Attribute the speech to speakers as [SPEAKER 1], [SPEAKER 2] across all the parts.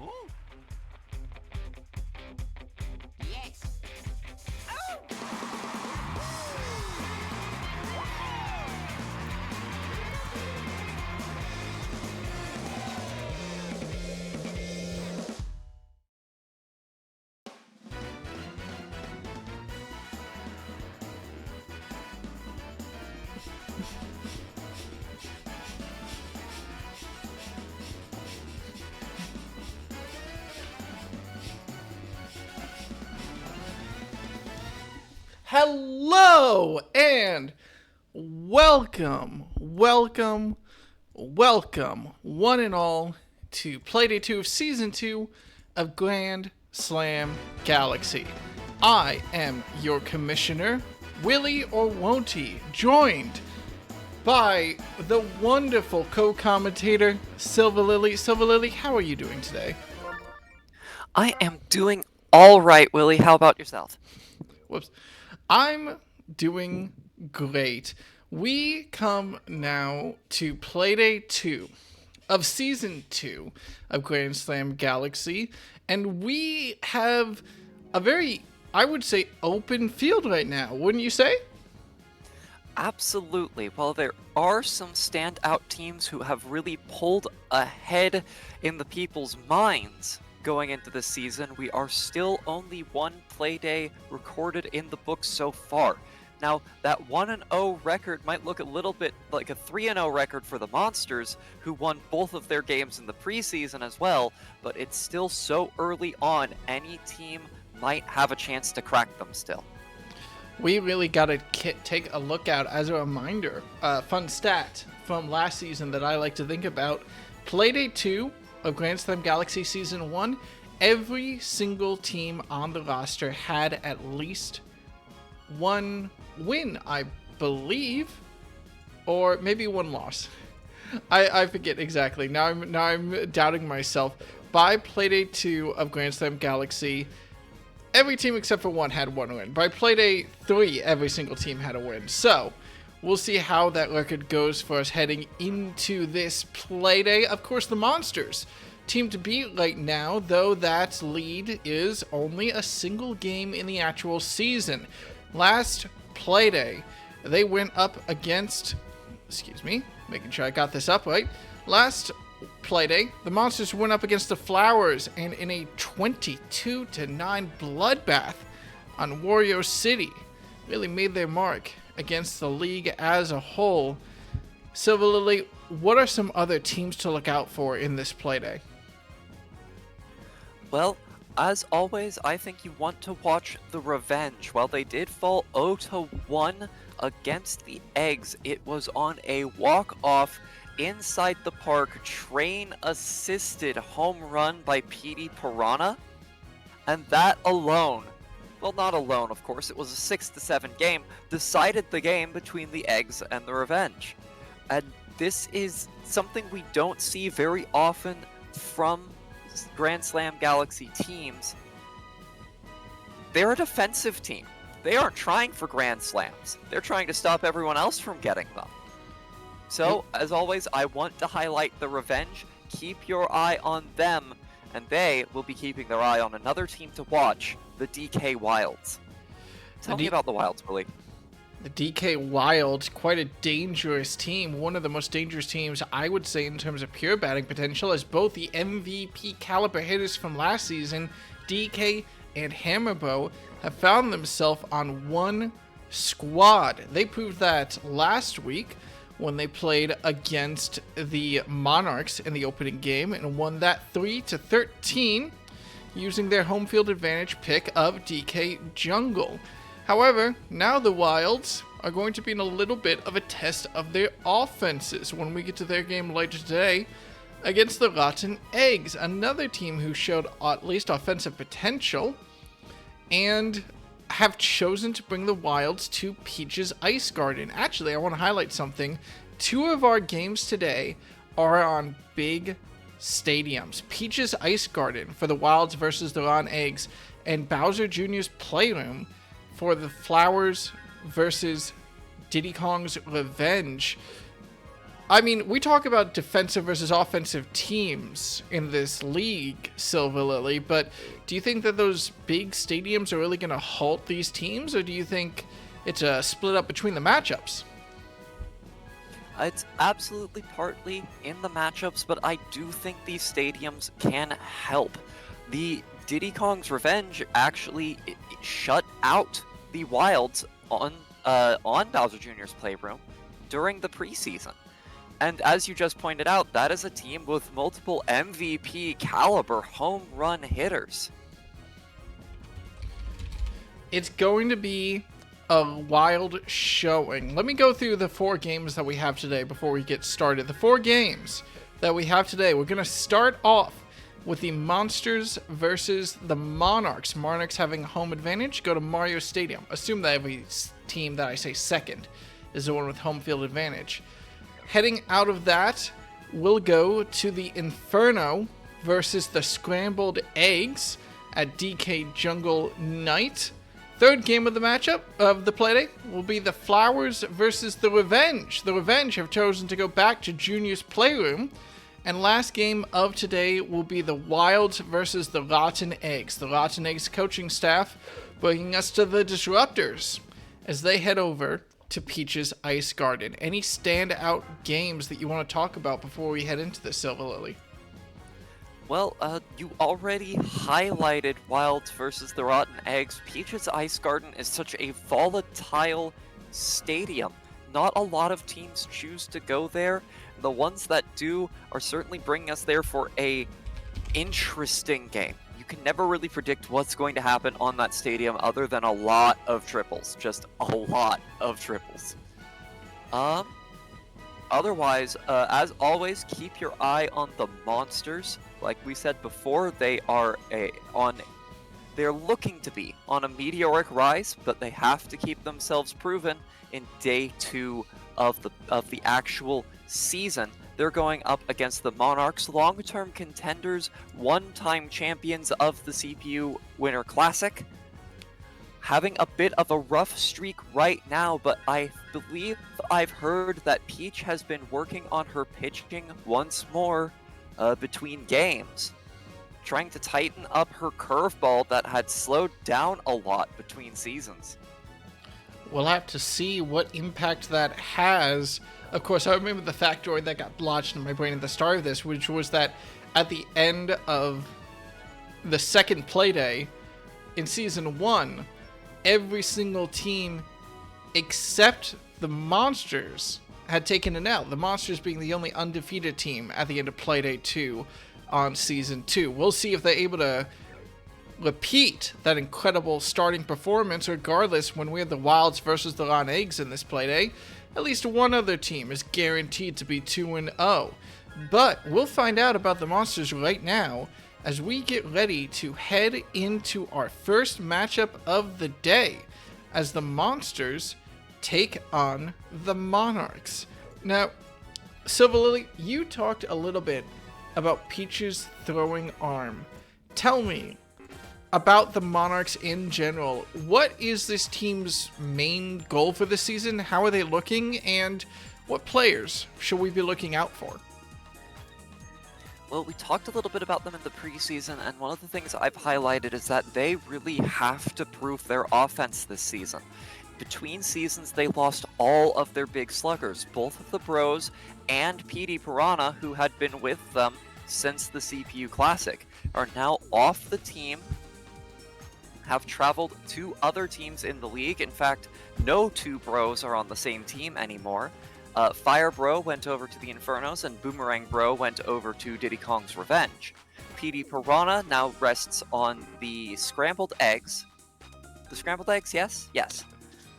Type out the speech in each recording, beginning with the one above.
[SPEAKER 1] Yes. Oh!
[SPEAKER 2] Hello and welcome, one and all, to Playday 2 of Season 2 of Grand Slam Galaxy. I am your commissioner, Willie or Won't He, joined by the wonderful co-commentator, Silver Lily. Silver Lily, how are you doing today?
[SPEAKER 3] I am doing all right, Willie. How about yourself?
[SPEAKER 2] Whoops. I'm doing great. We come now to Playday 2 of Season 2 of Grand Slam Galaxy, and we have a very, I would say, open field right now, wouldn't you say?
[SPEAKER 3] Absolutely. While there are some standout teams who have really pulled ahead in the people's minds going into the season, we are still only one Playday recorded in the books so far. Now, that 1-0 record might look a little bit like a 3-0 record for the Monsters, who won both of their games in the preseason as well, but it's still so early on, any team might have a chance to crack them still.
[SPEAKER 2] We really got to take a look at, as a reminder, a fun stat from last season that I like to think about. Playday 2 of Grand Slam Galaxy Season 1, every single team on the roster had at least one win, I believe, or maybe one loss. I forget exactly. Now I'm doubting myself. By Playday 2 of Grand Slam Galaxy, every team except for one had one win. By Playday 3, every single team had a win. So, we'll see how that record goes for us heading into this Playday. Of course, the Monsters, team to beat right now, though that lead is only a single game in the actual season. Last Playday, they went up against, making sure I got this up right. Last Playday, the Monsters went up against the Flowers, and in a 22-9 bloodbath on Wario City, really made their mark against the league as a whole. Silver Lily, what are some other teams to look out for in this Playday?
[SPEAKER 3] Well, as always, I think you want to watch the Revenge. While they did fall 0-1 against the Eggs, it was on a walk-off inside the park, train-assisted home run by PD Piranha. And that alone, well, not alone, of course, it was a 6-7 game, decided the game between the Eggs and the Revenge. And this is something we don't see very often from Grand Slam Galaxy teams. They're a defensive team. They aren't trying for Grand Slams. They're trying to stop everyone else from getting them. So, as always, I want to highlight the Revenge. Keep your eye on them, and they will be keeping their eye on another team to watch, the DK Wilds. Tell me about the Wilds, Willie.
[SPEAKER 2] The DK Wilds, quite a dangerous team. One of the most dangerous teams, I would say, in terms of pure batting potential, as both the MVP caliber hitters from last season, DK and Hammerbow, have found themselves on one squad. They proved that last week when they played against the Monarchs in the opening game and won that 3-13 using their home field advantage pick of DK Jungle. However, now the Wilds are going to be in a little bit of a test of their offenses when we get to their game later today against the Rotten Eggs, another team who showed at least offensive potential and have chosen to bring the Wilds to Peach's Ice Garden. Actually, I want to highlight something. 2 of our games today are on big stadiums. Peach's Ice Garden for the Wilds versus the Rotten Eggs, and Bowser Jr.'s Playroom for the Flowers versus Diddy Kong's Revenge. I mean, we talk about defensive versus offensive teams in this league, Silver Lily, but do you think that those big stadiums are really going to halt these teams, or do you think it's a split up between the matchups?
[SPEAKER 3] It's absolutely partly in the matchups, but I do think these stadiums can help. The Diddy Kong's Revenge actually shut out the Wilds on Bowser Jr.'s Playroom during the preseason. And as you just pointed out, that is a team with multiple MVP caliber home run hitters.
[SPEAKER 2] It's going to be a wild showing. Let me go through the 4 games that we have today before we get started. The 4 games that we have today, we're going to start off with the Monsters versus the Monarchs. Monarchs having home advantage, go to Mario Stadium. Assume that every team that I say second is the one with home field advantage. Heading out of that, we'll go to the Inferno versus the Scrambled Eggs at DK Jungle Night. Third game of the matchup of the Playday will be the Flowers versus the Revenge. The Revenge have chosen to go back to Junior's Playroom. And last game of today will be the Wilds versus the Rotten Eggs. The Rotten Eggs coaching staff bringing us to the Disruptors as they head over to Peach's Ice Garden. Any standout games that you want to talk about before we head into the Silver Lily?
[SPEAKER 3] Well, you already highlighted Wilds versus the Rotten Eggs. Peach's Ice Garden is such a volatile stadium. Not a lot of teams choose to go there. The ones that do are certainly bringing us there for a interesting game. You can never really predict what's going to happen on that stadium other than a lot of triples. Just a lot of triples. Otherwise, as always, keep your eye on the Monsters. Like we said before, they're looking to be on a meteoric rise, but they have to keep themselves proven in day 2 of the actual season. They're going up against the Monarchs, long-term contenders, one-time champions of the CPU Winter Classic. Having a bit of a rough streak right now, but I believe I've heard that Peach has been working on her pitching once more between games, trying to tighten up her curveball that had slowed down a lot between seasons.
[SPEAKER 2] We'll have to see what impact that has. Of course, I remember the factoid that got lodged in my brain at the start of this, which was that at the end of the second Playday in Season 1, every single team except the Monsters had taken an L. The Monsters being the only undefeated team at the end of Playday 2 on Season 2. We'll see if they're able to repeat that incredible starting performance. Regardless, when we have the Wilds versus the Rotten Eggs in this Playday, at least one other team is guaranteed to be 2-0. But we'll find out about the Monsters right now as we get ready to head into our first matchup of the day as the Monsters take on the Monarchs. Now, Silver Lily, you talked a little bit about Peach's throwing arm. Tell me about the Monarchs in general. What is this team's main goal for the season? How are they looking? And what players should we be looking out for?
[SPEAKER 3] Well, we talked a little bit about them in the preseason, and one of the things I've highlighted is that they really have to prove their offense this season. Between seasons, they lost all of their big sluggers. Both of the Bros and PD Piranha, who had been with them since the CPU Classic, are now off the team, have traveled to other teams in the league. In fact, no 2 Bros are on the same team anymore. Fire Bro went over to the Infernos, and Boomerang Bro went over to Diddy Kong's Revenge. PD Piranha now rests on the Scrambled Eggs. The Scrambled Eggs, yes? Yes.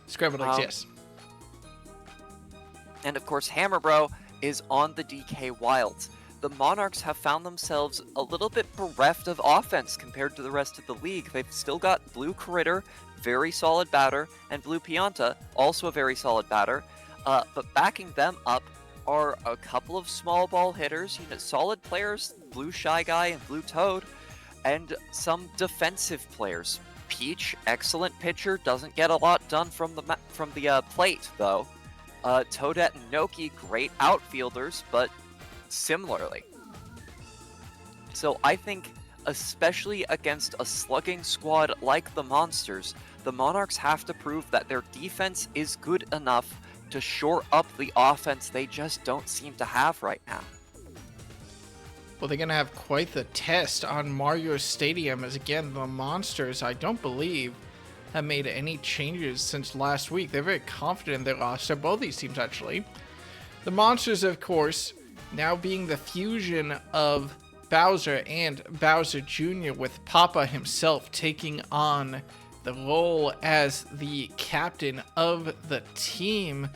[SPEAKER 2] Scrambled Eggs, yes.
[SPEAKER 3] And of course, Hammer Bro is on the DK Wilds. The Monarchs have found themselves a little bit bereft of offense compared to the rest of the league. They've still got Blue Critter, very solid batter, and Blue Pianta, also a very solid batter. But backing them up are a couple of small ball hitters, solid players, Blue Shy Guy and Blue Toad, and some defensive players. Peach, excellent pitcher, doesn't get a lot done from the plate though. Toadette and Noki, great outfielders, but similarly. So I think, especially against a slugging squad like the Monsters, the Monarchs have to prove that their defense is good enough to shore up the offense they just don't seem to have right now.
[SPEAKER 2] Well, they're going to have quite the test on Mario Stadium, as again, the Monsters, I don't believe, have made any changes since last week. They're very confident in their roster, both these teams actually. The Monsters, of course, now being the fusion of Bowser and Bowser Jr., with Papa himself taking on the role as the captain of the team,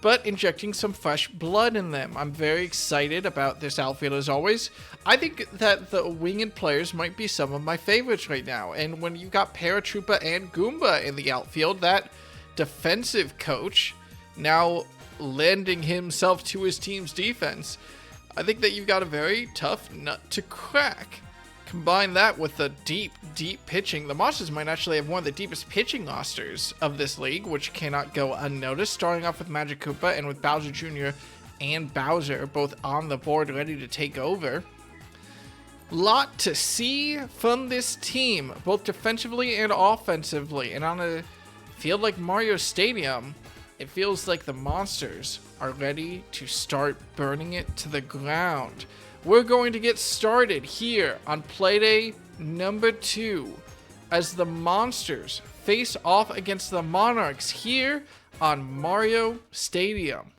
[SPEAKER 2] but injecting some fresh blood in them. I'm very excited about this outfield as always. I think that the winged players might be some of my favorites right now, and when you got Paratroopa and Goomba in the outfield, that defensive coach now lending himself to his team's defense, I think that you've got a very tough nut to crack. Combine that with the deep pitching. The Monsters might actually have one of the deepest pitching rosters of this league, which cannot go unnoticed, starting off with Magic Koopa and with Bowser Jr. and Bowser both on the board ready to take over. Lot to see from this team, both defensively and offensively, and on a field like Mario Stadium, it feels like the Monsters are ready to start burning it to the ground. We're going to get started here on Playday number 2 as the Monsters face off against the Monarchs here on Mario Stadium.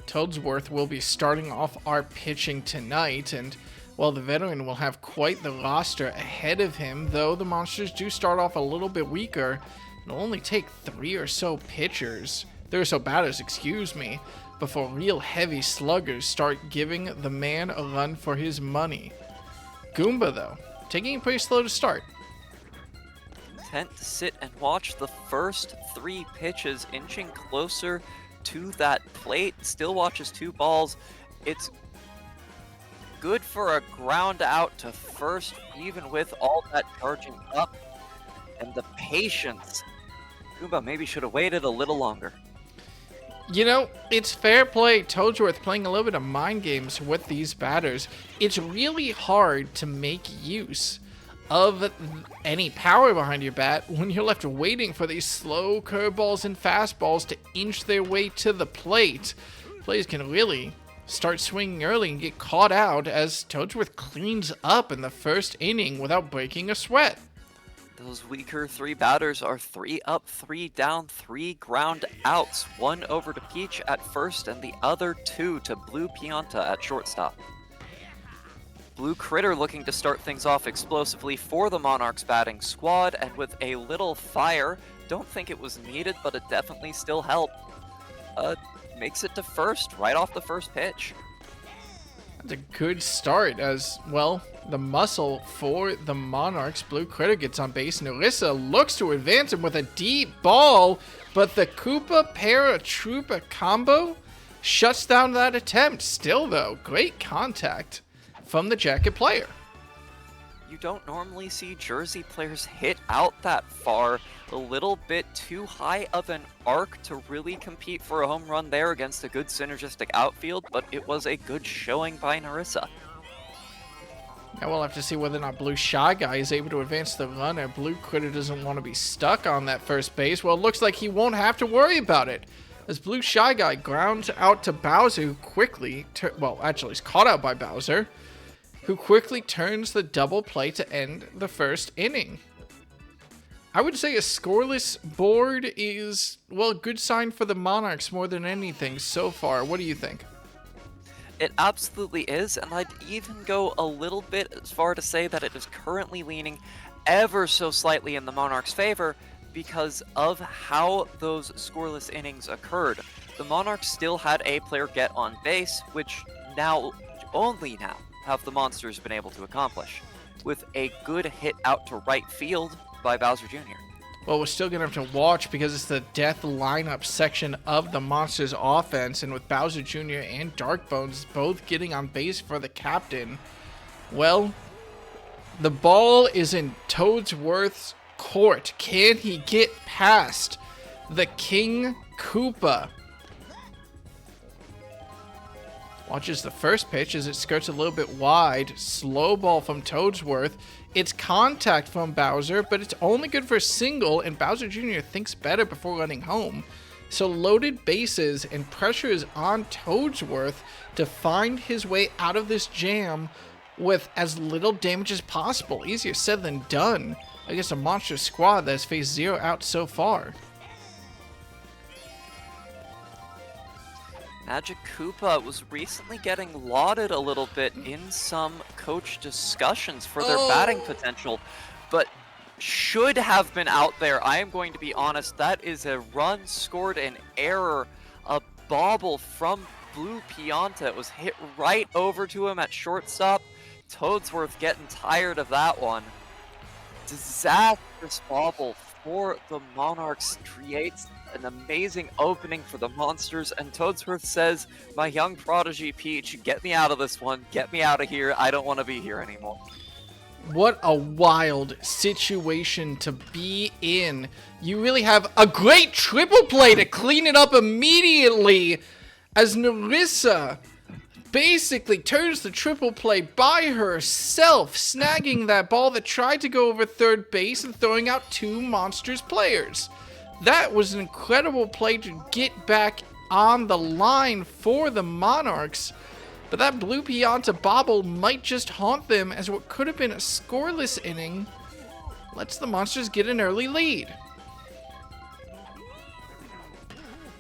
[SPEAKER 2] Toadsworth will be starting off our pitching tonight, and well, the veteran will have quite the roster ahead of him, though the Monsters do start off a little bit weaker. It'll only take 3 or so batters, before real heavy sluggers start giving the man a run for his money. Goomba, though, taking it pretty slow to start.
[SPEAKER 3] Content to sit and watch the first 3 pitches, inching closer to that plate. Still watches 2 balls. It's good for a ground out to first, even with all that charging up. And the patience. Goomba maybe should have waited a little longer.
[SPEAKER 2] You know, it's fair play. Toadsworth playing a little bit of mind games with these batters. It's really hard to make use of any power behind your bat when you're left waiting for these slow curveballs and fastballs to inch their way to the plate. Players can really start swinging early and get caught out as Toadsworth cleans up in the first inning without breaking a sweat.
[SPEAKER 3] Those weaker 3 batters are 3 up, 3 down, 3 ground outs. 1 over to Peach at first and the other 2 to Blue Pianta at shortstop. Blue Critter looking to start things off explosively for the Monarchs batting squad, and with a little fire. Don't think it was needed, but it definitely still helped. Makes it to first right off the first pitch.
[SPEAKER 2] That's a good start as, well, the muscle for the Monarchs. Blue Critter gets on base. Narissa looks to advance him with a deep ball, but the Koopa Paratroopa combo shuts down that attempt. Still, though, great contact from the jacket player.
[SPEAKER 3] You don't normally see Jersey players hit out that far. A little bit too high of an arc to really compete for a home run there against a good synergistic outfield, but it was a good showing by Narissa.
[SPEAKER 2] Now we'll have to see whether or not Blue Shy Guy is able to advance the runner. Blue Critter doesn't want to be stuck on that first base. Well, it looks like he won't have to worry about it, as Blue Shy Guy grounds out to Bowser, who quickly, he's caught out by Bowser, who quickly turns the double play to end the first inning. I would say a scoreless board is, well, a good sign for the Monarchs more than anything so far. What do you think?
[SPEAKER 3] It absolutely is, and I'd even go a little bit as far to say that it is currently leaning ever so slightly in the Monarchs' favor because of how those scoreless innings occurred. The Monarchs still had a player get on base, which only now, have the Monsters been able to accomplish, with a good hit out to right field by Bowser Jr.
[SPEAKER 2] Well, we're still going to have to watch because it's the death lineup section of the Monsters offense. And with Bowser Jr. and Darkbones both getting on base for the captain, well, the ball is in Toadsworth's court. Can he get past the King Koopa? Watches the first pitch as it skirts a little bit wide. Slow ball from Toadsworth. It's contact from Bowser, but it's only good for a single, and Bowser Jr. thinks better before running home. So loaded bases, and pressure is on Toadsworth to find his way out of this jam with as little damage as possible. Easier said than done against a monster squad that has faced 0 outs so far.
[SPEAKER 3] Magic Koopa was recently getting lauded a little bit in some coach discussions for their batting potential, but should have been out there. I am going to be honest, that is a run scored in error. A bobble from Blue Pianta. It was hit right over to him at shortstop. Toadsworth getting tired of that one. Disastrous bobble for the Monarchs creates an amazing opening for the Monsters, and Toadsworth says, "My young prodigy Peach, get me out of this one. Get me out of here. I don't want to be here anymore."
[SPEAKER 2] What a wild situation to be in. You really have a great triple play to clean it up immediately as Nerissa basically turns the triple play by herself, snagging that ball that tried to go over third base and throwing out 2 Monsters players. That was an incredible play to get back on the line for the Monarchs. But that Blue Pianta bobble might just haunt them, as what could have been a scoreless inning lets the Monsters get an early lead.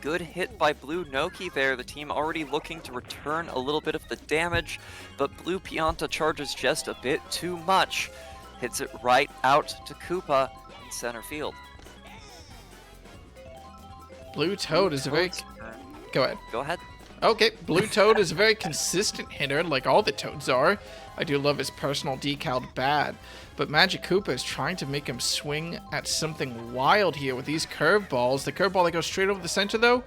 [SPEAKER 3] Good hit by Blue Noki there. The team already looking to return a little bit of the damage, but Blue Pianta charges just a bit too much. Hits it right out to Koopa in center field.
[SPEAKER 2] Blue Toad is a very... Go ahead.
[SPEAKER 3] Go ahead.
[SPEAKER 2] Okay, Blue Toad is a very consistent hitter, like all the Toads are. I do love his personal decaled bat, but Magic Koopa is trying to make him swing at something wild here with these curveballs. The curveball that goes straight over the center, though,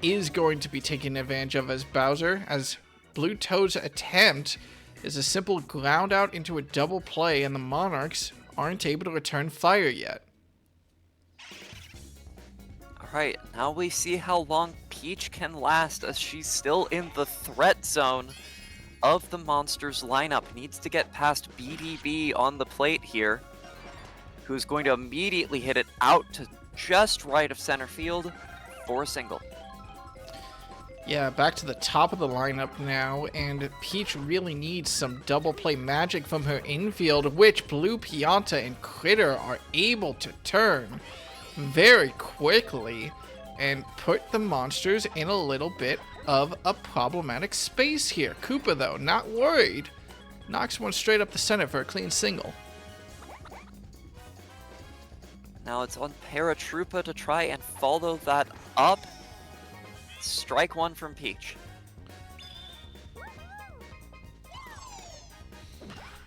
[SPEAKER 2] is going to be taken advantage of as Bowser, as Blue Toad's attempt is a simple ground out into a double play, and the Monarchs aren't able to return fire yet.
[SPEAKER 3] Alright, now we see how long Peach can last, as she's still in the threat zone of the Monsters lineup. Needs to get past BDB on the plate here, who's going to immediately hit it out to just right of center field for a single.
[SPEAKER 2] Yeah, back to the top of the lineup now, and Peach really needs some double play magic from her infield, which Blue Pianta and Critter are able to turn very quickly and put the Monsters in a little bit of a problematic space here. Koopa, though, not worried, knocks one straight up the center for a clean single.
[SPEAKER 3] Now it's on Paratroopa to try and follow that up. Strike one from Peach.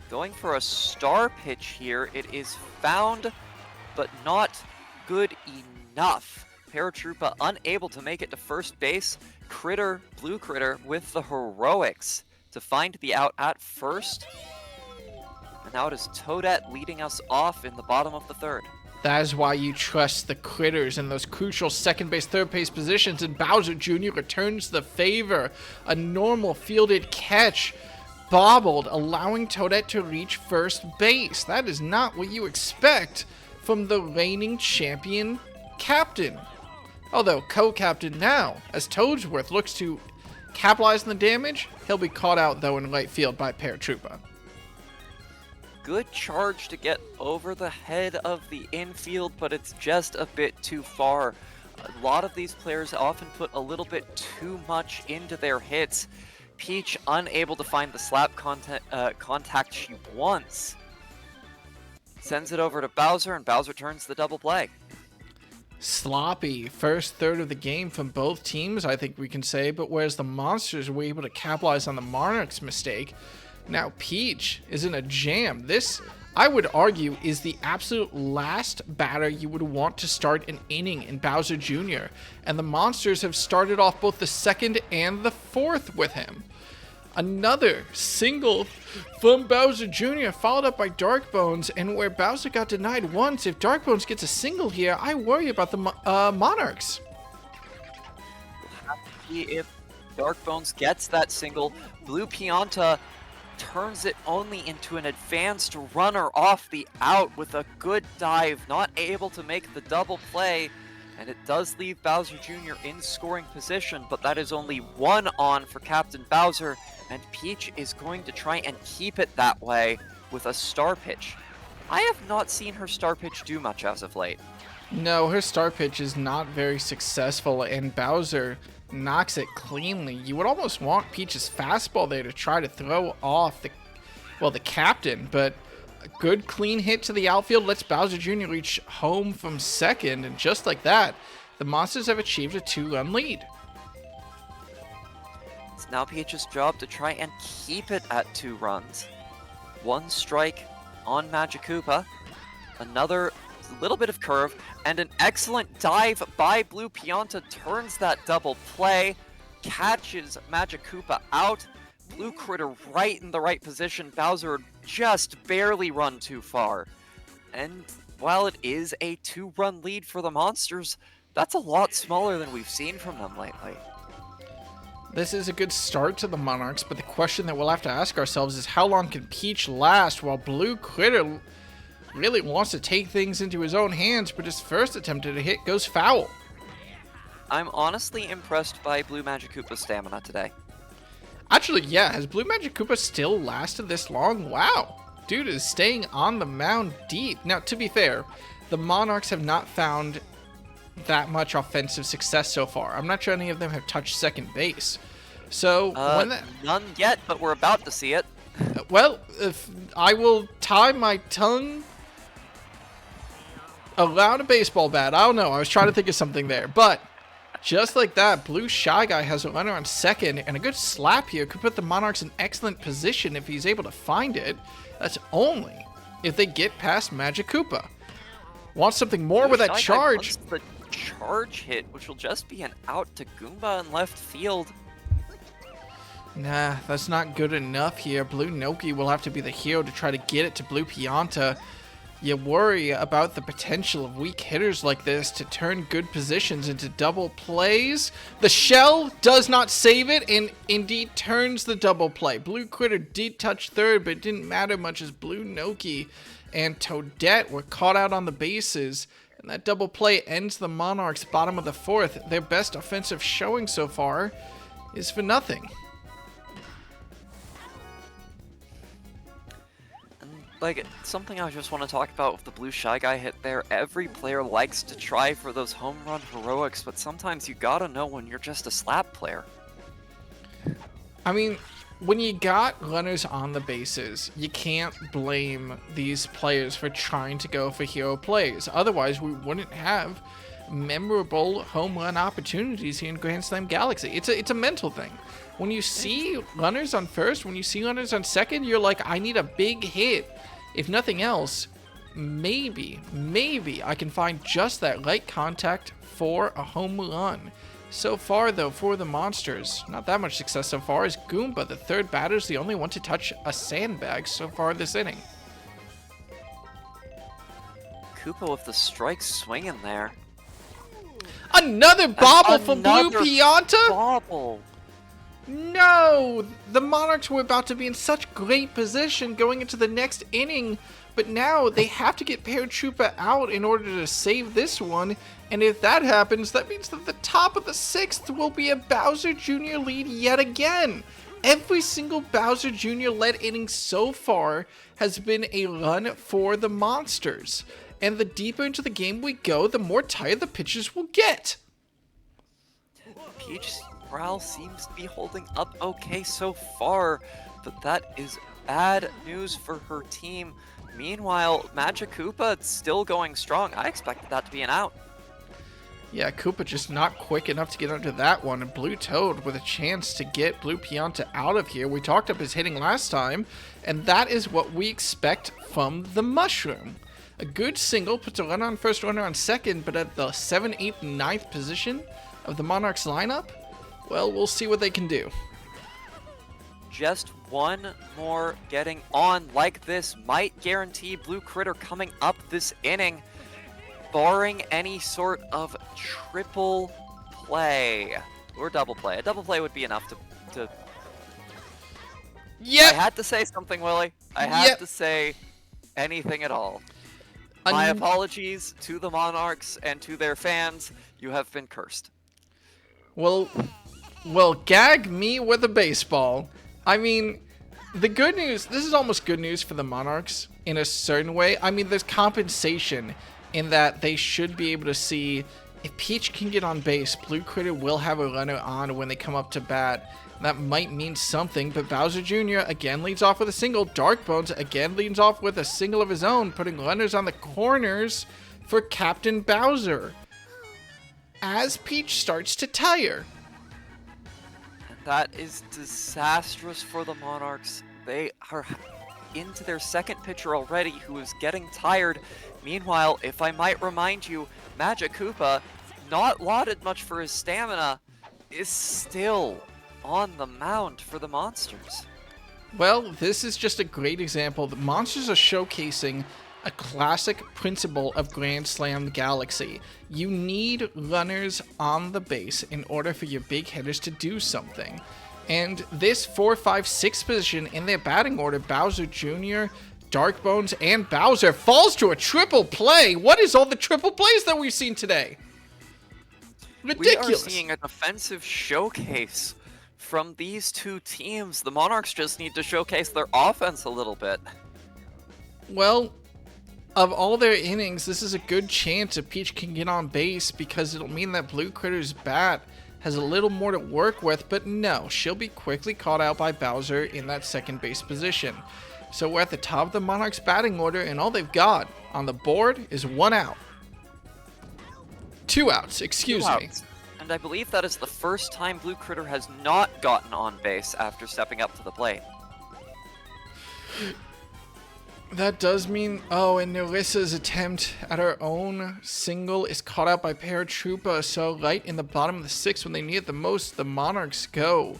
[SPEAKER 3] Going for a star pitch here. It is found, but not good enough. Paratroopa unable to make it to first base. Critter, Blue Critter, with the heroics to find the out at first. And now it is Toadette leading us off in the bottom of the third.
[SPEAKER 2] That is why you trust the Critters in those crucial second base, third base positions, and Bowser Jr. returns the favor. A normal fielded catch, bobbled, allowing Toadette to reach first base. That is not what you expect from the reigning champion captain. Although co-captain now, as Toadsworth looks to capitalize on the damage, he'll be caught out though in right field by Paratroopa.
[SPEAKER 3] Good charge to get over the head of the infield, but it's just a bit too far. A lot of these players often put a little bit too much into their hits. Peach unable to find the slap contact she wants. Sends it over to Bowser, and Bowser turns the double play.
[SPEAKER 2] Sloppy first third of the game from both teams, I think we can say, but whereas the Monsters were able to capitalize on the Monarchs' mistake, now Peach is in a jam. This, I would argue, is the absolute last batter you would want to start an inning in Bowser Jr., and the Monsters have started off both the second and the fourth with him. Another single from Bowser Jr., followed up by Dark Bones, and where Bowser got denied once, if Dark Bones gets a single here, I worry about the Monarchs.
[SPEAKER 3] If Dark Bones gets that single, Blue Pianta turns it only into an advanced runner off the out with a good dive, not able to make the double play, and it does leave Bowser Jr. in scoring position, but that is only 1 on for Captain Bowser, and Peach is going to try and keep it that way with a star pitch. I have not seen her star pitch do much as of late.
[SPEAKER 2] No, her star pitch is not very successful, and Bowser knocks it cleanly. You would almost want Peach's fastball there to try to throw off the captain, but a good clean hit to the outfield lets Bowser Jr. reach home from second, and just like that, the Monsters have achieved a 2-run lead.
[SPEAKER 3] It's now Peach's job to try and keep it at 2 runs. 1 strike on Magikoopa, another little bit of curve, and an excellent dive by Blue Pianta turns that double play, catches Magikoopa out. Blue Critter right in the right position. Bowser just barely run too far. And while it is a 2-run lead for the Monsters, that's a lot smaller than we've seen from them lately.
[SPEAKER 2] This is a good start to the Monarchs, but the question that we'll have to ask ourselves is how long can Peach last while Blue Critter really wants to take things into his own hands, but his first attempt at a hit goes foul.
[SPEAKER 3] I'm honestly impressed by Blue Magikoopa's stamina today.
[SPEAKER 2] Actually, yeah, has Blue Magikoopa still lasted this long? Wow. Dude is staying on the mound deep. Now, to be fair, the Monarchs have not found that much offensive success so far. I'm not sure any of them have touched second base. So,
[SPEAKER 3] none yet, but we're about to see it.
[SPEAKER 2] Well, if I will tie my tongue around a baseball bat. I don't know. I was trying to think of something there. But just like that, Blue Shy Guy has a runner on second, and a good slap here could put the Monarchs in excellent position if he's able to find it. That's only if they get past Magikoopa. Want something more
[SPEAKER 3] Blue
[SPEAKER 2] with that
[SPEAKER 3] Shy Guy
[SPEAKER 2] charge?
[SPEAKER 3] wants the charge hit, which will just be an out to Goomba in left field.
[SPEAKER 2] Nah, that's not good enough here. Blue Noki will have to be the hero to try to get it to Blue Pianta. You worry about the potential of weak hitters like this to turn good positions into double plays. The shell does not save it and indeed turns the double play. Blue Critter did touch third, but it didn't matter much as Blue Noki and Toadette were caught out on the bases. And that double play ends the Monarchs' bottom of the fourth. Their best offensive showing so far is for nothing.
[SPEAKER 3] Like, something I just want to talk about with the Blue Shy Guy hit there, every player likes to try for those home run heroics, but sometimes you gotta know when you're just a slap player.
[SPEAKER 2] I mean, when you got runners on the bases, you can't blame these players for trying to go for hero plays. Otherwise, we wouldn't have memorable home run opportunities here in Grand Slam Galaxy. It's a mental thing. When you see runners on first, when you see runners on second, you're like, I need a big hit. If nothing else, maybe I can find just that right contact for a home run. So far, though, for the Monsters, not that much success so far, as Goomba, the third batter, is the only one to touch a sandbag so far this inning.
[SPEAKER 3] Koopa with the strike swinging there.
[SPEAKER 2] Another bobble from Blue Pianta?
[SPEAKER 3] Bobble.
[SPEAKER 2] No! The Monarchs were about to be in such great position going into the next inning, but now they have to get Paratroopa out in order to save this one, and if that happens, that means that the top of the sixth will be a Bowser Jr. lead yet again. Every single Bowser Jr. led inning so far has been a run for the Monsters, and the deeper into the game we go, the more tired the pitchers will get.
[SPEAKER 3] Peach's morale seems to be holding up okay so far, but that is bad news for her team. Meanwhile, Magikoopa still going strong. I expected that to be an out.
[SPEAKER 2] Yeah, Koopa just not quick enough to get under that one, and Blue Toad with a chance to get Blue Pianta out of here. We talked up his hitting last time, and that is what we expect from the Mushroom. A good single puts a runner on first, runner on second, but at the 7th, 8th, and 9th position of the Monarchs lineup, well, we'll see what they can do.
[SPEAKER 3] Just one more getting on like this might guarantee Blue Critter coming up this inning, barring any sort of triple play or double play. A double play would be enough to...
[SPEAKER 2] Yep.
[SPEAKER 3] I had to say something, Willie. I had to say anything at all. My apologies to the Monarchs and to their fans. You have been cursed.
[SPEAKER 2] Well, gag me with a baseball. I mean, the good news, this is almost good news for the Monarchs in a certain way. I mean, there's compensation in that they should be able to see if Peach can get on base, Blue Critter will have a runner on when they come up to bat. That might mean something, but Bowser Jr. again leads off with a single. Dark Bones again leads off with a single of his own, putting runners on the corners for Captain Bowser as Peach starts to tire.
[SPEAKER 3] That is disastrous for the Monarchs. They are into their second pitcher already, who is getting tired. Meanwhile, if I might remind you, Magic Koopa, not lauded much for his stamina, is still on the mound for the Monsters.
[SPEAKER 2] Well, this is just a great example. The Monsters are showcasing a classic principle of Grand Slam Galaxy. You need runners on the base in order for your big hitters to do something. And this 4, 5, 6 position in their batting order, Bowser Jr., Dark Bones, and Bowser, falls to a triple play. What is all the triple plays that we've seen today? Ridiculous.
[SPEAKER 3] We are seeing an offensive showcase from these two teams. The Monarchs just need to showcase their offense a little bit.
[SPEAKER 2] Well, of all their innings, this is a good chance if Peach can get on base, because it'll mean that Blue Critter's bat has a little more to work with, but no, she'll be quickly caught out by Bowser in that second base position. So we're at the top of the Monarchs batting order, and all they've got on the board is 1 out. 2 outs, excuse me.
[SPEAKER 3] And I believe that is the first time Blue Critter has not gotten on base after stepping up to the plate.
[SPEAKER 2] That does mean, and Nerissa's attempt at her own single is caught out by Paratroopa, so right in the bottom of the 6th when they need it the most, the Monarchs go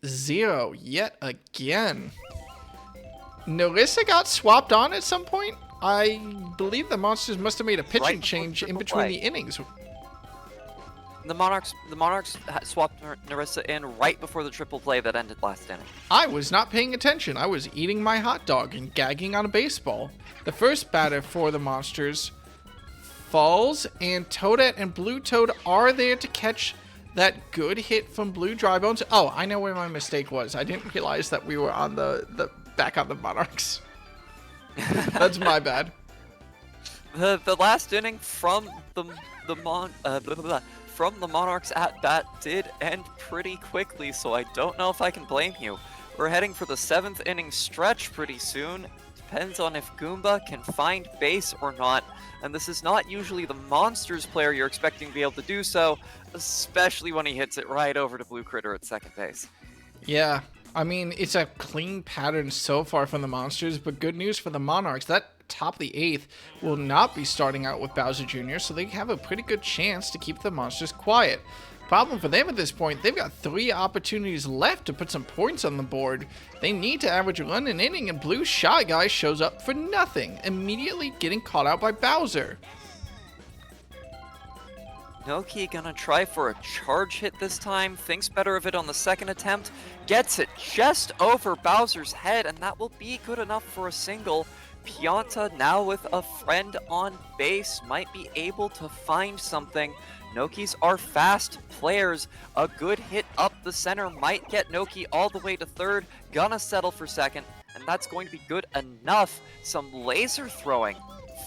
[SPEAKER 2] 0 yet again. Nerissa got swapped on at some point? I believe the Monsters must have made a pitching change in between the innings.
[SPEAKER 3] The Monarchs swapped Nerissa in right before the triple play that ended last inning.
[SPEAKER 2] I was not paying attention. I was eating my hot dog and gagging on a baseball. The first batter for the Monsters falls, and Toadette and Blue Toad are there to catch that good hit from Blue Dry Bones. Oh, I know where my mistake was. I didn't realize that we were on the back on the Monarchs. That's my bad.
[SPEAKER 3] The last inning from the Monarchs at bat did end pretty quickly, so I don't know if I can blame you. We're heading for the 7th inning stretch pretty soon. Depends on if Goomba can find base or not, and this is not usually the Monsters player you're expecting to be able to do so, especially when he hits it right over to Blue Critter at second base.
[SPEAKER 2] Yeah, I mean, it's a clean pattern so far from the Monsters, but good news for the Monarchs. That top of the 8th will not be starting out with Bowser Jr., so they have a pretty good chance to keep the Monsters quiet. Problem for them at this point, they've got 3 opportunities left to put some points on the board. They need to average a run an inning, and Blue Shy Guy shows up for nothing, immediately getting caught out by Bowser.
[SPEAKER 3] Noki gonna try for a charge hit this time, thinks better of it on the second attempt, gets it just over Bowser's head, and that will be good enough for a single. Pianta, now with a friend on base, might be able to find something. Nokis are fast players. A good hit up the center might get Noki all the way to third. Gonna settle for second, and that's going to be good enough. Some laser throwing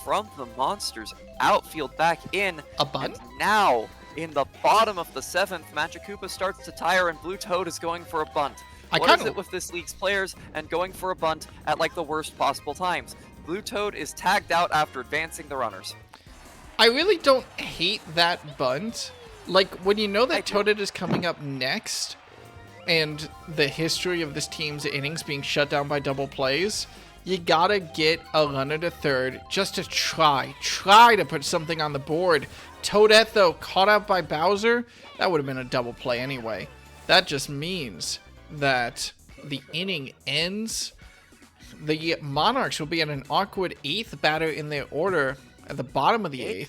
[SPEAKER 3] from the Monsters. Outfield back in.
[SPEAKER 2] A bunt?
[SPEAKER 3] And now, in the bottom of the 7th, Magic Koopa starts to tire, and Blue Toad is going for a bunt. What is it with this league's players and going for a bunt at like the worst possible times? Blue Toad is tagged out after advancing the runners.
[SPEAKER 2] I really don't hate that bunt. Like, when you know that Toadette is coming up next, and the history of this team's innings being shut down by double plays, you gotta get a runner to third just to try to put something on the board. Toadette, though, caught out by Bowser, that would have been a double play anyway. That just means that the inning ends. The Monarchs will be at an awkward 8th batter in their order at the bottom of the 8th.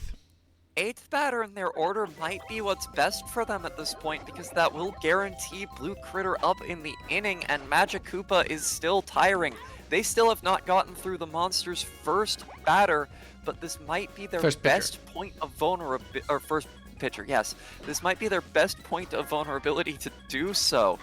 [SPEAKER 3] 8th batter in their order might be what's best for them at this point, because that will guarantee Blue Critter up in the inning, and Magic Koopa is still tiring. They still have not gotten through the Monsters' first batter, but this might be their best point of vulnerability, or first pitcher, yes. This might be their best point of vulnerability to do so.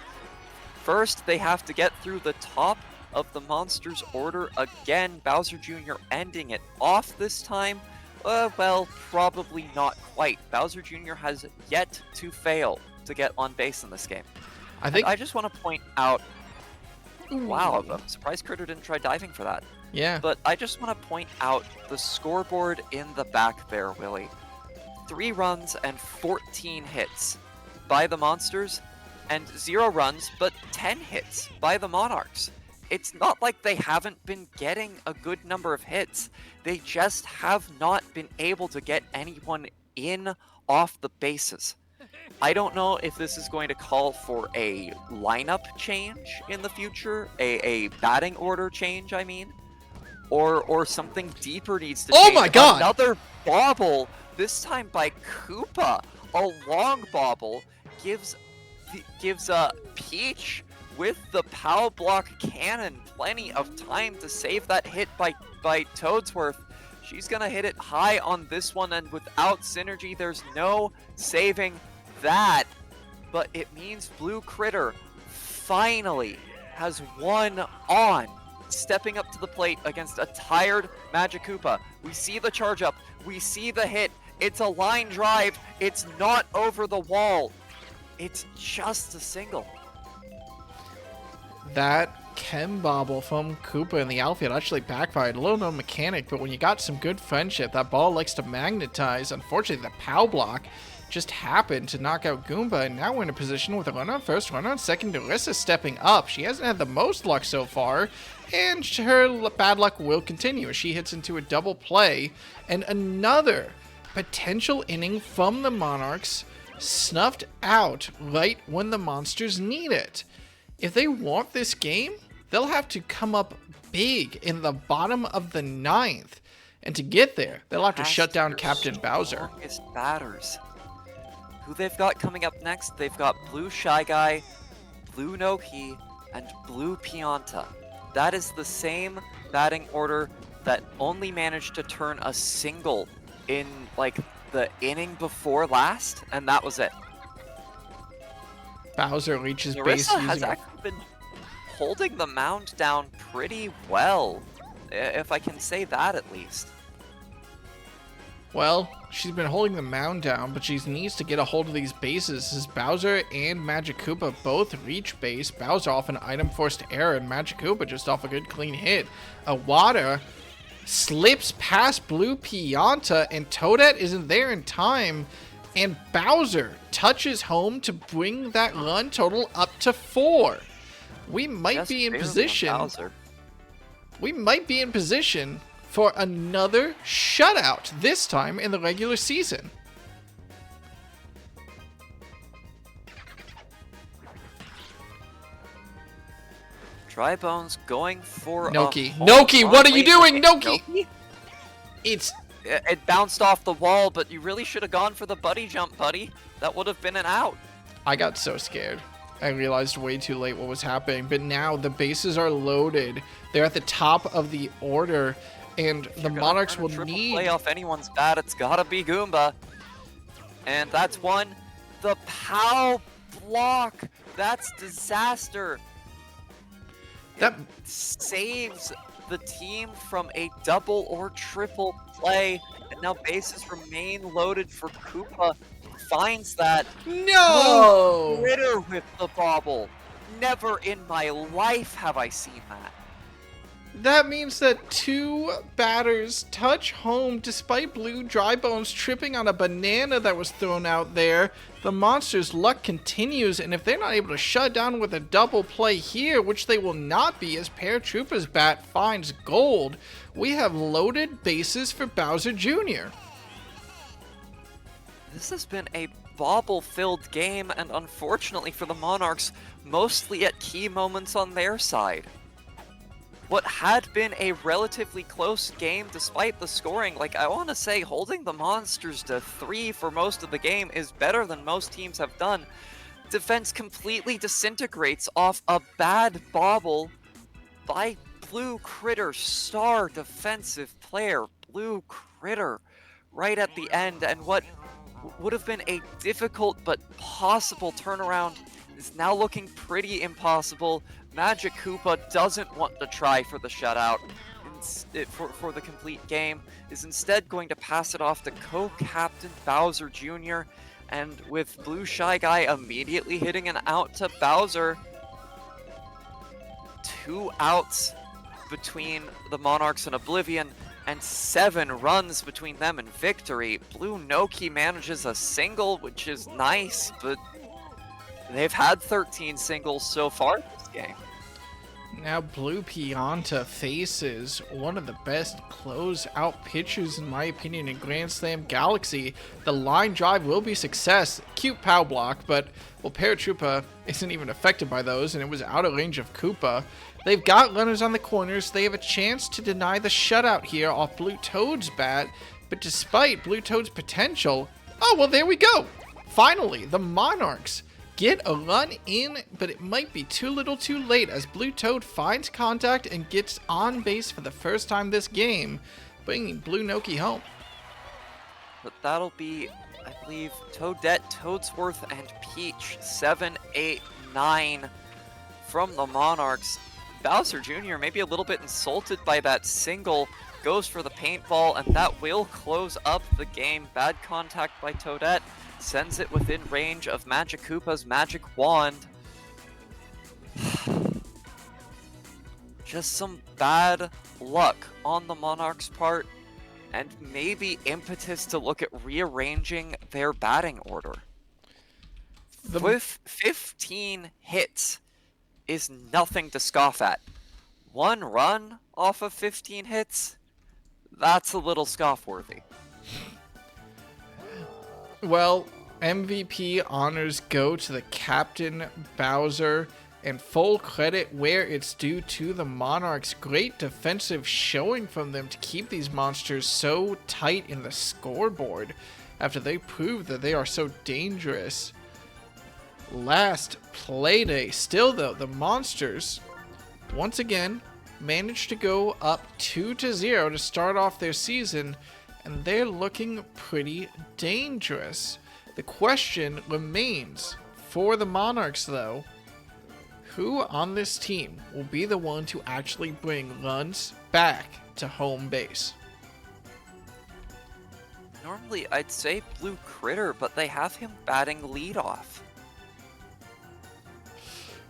[SPEAKER 3] First, they have to get through the top of the Monsters' order again. Bowser Jr. ending it off this time. Well, probably not quite. Bowser Jr. has yet to fail to get on base in this game. I just want to point out... Wow, I'm surprised Critter didn't try diving for that.
[SPEAKER 2] Yeah.
[SPEAKER 3] But I just want to point out the scoreboard in the back there, Willie. 3 runs and 14 hits by the Monsters, and 0 runs, but 10 hits by the Monarchs. It's not like they haven't been getting a good number of hits. They just have not been able to get anyone in off the bases. I don't know if this is going to call for a lineup change in the future, a batting order change, I mean, or something deeper needs to change.
[SPEAKER 2] Oh my god!
[SPEAKER 3] Another bobble, this time by Koopa. A long bobble gives Peach with the POW block cannon plenty of time to save that hit by Toadsworth. She's gonna hit it high on this one, and without synergy, there's no saving that. But it means Blue Critter finally has one on, stepping up to the plate against a tired Magic Koopa. We see the charge up, we see the hit. It's a line drive, it's not over the wall. It's just a single. That
[SPEAKER 2] Chem Bobble from Koopa in the outfield actually backfired. A little known mechanic, but when you got some good friendship, that ball likes to magnetize. Unfortunately, the POW block just happened to knock out Goomba, and now we're in a position with a run on first, run on second. Darissa stepping up. She hasn't had the most luck so far, and her bad luck will continue as she hits into a double play, and another potential inning from the Monarchs snuffed out right when the Monsters need it. If they want this game, they'll have to come up big in the bottom of the 9th. And to get there, they'll have to shut down Captain Bowser.
[SPEAKER 3] Batters. Who they've got coming up next, they've got Blue Shy Guy, Blue Noki, and Blue Pianta. That is the same batting order that only managed to turn a single in, like, the inning before last, and that was it.
[SPEAKER 2] Bowser reaches base
[SPEAKER 3] Darissa
[SPEAKER 2] using
[SPEAKER 3] has actually been holding the mound down pretty well, if I can say that at least.
[SPEAKER 2] Well, she's been holding the mound down, but she needs to get a hold of these bases as Bowser and Magic Koopa both reach base. Bowser off an item forced error, and Magic Koopa just off a good clean hit. Awada slips past Blue Pianta, and Toadette isn't there in time, and Bowser touches home to bring that run total up to 4. We might be in position. We might be in position for another shutout, this time in the regular season.
[SPEAKER 3] Drybones going for
[SPEAKER 2] Noki. Noki, what are you doing, Noki?
[SPEAKER 3] It bounced off the wall, but you really should have gone for the buddy jump, buddy. That would have been an out.
[SPEAKER 2] I got so scared. I realized way too late what was happening, but now the bases are loaded. They're at the top of the order, and the Monarchs will need...
[SPEAKER 3] play off anyone's bat, it's gotta be Goomba. And that's one. The POW block. That's disaster. That saves the team from a double or triple play, and now bases remain loaded for Koopa. Finds that.
[SPEAKER 2] No!
[SPEAKER 3] Critter with the bobble. Never in my life have I seen that.
[SPEAKER 2] That means that 2 batters touch home despite Blue Dry Bones tripping on a banana that was thrown out there. The Monsters' luck continues, and if they're not able to shut down with a double play here, which they will not be as Paratroopa's bat finds gold, we have loaded bases for Bowser Jr.
[SPEAKER 3] This has been a bobble-filled game, and unfortunately for the Monarchs, mostly at key moments on their side. What had been a relatively close game despite the scoring, like I want to say holding the Monsters to 3 for most of the game is better than most teams have done. Defense completely disintegrates off a bad bobble by Blue Critter, star defensive player, Blue Critter, right at the end, and what would have been a difficult but possible turnaround is now looking pretty impossible. Magic Koopa doesn't want to try for the shutout for the complete game, is instead going to pass it off to co-captain Bowser Jr., and with Blue Shy Guy immediately hitting an out to Bowser, 2 outs between the Monarchs and Oblivion, and 7 runs between them and victory. Blue Noki manages a single, which is nice, but they've had 13 singles so far this game.
[SPEAKER 2] Now Blue Pianta faces one of the best close-out pitchers, in my opinion, in Grand Slam Galaxy. The line drive will be success. Cute pow block, but, well, Paratroopa isn't even affected by those, and it was out of range of Koopa. They've got runners on the corners. They have a chance to deny the shutout here off Blue Toad's bat, but despite Blue Toad's potential... Oh, well, there we go! Finally, the Monarchs get a run in, but it might be too little too late as Blue Toad finds contact and gets on base for the first time this game, bringing Blue Noki home.
[SPEAKER 3] But that'll be, I believe, Toadette, Toadsworth, and Peach, 7, 8, 9 from the Monarchs. Bowser Jr. maybe a little bit insulted by that single, goes for the paintball, and that will close up the game. Bad contact by Toadette sends it within range of Magic Koopa's magic wand. Just some bad luck on the Monarchs' part, and maybe impetus to look at rearranging their batting order. With 15 hits is nothing to scoff at. 1 run off of 15 hits? That's a little scoff-worthy.
[SPEAKER 2] Well, MVP honors go to the Captain Bowser, and full credit where it's due to the Monarchs. Great defensive showing from them to keep these monsters so tight in the scoreboard after they proved that they are so dangerous. Last Playday. Still though, the Monsters once again managed to go up 2-0 to start off their season, and they're looking pretty dangerous. The question remains for the Monarchs, though, who on this team will be the one to actually bring runs back to home base?
[SPEAKER 3] Normally, I'd say Blue Critter, but they have him batting leadoff.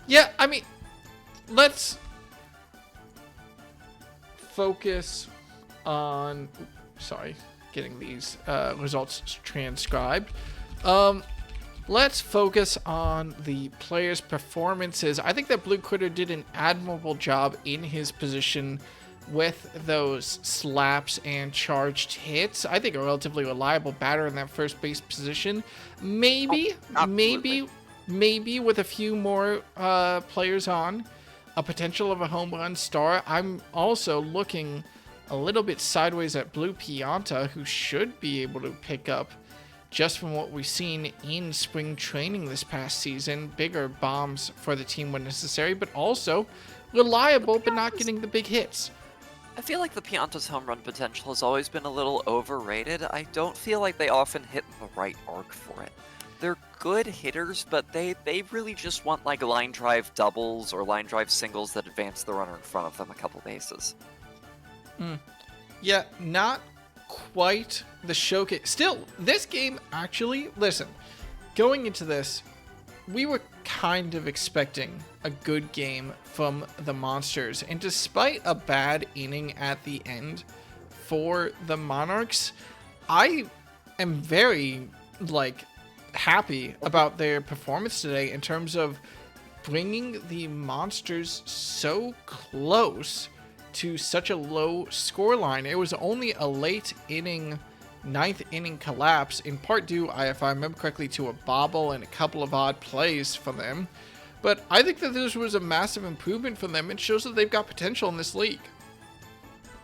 [SPEAKER 2] Yeah, I mean, let's focus on... Sorry, getting these results transcribed. Let's focus on the players' performances. I think that Blue Critter did an admirable job in his position with those slaps and charged hits. I think a relatively reliable batter in that first base position. Maybe with a few more players on, a potential of a home run star. I'm also looking a little bit sideways at Blue Pianta, who should be able to pick up, just from what we've seen in spring training this past season, bigger bombs for the team when necessary, but also reliable but not getting the big hits.
[SPEAKER 3] I feel like the Pianta's home run potential has always been a little overrated. I don't feel like they often hit the right arc for it. They're good hitters, but they really just want like line drive doubles or line drive singles that advance the runner in front of them a couple bases.
[SPEAKER 2] Yeah, not quite the showcase. Still, this game actually, listen, going into this, we were kind of expecting a good game from the Monsters, and despite a bad inning at the end for the Monarchs, I am very, happy about their performance today in terms of bringing the Monsters so close to such a low scoreline. It was only a late inning, ninth inning collapse, in part due, if I remember correctly, to a bobble and a couple of odd plays from them. But I think that this was a massive improvement for them. It shows that they've got potential in this league.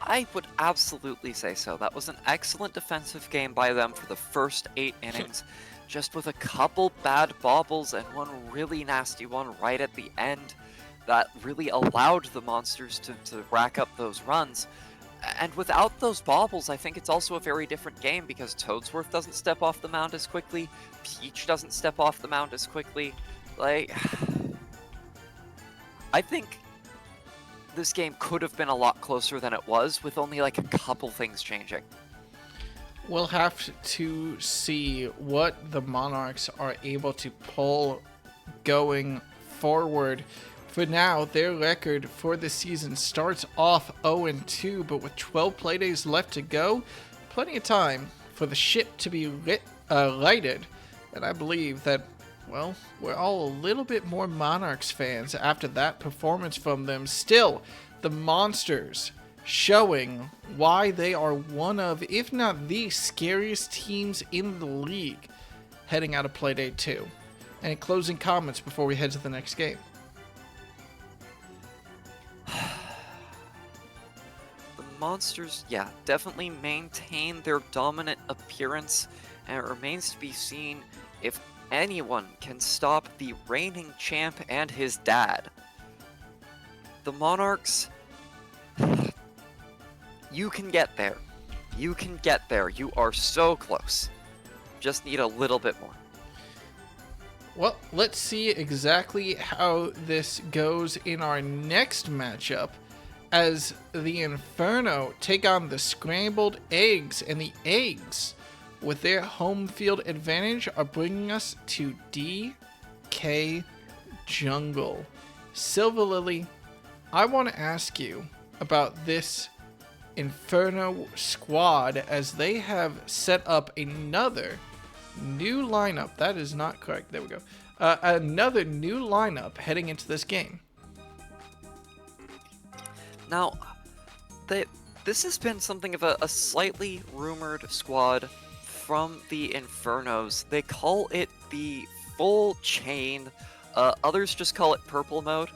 [SPEAKER 3] I would absolutely say so. That was an excellent defensive game by them for the first 8 innings, just with a couple bad bobbles and one really nasty one right at the end that really allowed the Monsters to rack up those runs. And without those bobbles, I think it's also a very different game because Toadsworth doesn't step off the mound as quickly, Peach doesn't step off the mound as quickly. Like, I think this game could have been a lot closer than it was with only like a couple things changing.
[SPEAKER 2] We'll have to see what the Monarchs are able to pull going forward. For now, their record for the season starts off 0-2, but with 12 playdays left to go, plenty of time for the ship to be righted. And I believe that, well, we're all a little bit more Monarchs fans after that performance from them. Still, the Monsters showing why they are one of, if not the scariest teams in the league heading out of Playday 2. Any closing comments before we head to the next game?
[SPEAKER 3] The Monsters, yeah, definitely maintain their dominant appearance, and it remains to be seen if anyone can stop the reigning champ and his dad. The Monarchs, you can get there. You can get there. You are so close. Just need a little bit more.
[SPEAKER 2] Well, let's see exactly how this goes in our next matchup as the Inferno take on the Scrambled Eggs, and the Eggs, with their home field advantage, are bringing us to DK Jungle. Silver Lily, I want to ask you about this Inferno squad as they have set up another new lineup. That is not correct. There we go. Another new lineup heading into this game.
[SPEAKER 3] Now, this has been something of a slightly rumored squad from the Infernos. They call it the Full Chain. Others just call it Purple Mode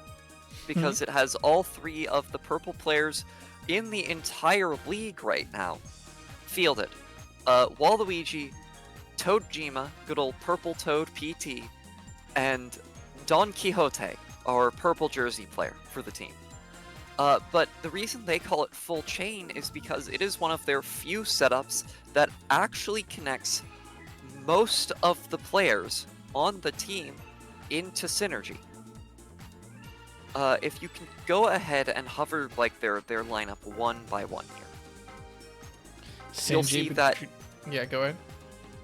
[SPEAKER 3] because it has all 3 of the purple players in the entire league right now fielded. Waluigi, Toadjima, good old Purple Toad PT, and Don Quixote, our purple jersey player for the team. But the reason they call it Full Chain is because it is one of their few setups that actually connects most of the players on the team into synergy. If you can go ahead and hover like their lineup one by one here, you'll see that.
[SPEAKER 2] Yeah, go ahead.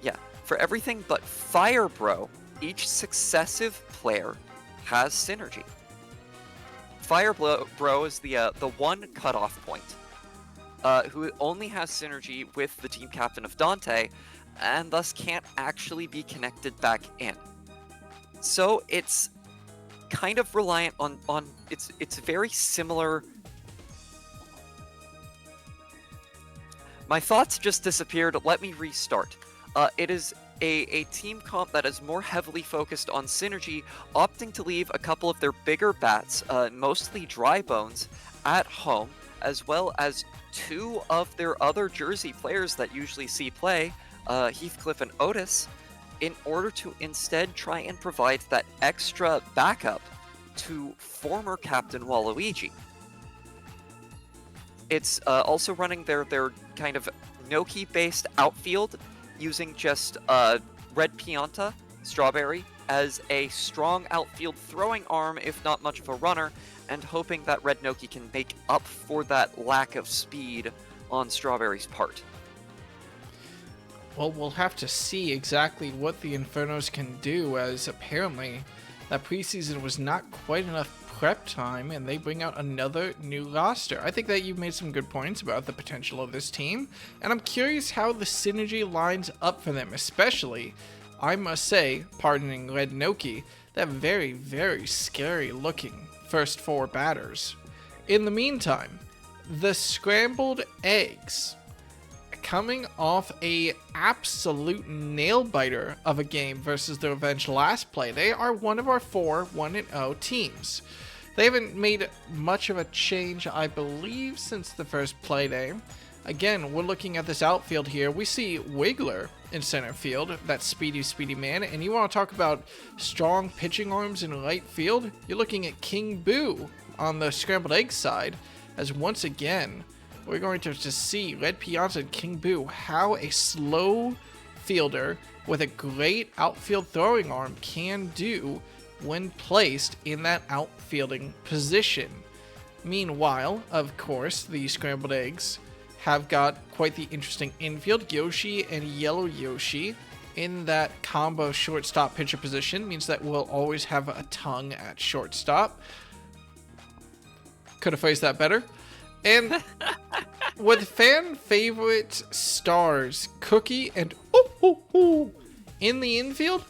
[SPEAKER 3] Yeah, for everything but Fire Bro, each successive player has synergy. Fire Bro is the one cutoff point, who only has synergy with the team captain of Dante, and thus can't actually be connected back in. So it's kind of reliant on it's very similar. My thoughts just disappeared. Let me restart. It is a team comp that is more heavily focused on synergy, opting to leave a couple of their bigger bats, mostly Dry Bones, at home, as well as 2 of their other Jersey players that usually see play, Heathcliff and Otis, in order to instead try and provide that extra backup to former Captain Waluigi. It's also running their kind of Noki-based outfield, using just Red Pianta, Strawberry, as a strong outfield throwing arm, if not much of a runner, and hoping that Red Noki can make up for that lack of speed on Strawberry's part.
[SPEAKER 2] Well, we'll have to see exactly what the Infernos can do, as apparently that preseason was not quite enough prep time, and they bring out another new roster. I think that you've made some good points about the potential of this team, and I'm curious how the synergy lines up for them, especially, I must say, pardoning Red Noki, that very, very scary looking first 4 batters. In the meantime, the Scrambled eggs, coming off a absolute nail-biter of a game versus the Revenge last play. They are one of our 4 1-0 teams. They haven't made much of a change, I believe, since the first Playday. Again, we're looking at this outfield here. We see Wiggler in center field, that speedy man, and you want to talk about strong pitching arms in right field? You're looking at King Boo on the Scrambled Egg side, as once again, we're going to see Red Piazza and King Boo, how a slow fielder with a great outfield throwing arm can do when placed in that outfielding position. Meanwhile, of course, the Scrambled Eggs have got quite the interesting infield. Yoshi and Yellow Yoshi in that combo shortstop pitcher position means that we'll always have a tongue at shortstop. Could have phrased that better. And with fan favorite stars Cookie and in the infield,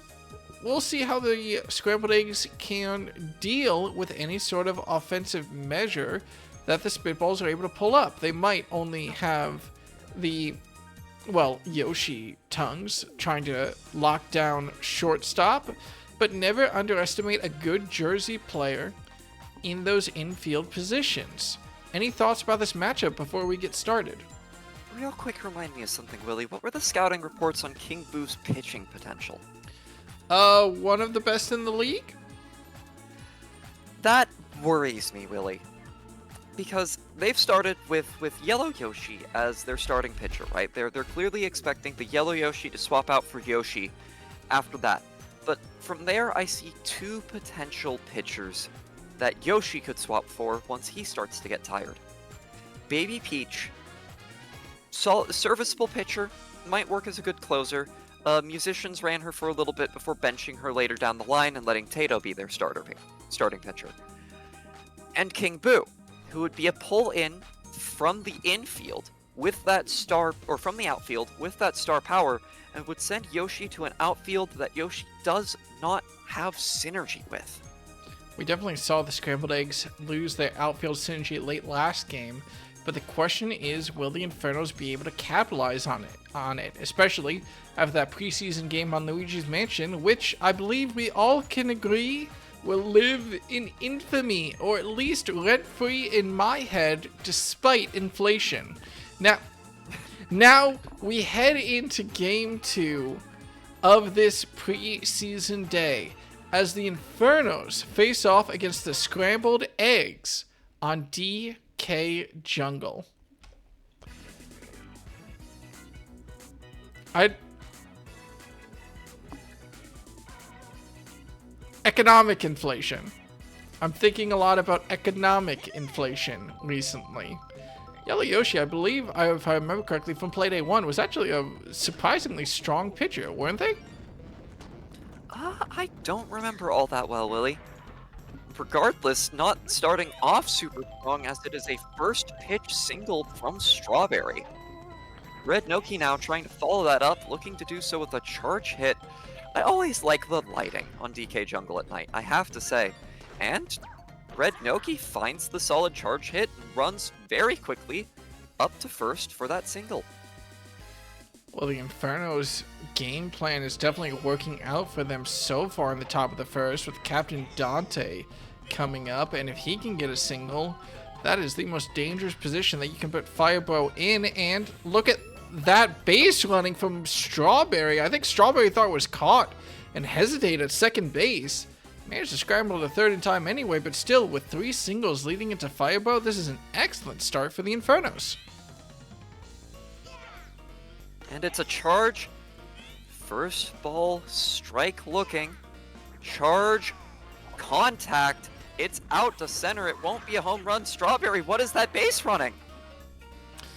[SPEAKER 2] we'll see how the Scrambled Eggs can deal with any sort of offensive measure that the Spitballs are able to pull up. They might only have the, well, Yoshi tongues trying to lock down shortstop, but never underestimate a good Jersey player in those infield positions. Any thoughts about this matchup before we get started?
[SPEAKER 3] Real quick, remind me of something, Willie. What were the scouting reports on King Boo's pitching potential?
[SPEAKER 2] One of the best in the league?
[SPEAKER 3] That worries me, Willie. Because they've started with Yellow Yoshi as their starting pitcher, right? They're clearly expecting the Yellow Yoshi to swap out for Yoshi after that. But from there, I see 2 potential pitchers that Yoshi could swap for once he starts to get tired. Baby Peach, serviceable pitcher, might work as a good closer. Musicians ran her for a little bit before benching her later down the line and letting Tato be their starting pitcher. And King Boo, who would be a pull-in from the infield with that star, or from the outfield with that star power, and would send Yoshi to an outfield that Yoshi does not have synergy with.
[SPEAKER 2] We definitely saw the Scrambled Eggs lose their outfield synergy late last game, but the question is, will the Infernos be able to capitalize on it, especially after that preseason game on Luigi's Mansion, which I believe we all can agree will live in infamy, or at least rent-free in my head, despite inflation. Now we head into Game 2 of this preseason day, as the Infernos face off against the Scrambled Eggs on DK Jungle. Economic inflation. I'm thinking a lot about economic inflation recently. Yellow Yoshi, I believe, if I remember correctly, from Playday 1, was actually a surprisingly strong pitcher, weren't they?
[SPEAKER 3] I don't remember all that well, Willie. Regardless, not starting off super strong as it is a first pitch single from Strawberry. Red Noki now trying to follow that up, looking to do so with a charge hit. I always like the lighting on DK Jungle at night, I have to say. And Red Noki finds the solid charge hit and runs very quickly up to first for that single.
[SPEAKER 2] Well, the Inferno's game plan is definitely working out for them so far in the top of the first, with Captain Dante coming up, and if he can get a single, that is the most dangerous position that you can put Firebro in. And look at that base running from Strawberry. I think Strawberry thought it was caught and hesitated at second base. Managed to scramble to third in time anyway, but still, with 3 singles leading into Firebro, this is an excellent start for the Infernos.
[SPEAKER 3] And it's a charge. First ball, strike looking. Charge, contact. It's out to center. It won't be a home run. Strawberry, what is that base running?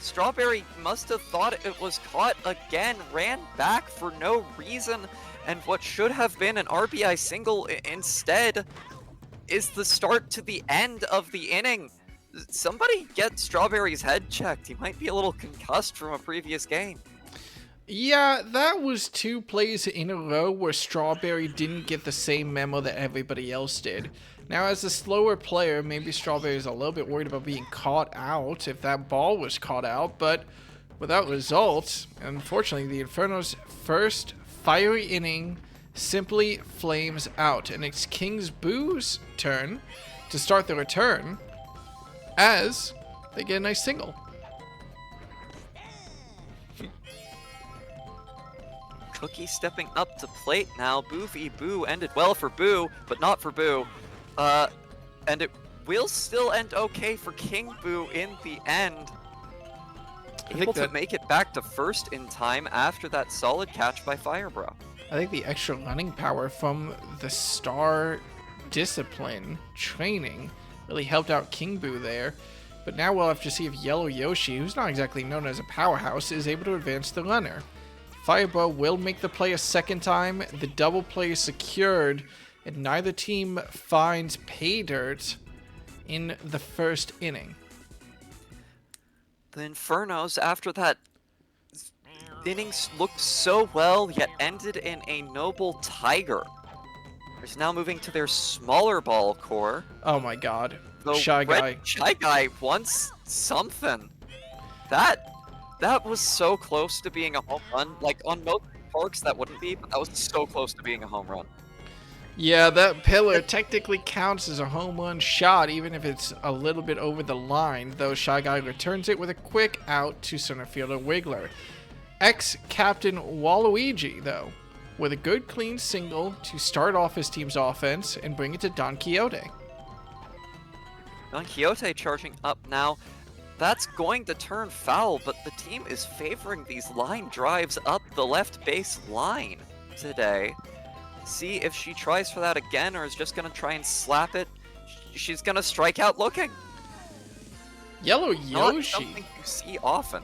[SPEAKER 3] Strawberry must have thought it was caught again, ran back for no reason, and what should have been an RBI single instead is the start to the end of the inning. Somebody get Strawberry's head checked. He might be a little concussed from a previous game.
[SPEAKER 2] Yeah, that was 2 plays in a row where Strawberry didn't get the same memo that everybody else did. Now, as a slower player, maybe Strawberry's a little bit worried about being caught out if that ball was caught out, but without results, unfortunately, the Inferno's first fiery inning simply flames out, and it's King's Boo's turn to start the return as they get a nice single.
[SPEAKER 3] Cookie stepping up to plate now. Boo v Boo ended well for Boo, but not for Boo. And it will still end okay for King Boo in the end. Able to make it back to first in time after that solid catch by Firebro.
[SPEAKER 2] I think the extra running power from the star discipline training really helped out King Boo there. But now we'll have to see if Yellow Yoshi, who's not exactly known as a powerhouse, is able to advance the runner. Firebro will make the play a second time. The double play is secured, and neither team finds pay dirt in the first inning.
[SPEAKER 3] The Infernos, after that innings looked so well, yet ended in a noble tiger. Is now moving to their smaller ball core.
[SPEAKER 2] Oh my god.
[SPEAKER 3] The
[SPEAKER 2] Shy Guy.
[SPEAKER 3] Red Shy Guy wants something. That was so close to being a home run. Like, on most parks, that wouldn't be, but that was so close to being a home run.
[SPEAKER 2] Yeah, that pillar technically counts as a home run shot, even if it's a little bit over the line, though Shy Guy returns it with a quick out to center fielder Wiggler. Ex-captain Waluigi, though, with a good clean single to start off his team's offense and bring it to Don Quixote.
[SPEAKER 3] Don Quixote charging up now. That's going to turn foul, but the team is favoring these line drives up the left base line today. See if she tries for that again or is just going to try and slap it. She's going to strike out looking.
[SPEAKER 2] Yellow
[SPEAKER 3] Not
[SPEAKER 2] Yoshi.
[SPEAKER 3] something you see often.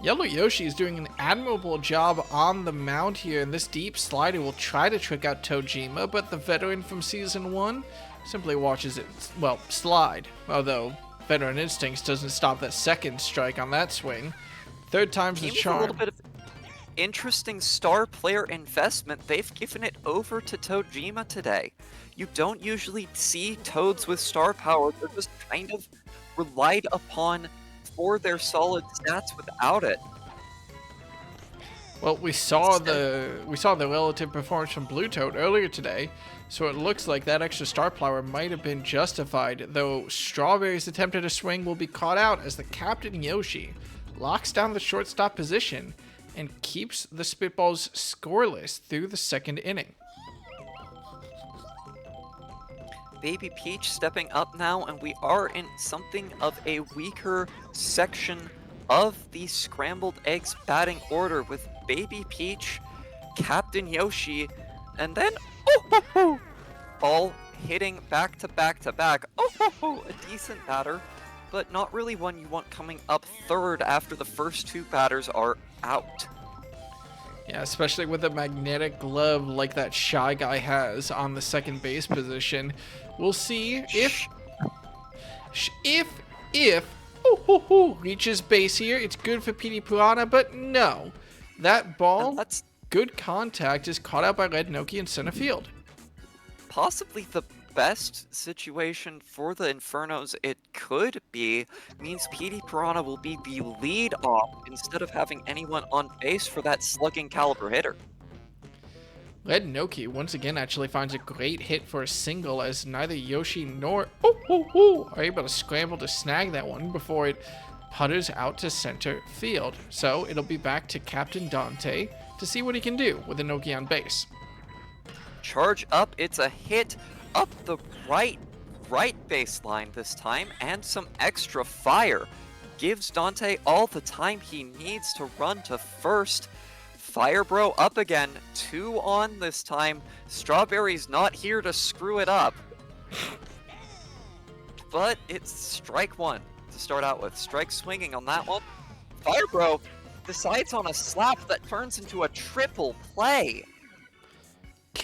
[SPEAKER 2] Yellow Yoshi is doing an admirable job on the mound here, and this deep slider will try to trick out Tojima, but the veteran from Season 1 simply watches it, well, slide, although veteran instincts doesn't stop that second strike on that swing. Third time's the charm.
[SPEAKER 3] A little bit of interesting star player investment. They've given it over to Tojima today. You don't usually see Toads with star power. They're just kind of relied upon for their solid stats without it.
[SPEAKER 2] Well, we saw the relative performance from Blue Toad earlier today, so it looks like that extra star power might have been justified, though Strawberry's attempt at a swing will be caught out as the captain Yoshi locks down the shortstop position and keeps the Spitballs scoreless through the second inning.
[SPEAKER 3] Baby Peach stepping up now, and we are in something of a weaker section of the Scrambled Eggs batting order with Baby Peach, Captain Yoshi, and then all hitting back to back to back. A decent batter, but not really one you want coming up third after the first two batters are out.
[SPEAKER 2] Yeah, especially with a magnetic glove like that Shy Guy has on the second base position. We'll see if reaches base here. It's good for PD Piranha, but no. That ball,
[SPEAKER 3] that's
[SPEAKER 2] good contact, is caught out by Red Noki in center field.
[SPEAKER 3] Possibly the best situation for the Infernos it could be. Means PD Piranha will be the lead off instead of having anyone on base for that slugging caliber hitter.
[SPEAKER 2] Red Noki once again actually finds a great hit for a single as neither Yoshi nor are able to scramble to snag that one before it putters out to center field. So it'll be back to Captain Dante to see what he can do with a Noki on base.
[SPEAKER 3] Charge up, it's a hit up the right baseline this time, and some extra fire. Gives Dante all the time he needs to run to first. Firebro up again, 2 on this time. Strawberry's not here to screw it up. But it's strike 1. to start out with. Strike swinging on that one. Fire Bro decides on a slap that turns into a triple play.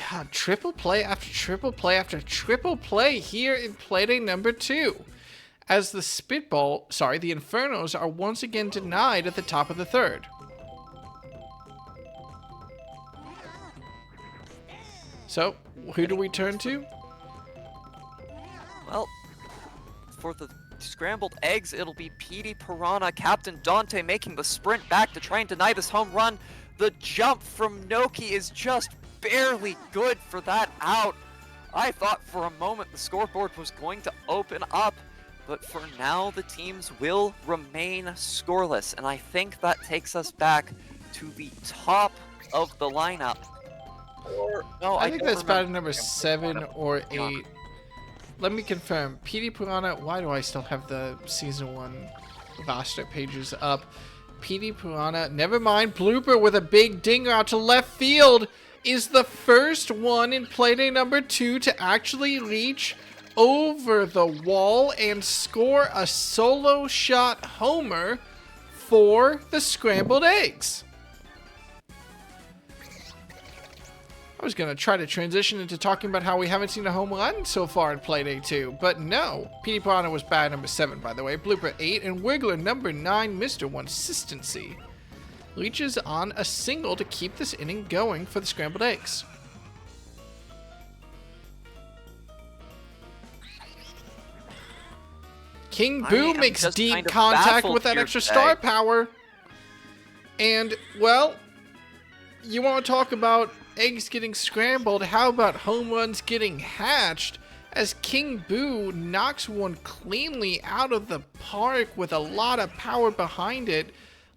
[SPEAKER 2] God, triple play after triple play after triple play here in Playday number 2. As the the Infernos are once again denied at the top of the 3rd. So, who do we turn to?
[SPEAKER 3] Well, for the scrambled eggs, it'll be Petey Piranha, Captain Dante making the sprint back to try and deny this home run. The jump from Noki is just barely good for that out. I thought for a moment the scoreboard was going to open up, but for now the teams will remain scoreless, and I think that takes us back to the top of the lineup. Or, no,
[SPEAKER 2] I think
[SPEAKER 3] don't
[SPEAKER 2] that's
[SPEAKER 3] remember.
[SPEAKER 2] battle number 7 or 8. Let me confirm. Petey Piranha, why do I still have the Season 1 roster pages up? Petey Piranha, never mind. Blooper with a big dinger out to left field is the first one in Playday number 2 to actually reach over the wall and score a solo shot homer for the Scrambled Eggs. I was going to try to transition into talking about how we haven't seen a home run so far in Playday 2, but no. Petey Piranha was bad number 7, by the way. Blooper 8, and Wiggler number 9, Mr. Consistency, reaches on a single to keep this inning going for the Scrambled Eggs. King Boo
[SPEAKER 3] I'm
[SPEAKER 2] makes
[SPEAKER 3] just
[SPEAKER 2] deep
[SPEAKER 3] kind of
[SPEAKER 2] contact
[SPEAKER 3] baffled
[SPEAKER 2] with that
[SPEAKER 3] here
[SPEAKER 2] extra
[SPEAKER 3] today.
[SPEAKER 2] star power. And, well, you want to talk about eggs getting scrambled? How about home runs getting hatched as King Boo knocks one cleanly out of the park with a lot of power behind it,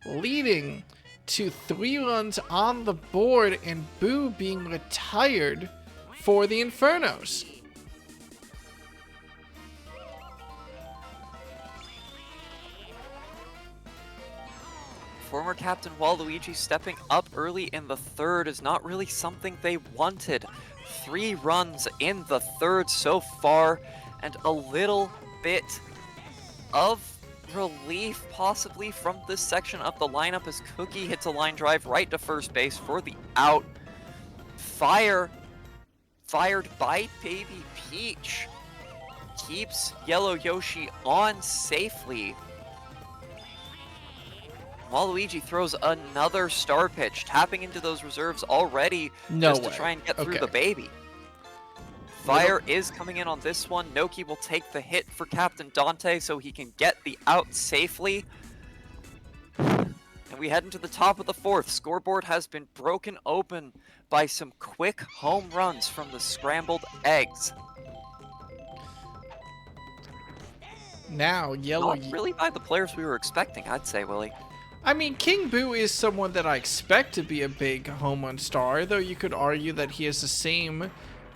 [SPEAKER 2] leading to 3 runs on the board and Boo being retired for the Infernos.
[SPEAKER 3] Former Captain Waluigi stepping up early in the 3rd is not really something they wanted. 3 runs in the 3rd so far, and a little bit of relief possibly from this section of the lineup as Cookie hits a line drive right to first base for the out. Fired by Baby Peach keeps Yellow Yoshi on safely. Waluigi throws another star pitch, tapping into those reserves already
[SPEAKER 2] No
[SPEAKER 3] just
[SPEAKER 2] way.
[SPEAKER 3] to try and get through
[SPEAKER 2] Okay.
[SPEAKER 3] the baby. Fire is coming in on this one. Noki will take the hit for Captain Dante so he can get the out safely. And we head into the top of the 4th. Scoreboard has been broken open by some quick home runs from the Scrambled Eggs.
[SPEAKER 2] Now, Yellow...
[SPEAKER 3] Not really by the players we were expecting, I'd say, Willie.
[SPEAKER 2] I mean, King Boo is someone that I expect to be a big home run star, though you could argue that he has the same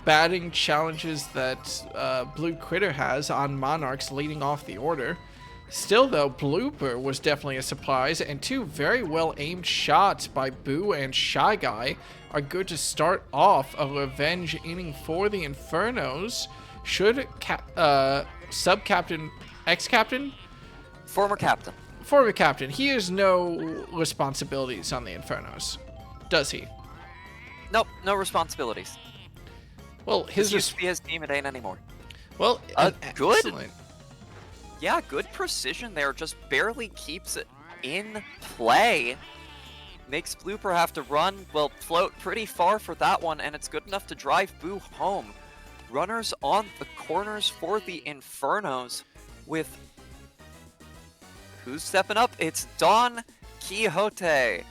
[SPEAKER 2] batting challenges that Blue Critter has on Monarchs leading off the order. Still, though, Blooper was definitely a surprise, and 2 very well-aimed shots by Boo and Shy Guy are good to start off a revenge inning for the Infernos. Should sub-captain, ex-captain?
[SPEAKER 3] Former captain.
[SPEAKER 2] Former captain, he has no responsibilities on the Infernos, does he?
[SPEAKER 3] Nope, no responsibilities.
[SPEAKER 2] Well,
[SPEAKER 3] This
[SPEAKER 2] his
[SPEAKER 3] used to be his team, it ain't anymore.
[SPEAKER 2] well,
[SPEAKER 3] good.
[SPEAKER 2] excellent.
[SPEAKER 3] Yeah, good precision there, just barely keeps it in play. Makes Blooper have to run, well, float pretty far for that one, and it's good enough to drive Boo home. Runners on the corners for the Infernos with... Who's stepping up? It's Don Quixote.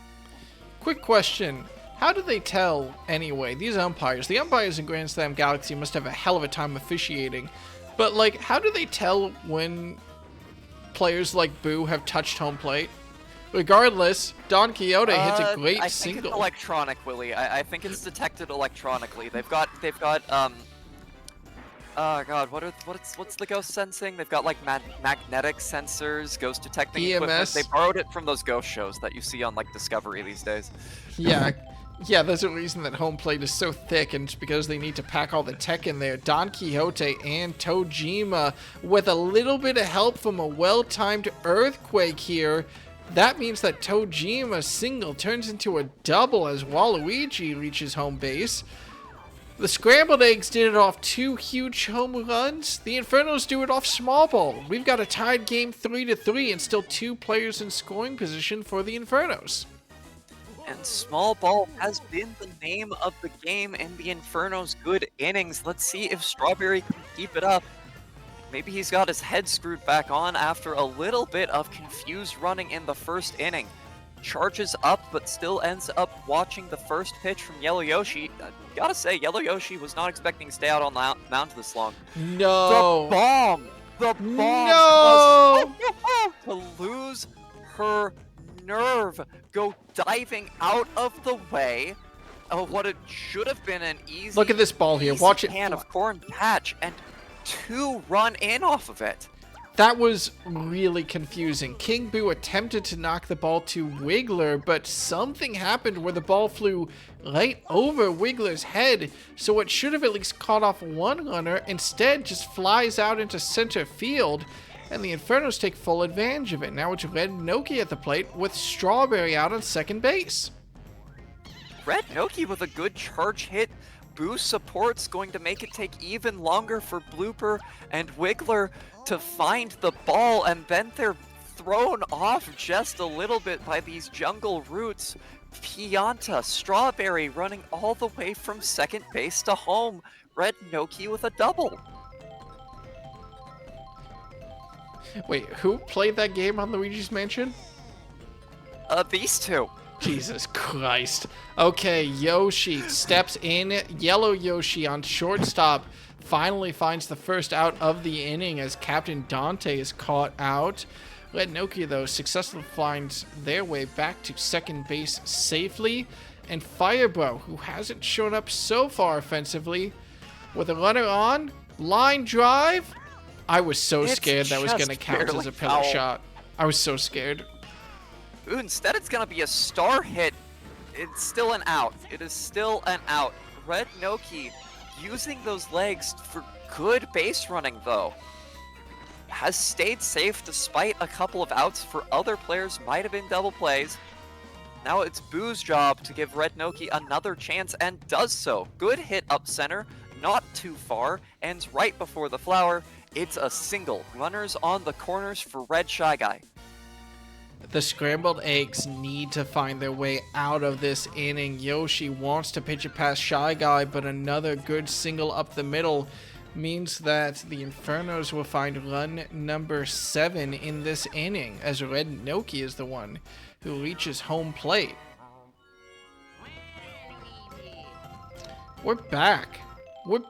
[SPEAKER 2] Quick question: how do they tell anyway? These umpires, the umpires in Grand Slam Galaxy must have a hell of a time officiating. But like, how do they tell when players like Boo have touched home plate? Regardless, Don Quixote hits a great
[SPEAKER 3] I think
[SPEAKER 2] single.
[SPEAKER 3] it's electronic, Willie. I think it's detected electronically. They've got oh god, what's the ghost sensing? They've got like magnetic sensors, ghost detecting equipment.
[SPEAKER 2] EMS.
[SPEAKER 3] They borrowed it from those ghost shows that you see on like Discovery these days.
[SPEAKER 2] Yeah, Yeah, there's a reason that home plate is so thick, and it's because they need to pack all the tech in there. Don Quixote and Tojima with a little bit of help from a well-timed earthquake here. That means that Tojima's single turns into a double as Waluigi reaches home base. The Scrambled Eggs did it off 2 huge home runs. The Infernos do it off small ball. We've got a tied game 3-3 and still 2 players in scoring position for the Infernos.
[SPEAKER 3] And small ball has been the name of the game in the Inferno's good innings. Let's see if Strawberry can keep it up. Maybe he's got his head screwed back on after a little bit of confused running in the first inning. Charges up, but still ends up watching the first pitch from Yellow Yoshi. Gotta say, Yellow Yoshi was not expecting to stay out on the mound this long.
[SPEAKER 2] No.
[SPEAKER 3] The bomb! The bomb
[SPEAKER 2] No!
[SPEAKER 3] was to lose her nerve, go diving out of the way of what it should have been an easy.
[SPEAKER 2] Look at this ball here.
[SPEAKER 3] easy
[SPEAKER 2] Watch it.
[SPEAKER 3] can of corn patch and 2 run in off of it.
[SPEAKER 2] That was really confusing. King Boo attempted to knock the ball to Wiggler, but something happened where the ball flew right over Wiggler's head, so it should have at least caught off one runner. Instead, just flies out into center field, and the Infernos take full advantage of it. Now it's Red Noki at the plate with Strawberry out on second base.
[SPEAKER 3] Red Noki with a good charge hit. Boost support's going to make it take even longer for Blooper and Wiggler to find the ball, and then they're thrown off just a little bit by these jungle roots. Pianta, Strawberry running all the way from second base to home. Red Noki with a double.
[SPEAKER 2] Wait, who played that game on Luigi's Mansion?
[SPEAKER 3] These two.
[SPEAKER 2] Jesus Christ. Okay, Yoshi steps in. Yellow Yoshi on shortstop finally finds the first out of the inning as Captain Dante is caught out. Red Nokia, though, successfully finds their way back to second base safely. And Firebro, who hasn't shown up so far offensively, with a runner on, line drive. I was so scared that was going to count as a pillar shot. I was so scared.
[SPEAKER 3] Ooh, instead it's going to be a star hit. It's still an out. It is still an out. Red Noki using those legs for good base running, though. Has stayed safe despite a couple of outs for other players might have been double plays. Now it's Boo's job to give Red Noki another chance, and does so. Good hit up center, not too far, ends right before the flower. It's a single. Runners on the corners for Red Shy Guy.
[SPEAKER 2] The Scrambled Eggs need to find their way out of this inning. Yoshi wants to pitch it past Shy Guy, but another good single up the middle means that the Infernos will find run number 7 in this inning, as Red Noki is the one who reaches home plate. We're back.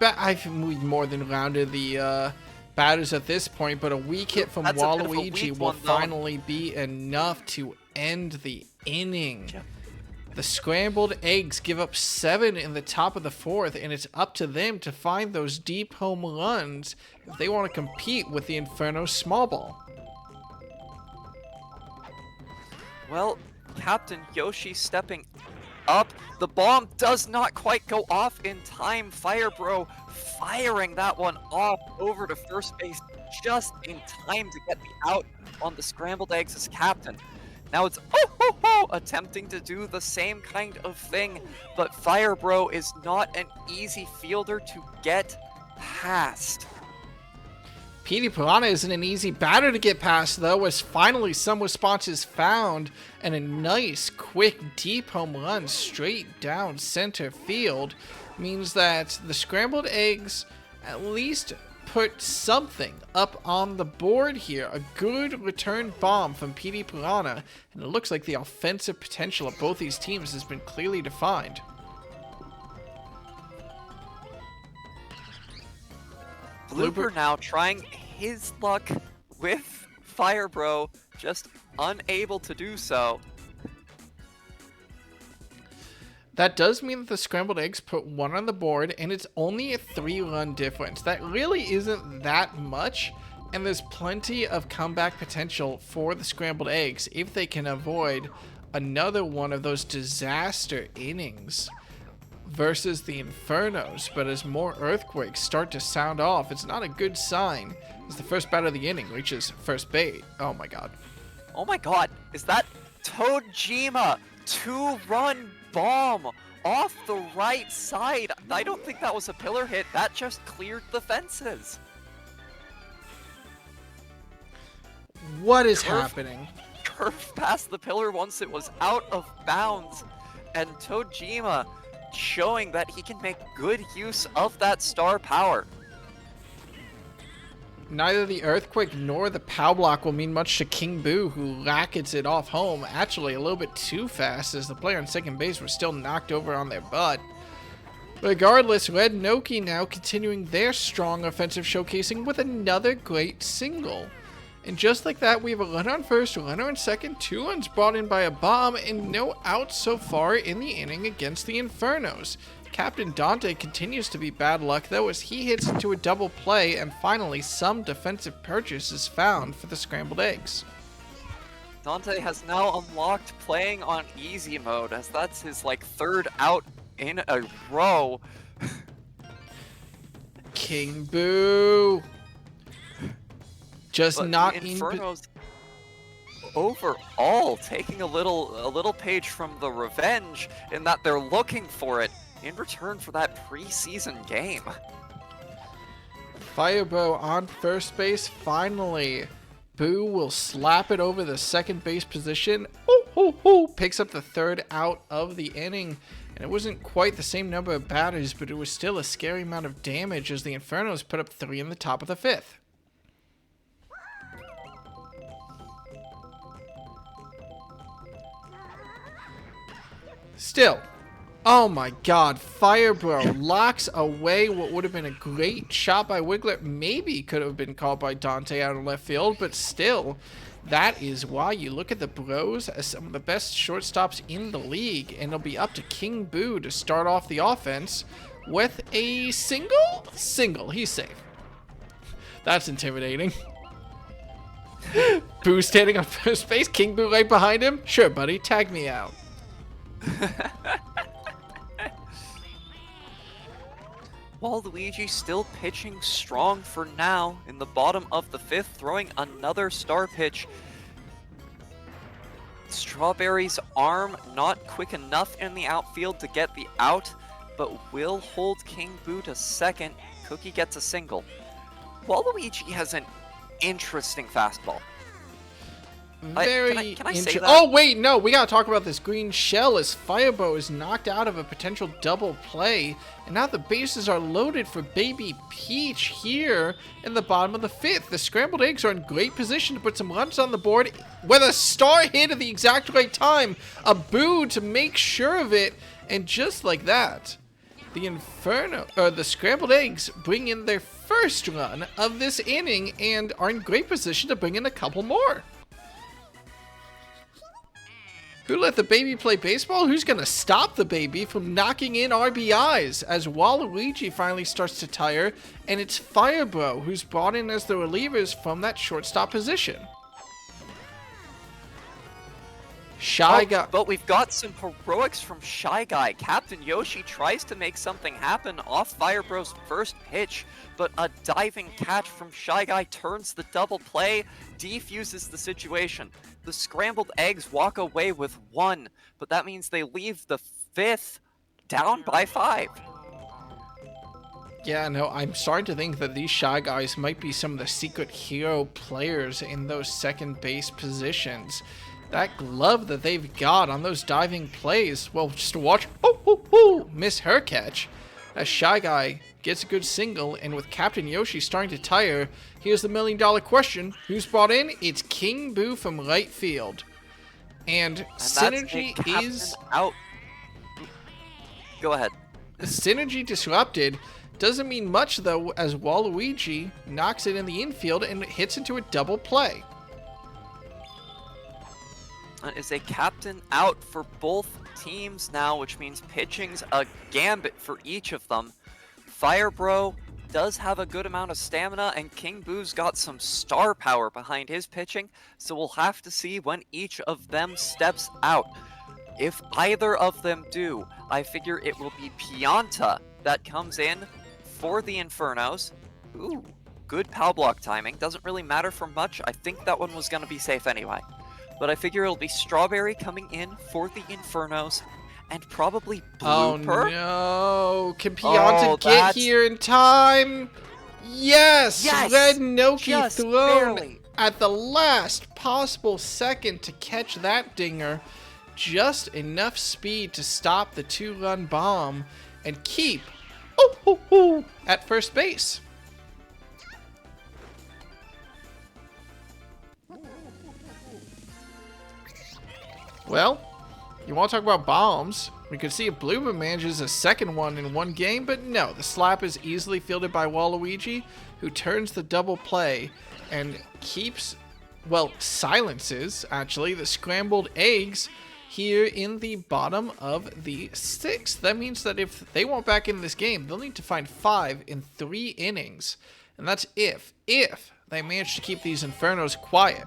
[SPEAKER 2] I've more than rounded the batters at this point, but a weak hit from Waluigi will finally be enough to end the inning.
[SPEAKER 3] Yep.
[SPEAKER 2] The Scrambled Eggs give up 7 in the top of the 4th, and it's up to them to find those deep home runs if they want to compete with the Inferno small ball.
[SPEAKER 3] Well, Captain Yoshi stepping up. The bomb does not quite go off in time. Firebro firing that one off over to first base just in time to get the out on the Scrambled Eggs as captain. Now it's attempting to do the same kind of thing, but Firebro is not an easy fielder to get past.
[SPEAKER 2] Petey Piranha isn't an easy batter to get past, though, as finally some response is found, and a nice, quick, deep home run straight down center field means that the Scrambled Eggs at least put something up on the board here. A good return bomb from Petey Piranha, and it looks like the offensive potential of both these teams has been clearly defined.
[SPEAKER 3] Blooper now trying his luck with Firebro, just unable to do so.
[SPEAKER 2] That does mean that the Scrambled Eggs put 1 on the board, and it's only a 3-run difference. That really isn't that much, and there's plenty of comeback potential for the Scrambled Eggs if they can avoid another one of those disaster innings versus the Infernos, but as more earthquakes start to sound off, it's not a good sign as the first bat of the inning reaches first base. Oh my god.
[SPEAKER 3] Oh my god, is that Tojima 2-run bomb off the right side? I don't think that was a pillar hit, that just cleared the fences.
[SPEAKER 2] What is happening?
[SPEAKER 3] Curved past the pillar once it was out of bounds, and Tojima showing that he can make good use of that star power.
[SPEAKER 2] Neither the earthquake nor the pow block will mean much to King Boo, who rackets it off home, actually a little bit too fast as the player on second base was still knocked over on their butt. Regardless, Red Noki now continuing their strong offensive showcasing with another great single. And just like that, we have a runner on first, a runner on second, 2 runs brought in by a bomb, and no outs so far in the inning against the Infernos. Captain Dante continues to be bad luck, though, as he hits into a double play, and finally some defensive purchase is found for the Scrambled Eggs.
[SPEAKER 3] Dante has now unlocked playing on easy mode, as that's his, like, 3rd out in a row.
[SPEAKER 2] King Boo! Just
[SPEAKER 3] But
[SPEAKER 2] not
[SPEAKER 3] the
[SPEAKER 2] in...
[SPEAKER 3] Infernos overall taking a little page from the revenge in that they're looking for it in return for that preseason game.
[SPEAKER 2] Firebro on first base, finally. Boo will slap it over the second base position. Ooh, ooh, ooh, picks up the 3rd out of the inning. And it wasn't quite the same number of batters, but it was still a scary amount of damage as the Infernos put up 3 in the top of the 5th. Still, oh my god, Firebro locks away what would have been a great shot by Wiggler. Maybe could have been called by Dante out of left field, but still, that is why you look at the Bros as some of the best shortstops in the league, and it'll be up to King Boo to start off the offense with a single? Single, he's safe. That's intimidating. Boo standing on first base, King Boo right behind him. Sure, buddy, tag me out.
[SPEAKER 3] Waluigi still pitching strong for now in the bottom of the 5th, throwing another star pitch. Strawberry's arm not quick enough in the outfield to get the out, but will hold King Boo to second. Cookie gets a single. Waluigi has an interesting fastball.
[SPEAKER 2] Very
[SPEAKER 3] can I say that?
[SPEAKER 2] Oh, wait, no, we gotta talk about this green shell as Firebro is knocked out of a potential double play, and now the bases are loaded for Baby Peach here in the bottom of the 5th. The Scrambled Eggs are in great position to put some runs on the board with a star hit at the exact right time, a Boo to make sure of it, and just like that, the Scrambled Eggs bring in their first run of this inning and are in great position to bring in a couple more. Who let the baby play baseball? Who's going to stop the baby from knocking in RBIs as Waluigi finally starts to tire, and it's Firebro who's brought in as the relievers from that shortstop position. Shy Guy.
[SPEAKER 3] But we've got some heroics from Shy Guy. Captain Yoshi tries to make something happen off Firebro's first pitch, but a diving catch from Shy Guy turns the double play, defuses the situation. The Scrambled Eggs walk away with 1, but that means they leave the 5th down by 5.
[SPEAKER 2] Yeah, no, I'm starting to think that these Shy Guys might be some of the secret hero players in those second base positions. That glove that they've got on those diving plays, well, just watch, miss her catch. As Shy Guy gets a good single, and with Captain Yoshi starting to tire, here's the $1 million question. Who's brought in? It's King Boo from right field. And Synergy is
[SPEAKER 3] out. Go ahead.
[SPEAKER 2] Synergy disrupted. Doesn't mean much, though, as Waluigi knocks it in the infield and hits into a double play.
[SPEAKER 3] That is a captain out for both teams now, which means pitching's a gambit for each of them. Firebro does have a good amount of stamina, and King Boo's got some star power behind his pitching, so we'll have to see when each of them steps out. If either of them do, I figure it will be Pianta that comes in for the Infernos. Ooh, good POW block timing. Doesn't really matter for much. I think that one was going to be safe anyway. But I figure it'll be Strawberry coming in for the Infernos, and probably Blooper.
[SPEAKER 2] Oh no! Can Pianta get here in time? Yes! Red Noki
[SPEAKER 3] just
[SPEAKER 2] thrown
[SPEAKER 3] barely.
[SPEAKER 2] at the last possible second to catch that dinger. Just enough speed to stop the 2-run bomb and keep at first base. Well, you want to talk about bombs? We could see if Blooper manages a second one in one game, but no, the slap is easily fielded by Waluigi, who turns the double play and keeps, well, silences, actually, the scrambled eggs here in the bottom of the 6th. That means that if they want back in this game, they'll need to find 5 in 3 innings. And that's if they manage to keep these Infernos quiet.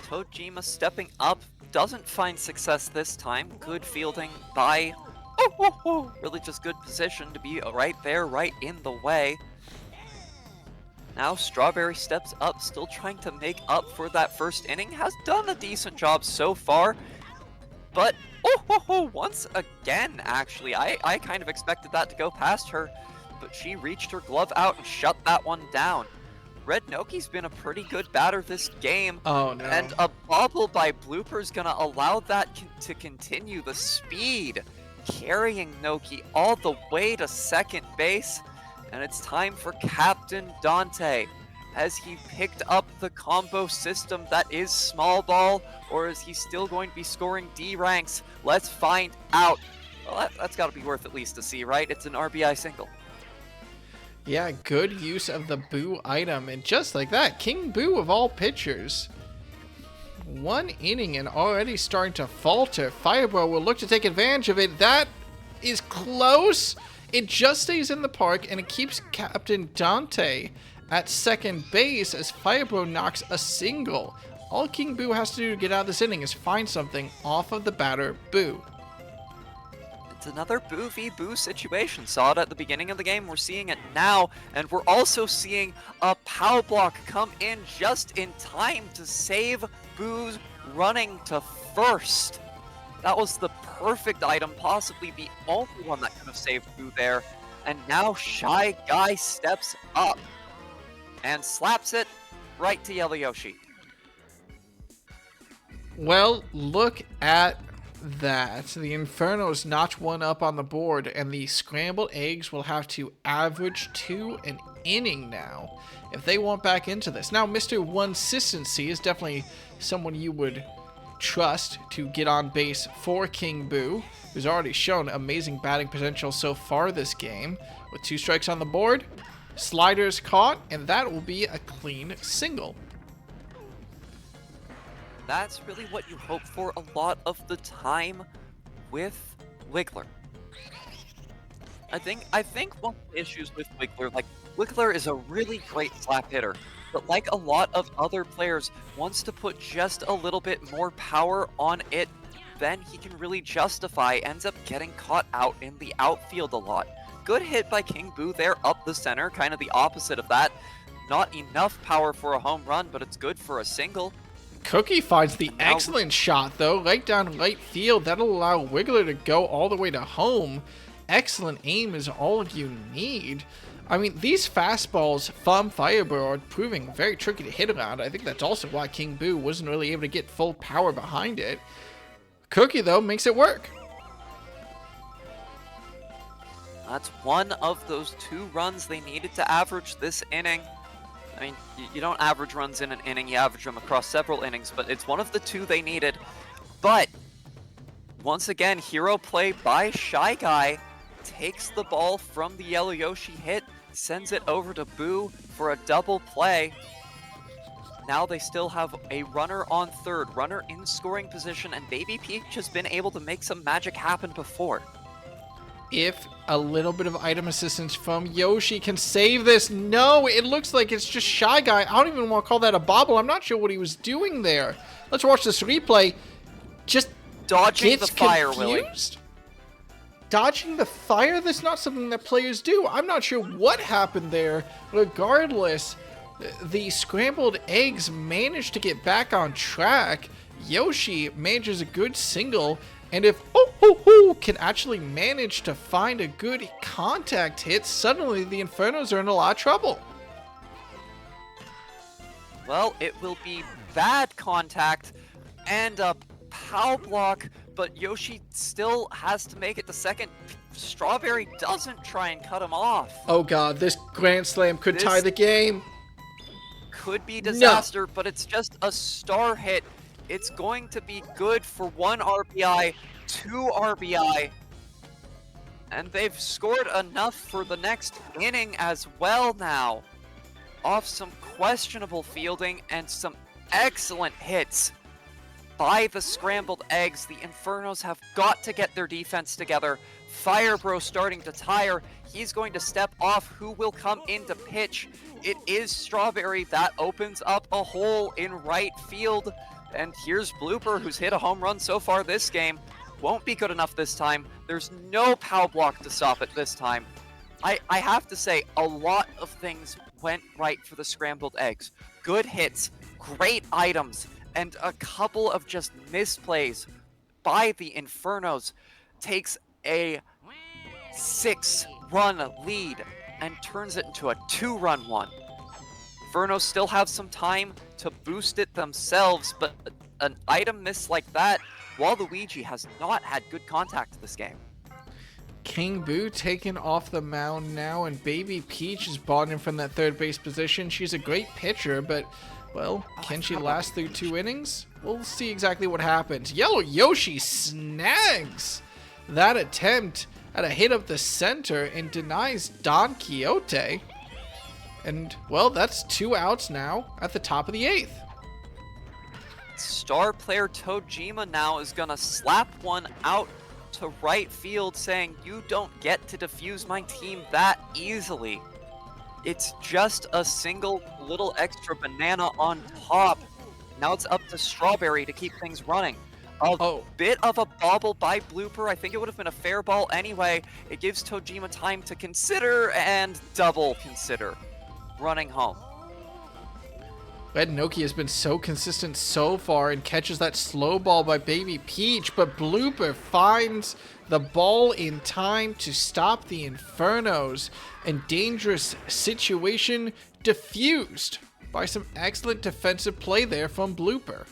[SPEAKER 3] Tojima stepping up, doesn't find success this time. Good fielding by... really just good position to be right there, right in the way. Now Strawberry steps up, still trying to make up for that first inning. Has done a decent job so far. But, once again, actually. I kind of expected that to go past her. But she reached her glove out and shut that one down. Red Noki's been a pretty good batter this game.
[SPEAKER 2] Oh, no.
[SPEAKER 3] And a bobble by Blooper's gonna allow that to continue. The speed carrying Noki all the way to second base. And it's time for Captain Dante. Has he picked up the combo system that is small ball, or is he still going to be scoring D ranks? Let's find out. Well, that's got to be worth at least a C, right? It's an RBI single.
[SPEAKER 2] Yeah, good use of the Boo item. And just like that, King Boo of all pitchers. 1 inning and already starting to falter. Fireball will look to take advantage of it. That is close. It just stays in the park, and it keeps Captain Dante at second base as Fireball knocks a single. All King Boo has to do to get out of this inning is find something off of the batter, Boo.
[SPEAKER 3] It's another Boo v Boo situation. Saw it at the beginning of the game, we're seeing it now, and we're also seeing a POW block come in just in time to save Boo's running to first. That was the perfect item, possibly the only one that could have saved Boo there. And now Shy Guy steps up and slaps it right to Yellow Yoshi.
[SPEAKER 2] Well, look at that. The Infernos notch one up on the board, and the scrambled eggs will have to average 2 an inning now if they want back into this. Now, Mr. Consistency is definitely someone you would trust to get on base for King Boo, who's already shown amazing batting potential so far this game. With 2 strikes on the board, sliders caught, and that will be a clean single.
[SPEAKER 3] That's really what you hope for a lot of the time with Wiggler. I think one of the issues with Wiggler, like, Wiggler is a really great slap hitter, but like a lot of other players, wants to put just a little bit more power on it than he can really justify, ends up getting caught out in the outfield a lot. Good hit by King Boo there up the center, kind of the opposite of that. Not enough power for a home run, but it's good for a single.
[SPEAKER 2] Cookie finds the excellent shot, though, right down right field. That'll allow Wiggler to go all the way to home. Excellent aim is all you need. I mean, these fastballs from Fireball are proving very tricky to hit around. I think that's also why King Boo wasn't really able to get full power behind it. Cookie, though, makes it work.
[SPEAKER 3] That's one of those 2 runs they needed to average this inning. I mean, you don't average runs in an inning, you average them across several innings, but it's one of the 2 they needed. But, once again, hero play by Shy Guy, takes the ball from the Yellow Yoshi hit, sends it over to Boo for a double play. Now they still have a runner on third, runner in scoring position, and Baby Peach has been able to make some magic happen before.
[SPEAKER 2] if a little bit of item assistance from Yoshi can save this. No, it looks like it's just Shy Guy. I don't even want to call that a bobble. I'm not sure what he was doing there. Let's watch this replay. Just
[SPEAKER 3] Dodging the fire, Willie.
[SPEAKER 2] confused? Dodging the fire? That's not something that players do. I'm not sure what happened there. Regardless, the scrambled eggs managed to get back on track. Yoshi manages a good single, and if can actually manage to find a good contact hit, suddenly the Infernos are in a lot of trouble.
[SPEAKER 3] Well, it will be bad contact and a POW block, but Yoshi still has to make it to second. Strawberry doesn't try and cut him off.
[SPEAKER 2] Oh god, this Grand Slam could tie the game.
[SPEAKER 3] Could be disaster, but it's just a star hit. It's going to be good for 1 RBI, 2 RBI, and they've scored enough for the next inning as well now. Off some questionable fielding and some excellent hits by the scrambled eggs. The Infernos have got to get their defense together. Firebro starting to tire. He's going to step off. Who will come in to pitch? It is Strawberry. That opens up a hole in right field. And here's Blooper, who's hit a home run so far this game. Won't be good enough this time. There's no POW block to stop it this time. I have to say, a lot of things went right for the scrambled eggs. Good hits, great items, and a couple of just misplays by the Infernos takes a 6-run lead and turns it into a 2-run one. Infernos still have some time to boost it themselves, but an item miss like that, Waluigi has not had good contact this game.
[SPEAKER 2] King Boo taken off the mound now, and Baby Peach is brought in from that third base position. She's a great pitcher, but, well, can she last through 2 innings? We'll see exactly what happens. Yellow Yoshi snags that attempt at a hit up the center and denies Don Quixote. And, well, that's 2 outs now at the top of the 8th.
[SPEAKER 3] Star player Tojima now is gonna slap one out to right field, saying, "You don't get to defuse my team that easily." It's just a single little extra banana on top. Now it's up to Strawberry to keep things running. A bit of a bobble by Blooper. I think it would have been a fair ball anyway. It gives Tojima time to consider and double consider running home.
[SPEAKER 2] Red Noki has been so consistent so far and catches that slow ball by Baby Peach, but Blooper finds the ball in time to stop the Infernos, and dangerous situation diffused by some excellent defensive play there from Blooper.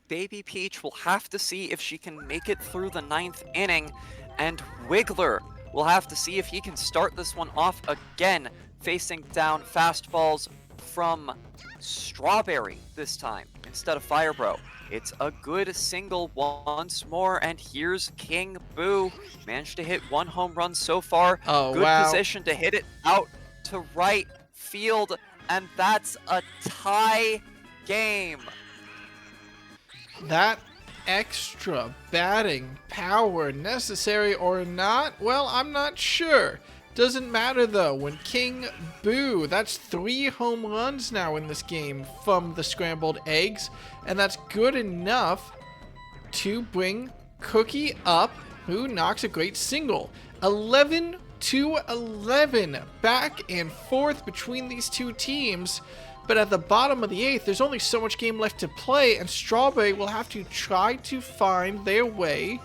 [SPEAKER 3] Baby Peach will have to see if she can make it through the 9th inning, and Wiggler will have to see if he can start this one off again, facing down fastballs from Strawberry this time instead of Firebro. It's a good single once more, and here's King Boo. Managed to hit 1 home run so far. Good position to hit it out to right field, and that's a tie game.
[SPEAKER 2] That extra batting power necessary or not? Well, I'm not sure. Doesn't matter though, when King Boo, that's 3 home runs now in this game from the scrambled eggs, and that's good enough to bring Cookie up, who knocks a great single. 11-11, back and forth between these 2 teams, but at the bottom of the 8th, there's only so much game left to play, and Strawberry will have to try to find their way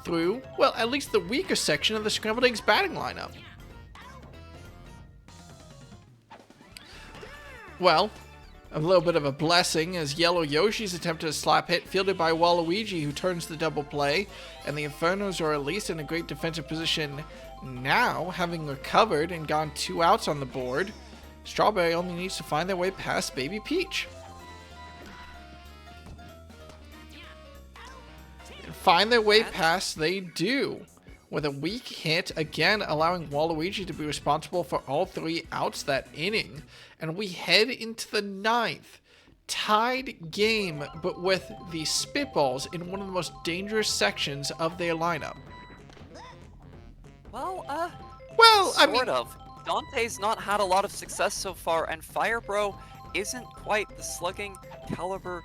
[SPEAKER 2] through, well, at least the weaker section of the scrambled eggs batting lineup. Well, a little bit of a blessing as Yellow Yoshi's attempted a slap hit fielded by Waluigi, who turns the double play, and the Infernos are at least in a great defensive position now, having recovered and gone 2 outs on the board. Strawberry only needs to find their way past Baby Peach. Find their way past they do, with a weak hit, again allowing Waluigi to be responsible for all 3 outs that inning. And we head into the 9th. tied game, but with the spitballs in one of the most dangerous sections of their lineup.
[SPEAKER 3] Well,
[SPEAKER 2] I mean,
[SPEAKER 3] sort of. Dante's not had a lot of success so far, and Firebro isn't quite the slugging caliber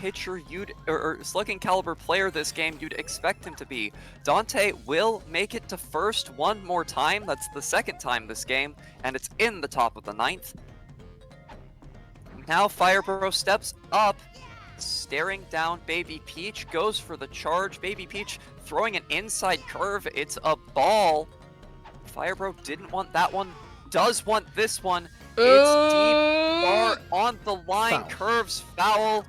[SPEAKER 3] pitcher or slugging caliber player this game you'd expect him to be. Dante will make it to first one more time. That's the second time this game, and it's in the top of the 9th. Now Firebro steps up, staring down Baby Peach, goes for the charge. Baby Peach throwing an inside curve. It's a ball. Firebro didn't want that one, does want this one. It's deep, far on the line,
[SPEAKER 2] Foul.
[SPEAKER 3] curves, foul.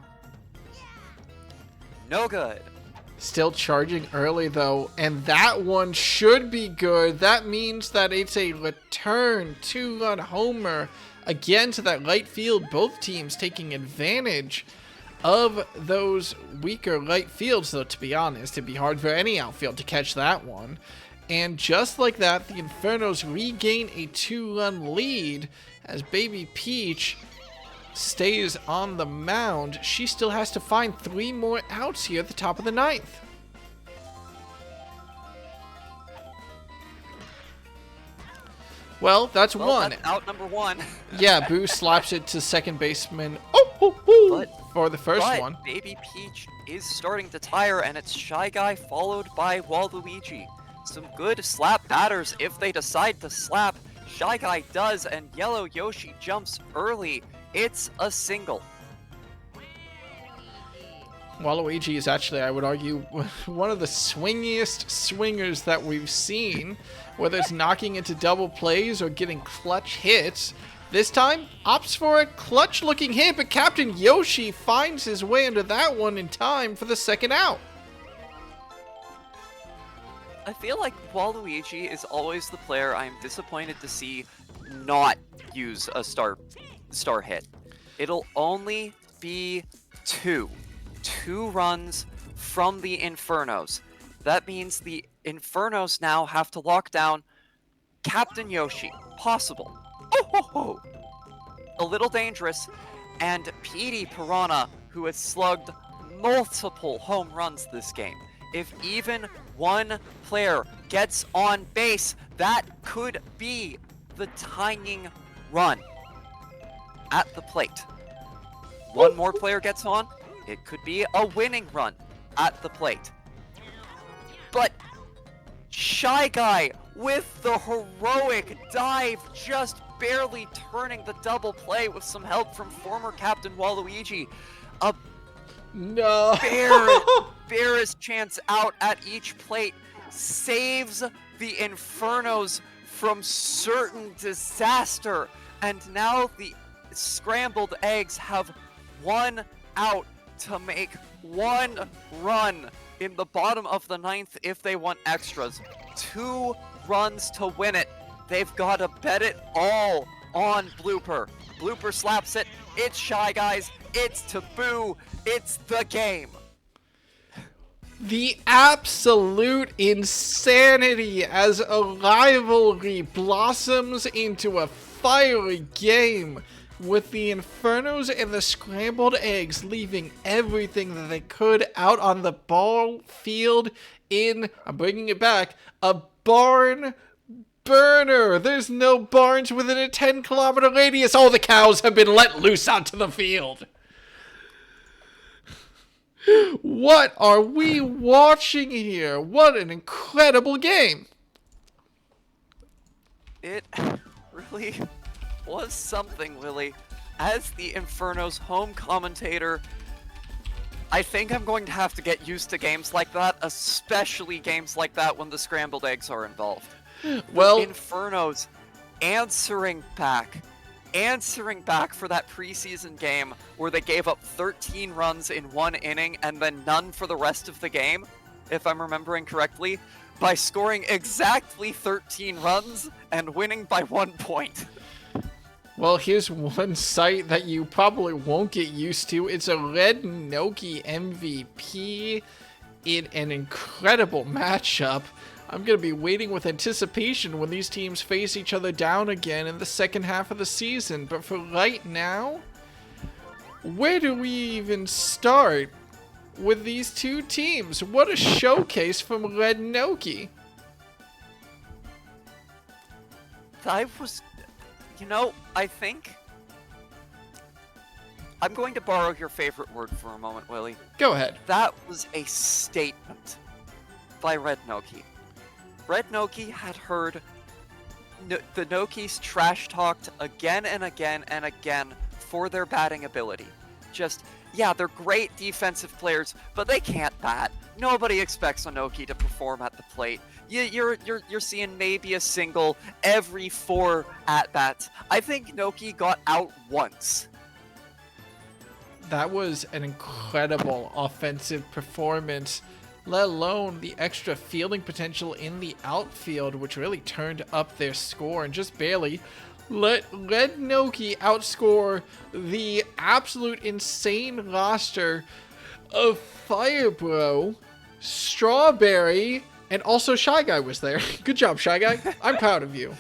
[SPEAKER 3] No good.
[SPEAKER 2] Still charging early though, and that one should be good. That means that it's a return 2-run homer again to that right field. Both teams taking advantage of those weaker right fields, though, to be honest. It'd be hard for any outfield to catch that one. And just like that, the Infernos regain a 2-run lead as Baby Peach stays on the mound. She still has to find 3 more outs here at the top of the 9th. Well, that's one.
[SPEAKER 3] That's out number 1.
[SPEAKER 2] Yeah, Boo slaps it to second baseman for the first one.
[SPEAKER 3] Baby Peach is starting to tire, and it's Shy Guy followed by Waluigi. Some good slap batters if they decide to slap. Shy Guy does, and Yellow Yoshi jumps early. It's a single.
[SPEAKER 2] Waluigi is actually, I would argue, one of the swingiest swingers that we've seen, whether it's knocking into double plays or getting clutch hits. This time, opts for a clutch-looking hit, but Captain Yoshi finds his way into that one in time for the second out.
[SPEAKER 3] I feel like Waluigi is always the player I'm disappointed to see not use a star hit. It'll only be 2 runs from the Infernos. That means the Infernos now have to lock down Captain Yoshi. Possible. Oh. A little dangerous. And Petey Piranha, who has slugged multiple home runs this game. If even one player gets on base, that could be the tying run at the plate. One more player gets on, it could be a winning run at the plate. But Shy Guy with the heroic dive, just barely turning the double play with some help from former Captain Waluigi. A
[SPEAKER 2] No.
[SPEAKER 3] barest chance out at each plate saves the Infernos from certain disaster. And now the Scrambled Eggs have 1 out to make 1 run in the bottom of the 9th if they want extras. 2 runs to win it. They've got to bet it all on Blooper. Blooper slaps it. It's Shy Guys. It's Taboo. It's the game.
[SPEAKER 2] The absolute insanity as a rivalry blossoms into a fiery game, with the Infernos and the Scrambled Eggs leaving everything that they could out on the ball field in, I'm bringing it back, a barn burner. There's no barns within a 10-kilometer radius. All the cows have been let loose onto the field. What are we watching here? What an incredible game.
[SPEAKER 3] It really was something, Willie. As the Inferno's home commentator, I think I'm going to have to get used to games like that, especially games like that when the Scrambled Eggs are involved.
[SPEAKER 2] Well,
[SPEAKER 3] The Infernos answering back for that preseason game where they gave up 13 runs in 1 inning and then none for the rest of the game, if I'm remembering correctly, by scoring exactly 13 runs and winning by 1 point.
[SPEAKER 2] well, here's one sight that you probably won't get used to. It's a Red Noki MVP in an incredible matchup. I'm going to be waiting with anticipation when these teams face each other down again in the second half of the season. But for right now, where do we even start with these two teams? What a showcase from Red Noki.
[SPEAKER 3] I think I'm going to borrow your favorite word for a moment, Willie.
[SPEAKER 2] Go ahead.
[SPEAKER 3] That was a statement by Red Noki. Red Noki had heard the Nokis trash talked again and again and again for their batting ability. Just, yeah, they're great defensive players, but they can't bat. Nobody expects a Noki to perform at the plate. You're seeing maybe a single every 4 at-bats. I think Noki got out once.
[SPEAKER 2] That was an incredible offensive performance, let alone the extra fielding potential in the outfield, which really turned up their score and just barely let Red Noki outscore the absolute insane roster of Firebro, Strawberry, and also Shy Guy was there. Good job, Shy Guy. I'm proud of you.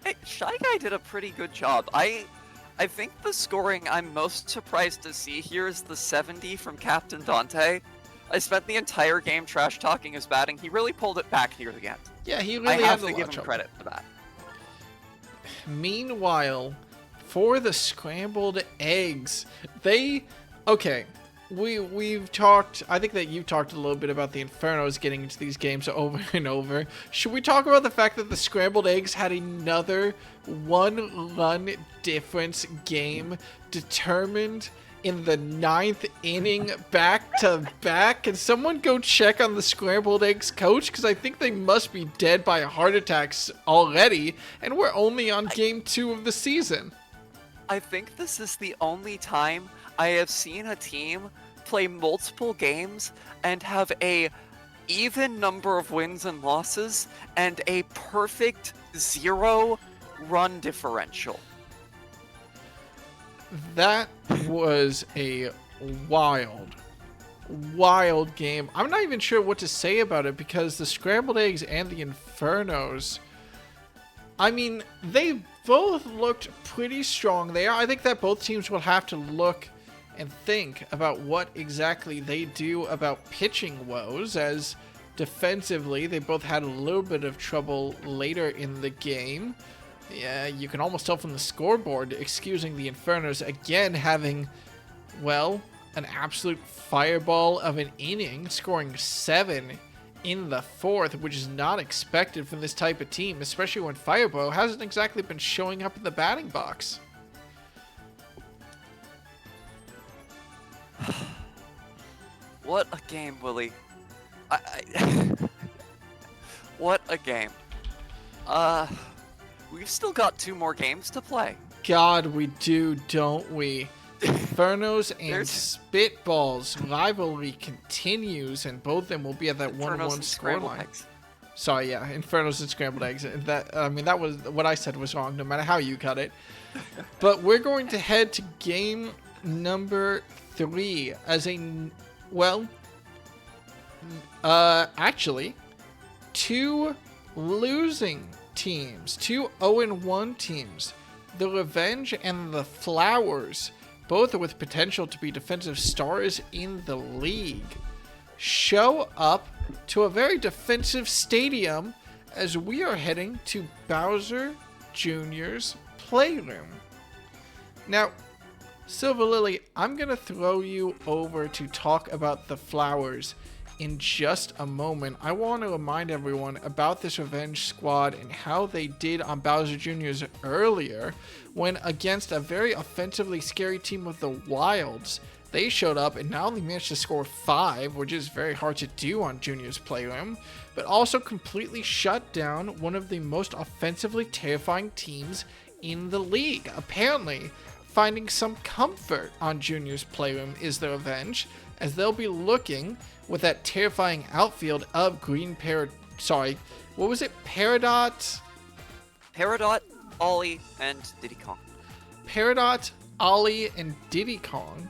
[SPEAKER 3] Hey, Shy Guy did a pretty good job. I think the scoring I'm most surprised to see here is the 70 from Captain Dante. I spent the entire game trash talking his batting. He really pulled it back near the end.
[SPEAKER 2] Yeah, he really
[SPEAKER 3] I
[SPEAKER 2] had
[SPEAKER 3] have
[SPEAKER 2] a
[SPEAKER 3] to
[SPEAKER 2] lot
[SPEAKER 3] give
[SPEAKER 2] of
[SPEAKER 3] him
[SPEAKER 2] trouble.
[SPEAKER 3] credit for that.
[SPEAKER 2] Meanwhile, for the scrambled eggs, we've talked, I think that you've talked a little bit about the Infernos getting into these games over and over. Should we talk about the fact that the scrambled eggs had another 1-run difference game determined in the 9th inning back to back? Can someone go check on the scrambled eggs coach? Because I think they must be dead by heart attacks already, and we're only on game 2 of the season.
[SPEAKER 3] I think this is the only time I have seen a team play multiple games and have a even number of wins and losses and a perfect 0-run differential.
[SPEAKER 2] That was a wild game. I'm not even sure what to say about it because the scrambled eggs and the Infernos, I mean, they both looked pretty strong there. I think that both teams will have to look and think about what exactly they do about pitching woes, as defensively they both had a little bit of trouble later in the game. Yeah, you can almost tell from the scoreboard, excusing the Infernos again having, well, an absolute fireball of an inning, scoring 7 in the 4th, which is not expected from this type of team, especially when Fireball hasn't exactly been showing up in the batting box.
[SPEAKER 3] What a game, Willie. What a game. We've still got 2 more games to play.
[SPEAKER 2] God, we do, don't we? Infernos and Spitballs rivalry continues, and both of them will be at that 1-1 scoreline. Sorry, yeah, Infernos and Scrambled Eggs. That was what I said was wrong, no matter how you cut it. But we're going to head to game number 3 as actually, 2 losing teams, 2 0-1 teams, the Revenge and the Flowers, both with potential to be defensive stars in the league, show up to a very defensive stadium as we are heading to Bowser Jr.'s Playroom. Now, Silver Lily, I'm going to throw you over to talk about the Flowers in just a moment. I want to remind everyone about this Revenge squad and how they did on Bowser Jr.'s earlier, when against a very offensively scary team of the Wilds, they showed up and not only managed to score 5, which is very hard to do on Junior's Playroom, but also completely shut down one of the most offensively terrifying teams in the league. Apparently, finding some comfort on Junior's Playroom is the Revenge, as they'll be looking with that terrifying outfield of Peridot,
[SPEAKER 3] Ollie, and Diddy Kong.
[SPEAKER 2] Peridot, Ollie, and Diddy Kong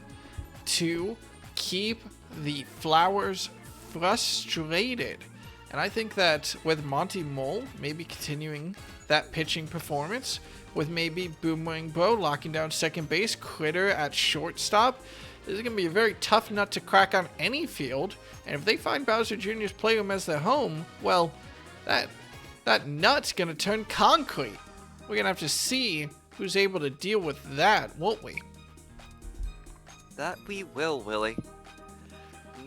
[SPEAKER 2] to keep the Flowers frustrated. And I think that with Monty Mole maybe continuing that pitching performance, with maybe Boomerang Bro locking down second base, Critter at shortstop, this is going to be a very tough nut to crack on any field. And if they find Bowser Jr.'s playroom as their home, well, that nut's going to turn concrete. We're going to have to see who's able to deal with that, won't we?
[SPEAKER 3] That we will, Willie.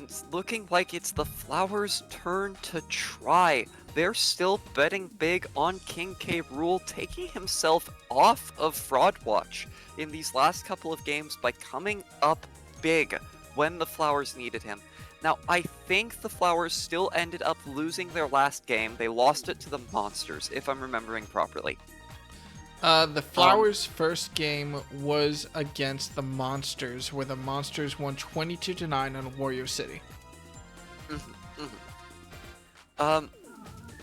[SPEAKER 3] It's looking like it's the Flowers' turn to try. They're still betting big on King K. Rool, taking himself off of Fraud Watch in these last couple of games by coming up big when the Flowers needed him. Now, I think the Flowers still ended up losing their last game. They lost it to the Monsters, if I'm remembering properly.
[SPEAKER 2] The Flowers' first game was against the Monsters, where the Monsters won 22-9 on Wario City.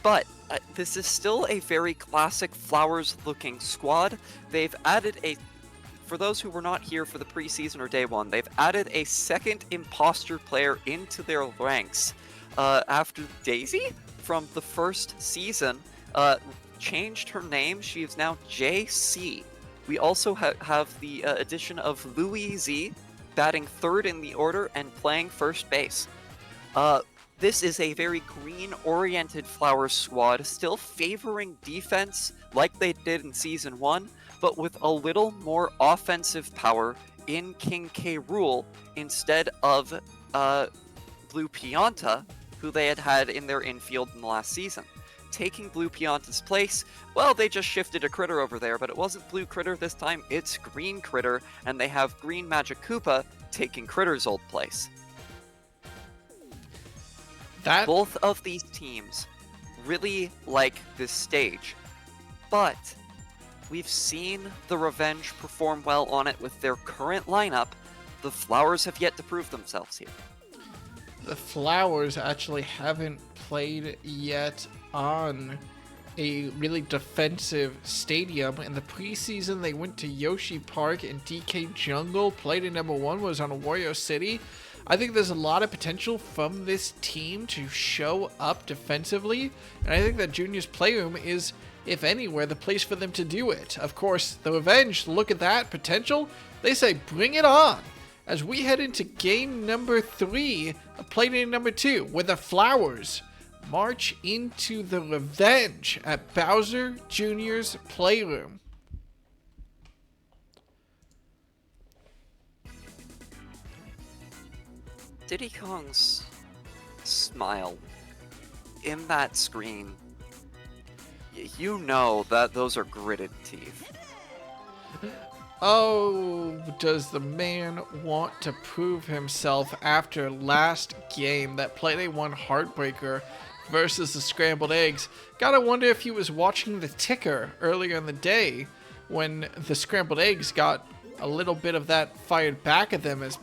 [SPEAKER 3] But this is still a very classic Flowers-looking squad. They've added for those who were not here for the preseason or day one, they've added a second imposter player into their ranks after Daisy from the first season. Changed her name. She is now JC. We also have the addition of Louise batting third in the order and playing first base. This is a very green-oriented Flowers squad, still favoring defense like they did in Season 1, but with a little more offensive power in King K. Rool instead of Blue Pianta, who they had in their infield in the last season. Taking Blue Pianta's place, well, they just shifted a Critter over there, but it wasn't Blue Critter this time, it's Green Critter, and they have Green Magic Koopa taking Critter's old place. Both of these teams really like this stage, but we've seen the Revenge perform well on it with their current lineup. The Flowers have yet to prove themselves here.
[SPEAKER 2] The Flowers actually haven't played yet on a really defensive stadium. In the preseason, they went to Yoshi Park and DK Jungle. Playday number 1 was on Wario City. I think there's a lot of potential from this team to show up defensively, and I think that Junior's Playroom is, if anywhere, the place for them to do it. Of course, the Revenge, look at that potential. They say, bring it on, as we head into game number 3 of Playday number 2, where the Flowers march into the Revenge at Bowser Jr.'s Playroom.
[SPEAKER 3] Diddy Kong's smile in that screen, you know that those are gritted teeth.
[SPEAKER 2] Oh, does the man want to prove himself after last game, that Playday 1 Heartbreaker versus the Scrambled Eggs? Gotta wonder if he was watching the ticker earlier in the day when the Scrambled Eggs got a little bit of that fired back at them as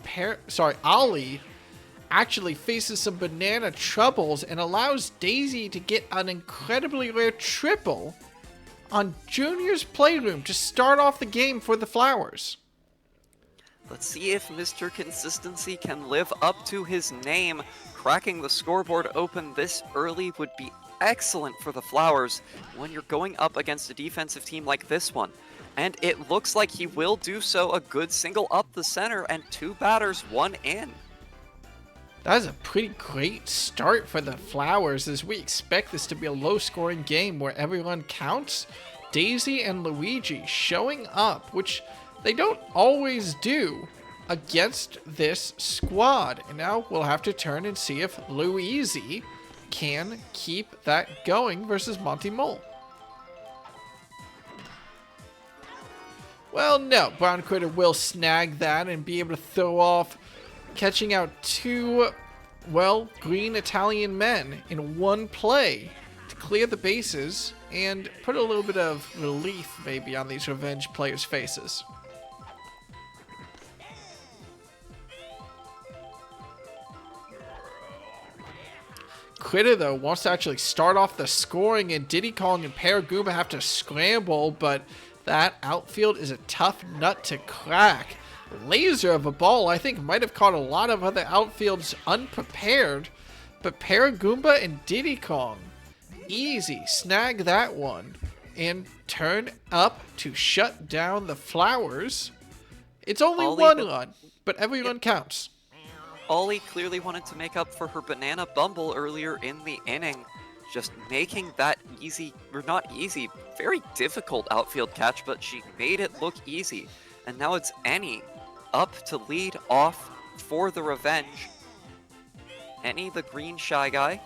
[SPEAKER 2] Ollie actually faces some banana troubles and allows Daisy to get an incredibly rare triple on Junior's Playroom to start off the game for the Flowers.
[SPEAKER 3] Let's see if Mr. Consistency can live up to his name. Cracking the scoreboard open this early would be excellent for the Flowers when you're going up against a defensive team like this one. And it looks like he will do so. A good single up the center and 2 batters, 1 in.
[SPEAKER 2] That is a pretty great start for the Flowers, as we expect this to be a low-scoring game where everyone counts. Daisy and Luigi showing up, which they don't always do against this squad. And now we'll have to turn and see if Luigi can keep that going versus Monty Mole. Well, no. Brown Critter will snag that and be able to throw off, catching out 2, well, green Italian men in one play to clear the bases and put a little bit of relief maybe on these Revenge players' faces. Critter, though, wants to actually start off the scoring, and Diddy Kong and Paragoomba have to scramble, but that outfield is a tough nut to crack. Laser of a ball, I think, might have caught a lot of other outfields unprepared, But Paragoomba and Diddy Kong, easy, snag that one. And turn up to shut down the flowers. It's only one run, but every run counts.
[SPEAKER 3] Ollie clearly wanted to make up for her banana bumble earlier in the inning. Just making that easy, or not easy, very difficult outfield catch, but she made it look easy. And now it's Annie up to lead off for the Revenge. Annie, the green shy guy.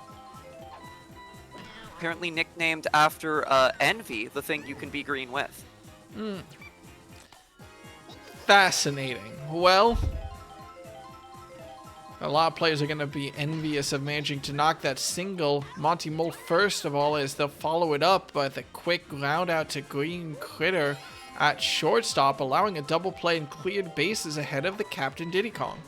[SPEAKER 3] Apparently nicknamed after Envy, the thing you can be green with.
[SPEAKER 2] Fascinating. Well, a lot of players are going to be envious of managing to knock that single. Monty Mole, first of all, as they'll follow it up with a quick ground out to Green Critter at shortstop, allowing a double play and cleared bases ahead of the captain Diddy Kong.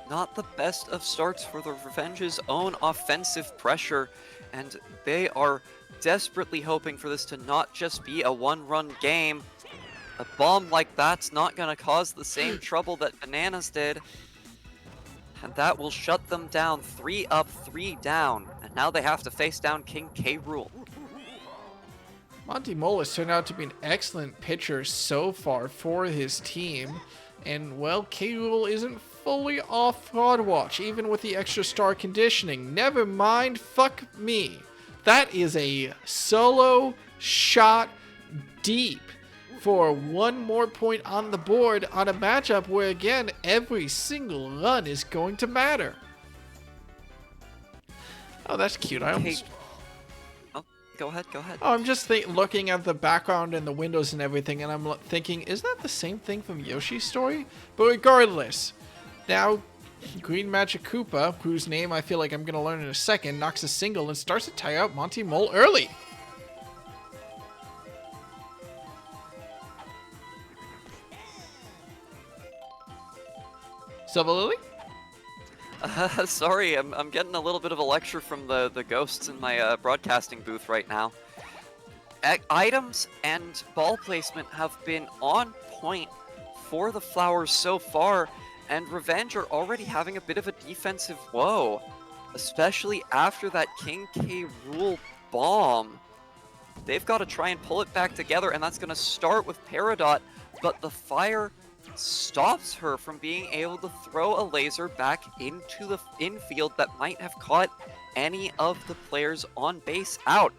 [SPEAKER 3] Not the best of starts for the Revenge's own offensive pressure, and they are desperately hoping for this to not just be a one-run game. A bomb like that's not going to cause the same trouble that Bananas did. And that will shut them down. 3 up, 3 down. And now they have to face down King K. Rool.
[SPEAKER 2] Monty Mole has turned out to be an excellent pitcher so far for his team. And, well, K. Rool isn't fully off fraud watch, even with the extra star conditioning. Never mind, fuck me. That is a solo shot deep for one more point on the board on a matchup where, again, every single run is going to matter. Oh, that's cute. I almost...
[SPEAKER 3] Oh, go ahead.
[SPEAKER 2] Oh, I'm just looking at the background and the windows and everything, and I'm thinking, is that the same thing from Yoshi's story? But regardless, now Green Magic Koopa, whose name I feel like I'm going to learn in a second, knocks a single and starts to tire out Monty Mole early. Silver Lily?
[SPEAKER 3] Sorry, I'm getting a little bit of a lecture from the ghosts in my broadcasting booth right now. Items and ball placement have been on point for the Flowers so far, and Revenge are already having a bit of a defensive woe, especially after that King K. Rool bomb. They've got to try and pull it back together, and that's going to start with Peridot, but the fire stops her from being able to throw a laser back into the infield that might have caught any of the players on base out.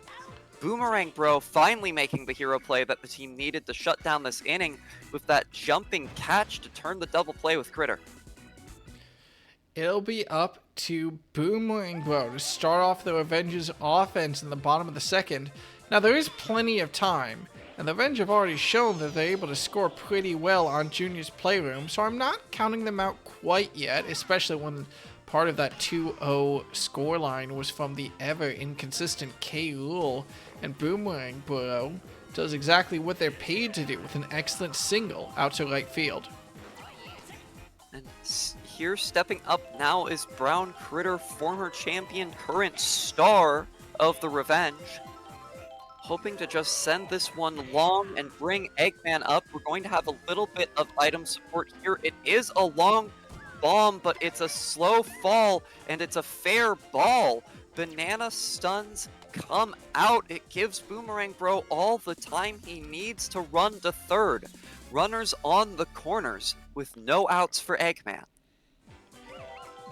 [SPEAKER 3] Boomerang Bro finally making the hero play that the team needed to shut down this inning with that jumping catch to turn the double play with Critter.
[SPEAKER 2] It'll be up to Boomerang Bro to start off the Revenge's offense in the bottom of the second. Now, there is plenty of time, and the Revenge have already shown that they're able to score pretty well on Junior's Playroom, so I'm not counting them out quite yet, especially when part of that 2-0 scoreline was from the ever-inconsistent K. Rool, and Boomerang Bro does exactly what they're paid to do with an excellent single out to right field.
[SPEAKER 3] And here stepping up now is Brown Critter, former champion, current star of the Revenge. Hoping to just send this one long and bring Eggman up. We're going to have a little bit of item support here. It is a long bomb, but it's a slow fall, and it's a fair ball. Banana stuns come out. It gives Boomerang Bro all the time he needs to run to third. Runners on the corners with no outs for Eggman.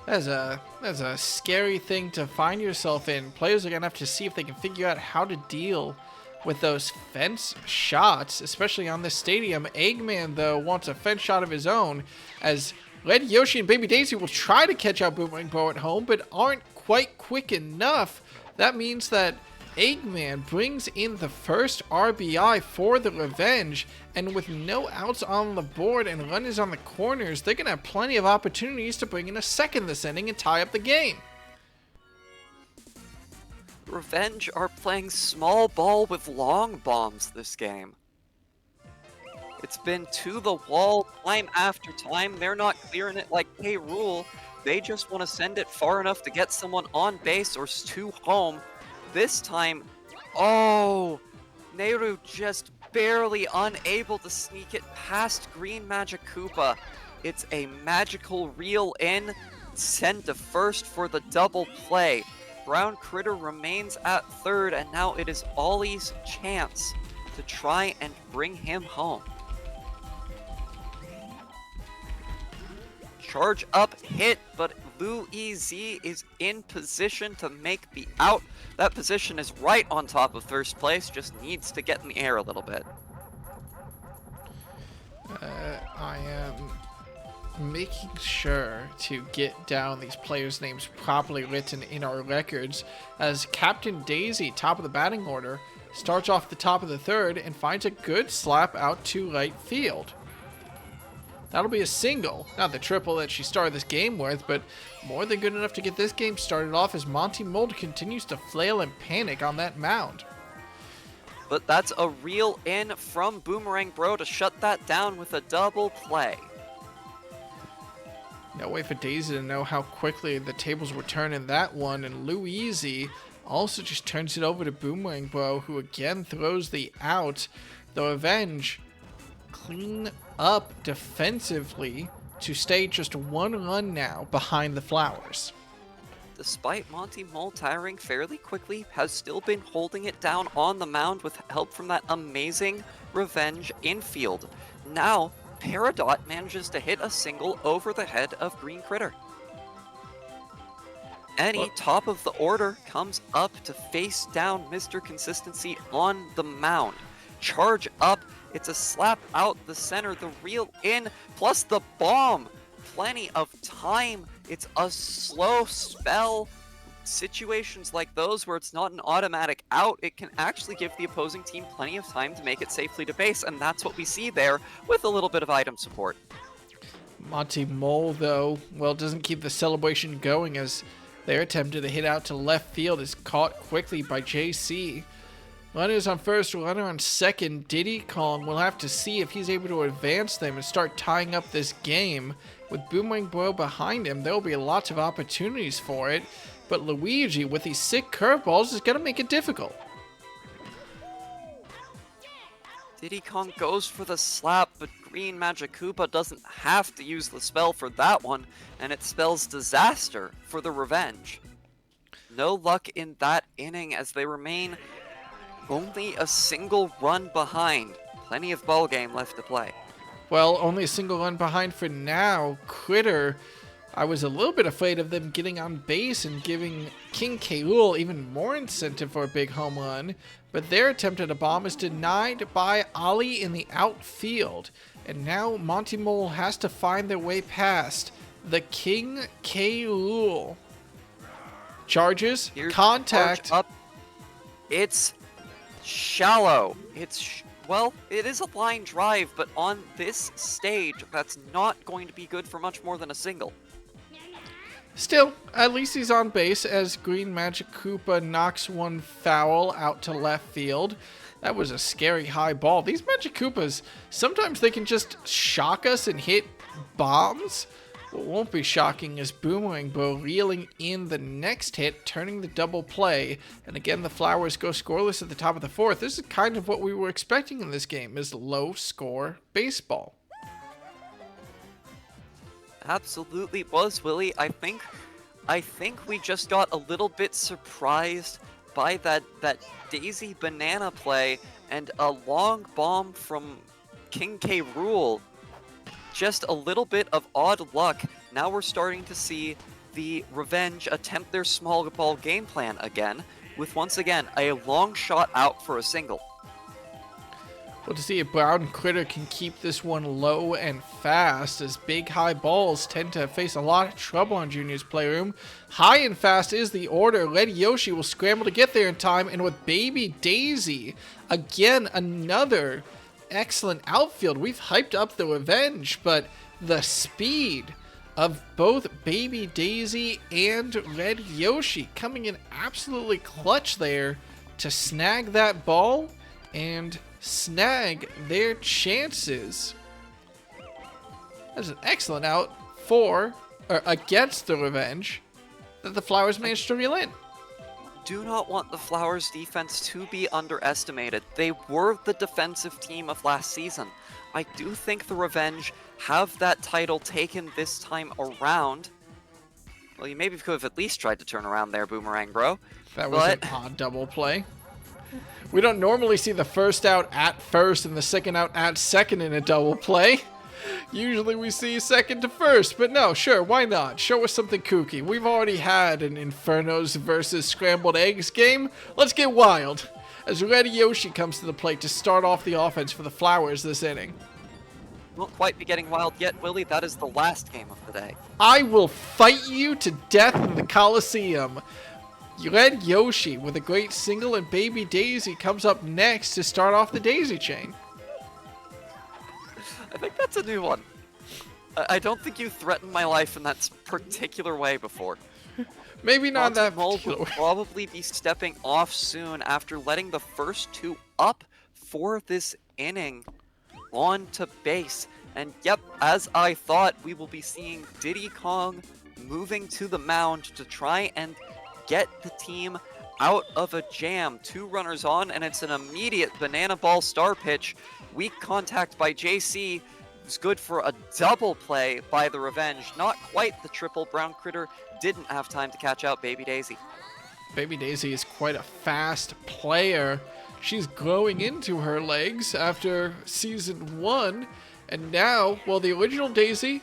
[SPEAKER 2] That's a scary thing to find yourself in. Players are going to have to see if they can figure out how to deal with those fence shots, especially on this stadium. Eggman, though, wants a fence shot of his own, as Red Yoshi and Baby Daisy will try to catch out Boomerang Bro at home, but aren't quite quick enough. That means that Eggman brings in the first RBI for the Revenge, and with no outs on the board and runners on the corners, they're going to have plenty of opportunities to bring in a second this inning and tie up the game.
[SPEAKER 3] Revenge are playing small ball with long bombs this game. It's been to the wall time after time. They're not clearing it like K. Rool. They just want to send it far enough to get someone on base or to home. This time, oh, Nehru just barely unable to sneak it past Green Magic Koopa. It's a magical reel in. send to first for the double play. Brown Critter remains at third, and now it is Ollie's chance to try and bring him home. Charge up hit, but Louise is in position to make the out. That position is right on top of first place, just needs to get in the air a little bit.
[SPEAKER 2] I am making sure to get down these players' names properly written in our records, as Captain Daisy, top of the batting order, starts off the top of the third and finds a good slap out to right field. That'll be a single, not the triple that she started this game with, but more than good enough to get this game started off as Monty Mold continues to flail and panic on that mound.
[SPEAKER 3] But that's a reel in from Boomerang Bro to shut that down with a double play.
[SPEAKER 2] No way for Daisy to know how quickly the tables were turned in that one, and Louise also just turns it over to Boomerang Bro, who again throws the out. The Revenge clean up defensively to stay just one run now behind the Flowers.
[SPEAKER 3] Despite Monty Mole tiring fairly quickly, has still been holding it down on the mound with help from that amazing Revenge infield. Now, Peridot manages to hit a single over the head of Green Critter. Eddie, top of the order, comes up to face down Mr. Consistency on the mound. Charge up, it's a slap out the center, the reel in, plus the bomb. Plenty of time. It's a slow spell. Situations like those where it's not an automatic out, it can actually give the opposing team plenty of time to make it safely to base, and that's what we see there with a little bit of item support.
[SPEAKER 2] Monty Mole, though, well, doesn't keep the celebration going as their attempt to hit out to left field is caught quickly by JC. Runners on first, runner on second. Diddy Kong will have to see if he's able to advance them and start tying up this game. With Boomerang Bro behind him, there will be lots of opportunities for it, but Luigi, with these sick curveballs, is going to make it difficult.
[SPEAKER 3] Diddy Kong goes for the slap, but Green Magic Koopa doesn't have to use the spell for that one, and it spells disaster for the Revenge. No luck in that inning as they remain only a single run behind. Plenty of ball game left to play.
[SPEAKER 2] Well, only a single run behind for now. Critter, I was a little bit afraid of them getting on base and giving King K. Rool even more incentive for a big home run, but their attempt at a bomb is denied by Ollie in the outfield. And now Monty Mole has to find their way past the King K. Rool. Charges,
[SPEAKER 3] Here's
[SPEAKER 2] contact.
[SPEAKER 3] Charge up. It's shallow. Well, it is a line drive, but on this stage, that's not going to be good for much more than a single.
[SPEAKER 2] Still, at least he's on base as Green Magic Koopa knocks one foul out to left field. That was a scary high ball. These Magic Koopas, sometimes they can just shock us and hit bombs. What won't be shocking is Boomerang Bro reeling in the next hit, turning the double play. And again, the Flowers go scoreless at the top of the fourth. This is kind of what we were expecting in this game, is low score baseball.
[SPEAKER 3] Absolutely was, Willie. I think we just got a little bit surprised by that Daisy Banana play and a long bomb from King K. Rool. Just a little bit of odd luck. Now we're starting to see the Revenge attempt their small ball game plan again, with once again a long shot out for a single.
[SPEAKER 2] Well, to see if Brown Critter can keep this one low and fast, as big high balls tend to face a lot of trouble on Junior's Playroom. High and fast is the order. Lady Yoshi will scramble to get there in time, and with Baby Daisy, again another excellent outfield. We've hyped up the Revenge, but the speed of both Baby Daisy and Red Yoshi coming in absolutely clutch there to snag that ball and snag their chances. That's an excellent out against the Revenge that the Flowers managed to reel in.
[SPEAKER 3] Do not want the Flowers defense to be underestimated. They were the defensive team of last season. I do think the Revenge have that title taken this time around, Well, you maybe could have at least tried to turn around there, Boomerang Bro.
[SPEAKER 2] That was an odd double play. We don't normally see the first out at first and the second out at second in a double play. Usually we see second to first, but no, sure, why not? Show us something kooky. We've already had an Infernos versus Scrambled Eggs game. Let's get wild. As Red Yoshi comes to the plate to start off the offense for the Flowers this inning.
[SPEAKER 3] Won't quite be getting wild yet, Willie. That is the last game of the day.
[SPEAKER 2] I will fight you to death in the Coliseum. Red Yoshi with a great single, and Baby Daisy comes up next to start off the daisy chain.
[SPEAKER 3] I think that's a new one. I don't think you threatened my life in that particular way before.
[SPEAKER 2] Maybe not that
[SPEAKER 3] Mold
[SPEAKER 2] particular
[SPEAKER 3] will
[SPEAKER 2] way.
[SPEAKER 3] probably be stepping off soon after letting the first two up for this inning on to base. And yep, as I thought, we will be seeing Diddy Kong moving to the mound to try and get the team out of a jam. 2 runners on, and it's an immediate banana ball star pitch. Weak contact by JC. It's good for a double play by the Revenge. Not quite the triple. Brown Critter didn't have time to catch out Baby Daisy.
[SPEAKER 2] Baby Daisy is quite a fast player. She's growing into her legs after season 1, and now, well, the original Daisy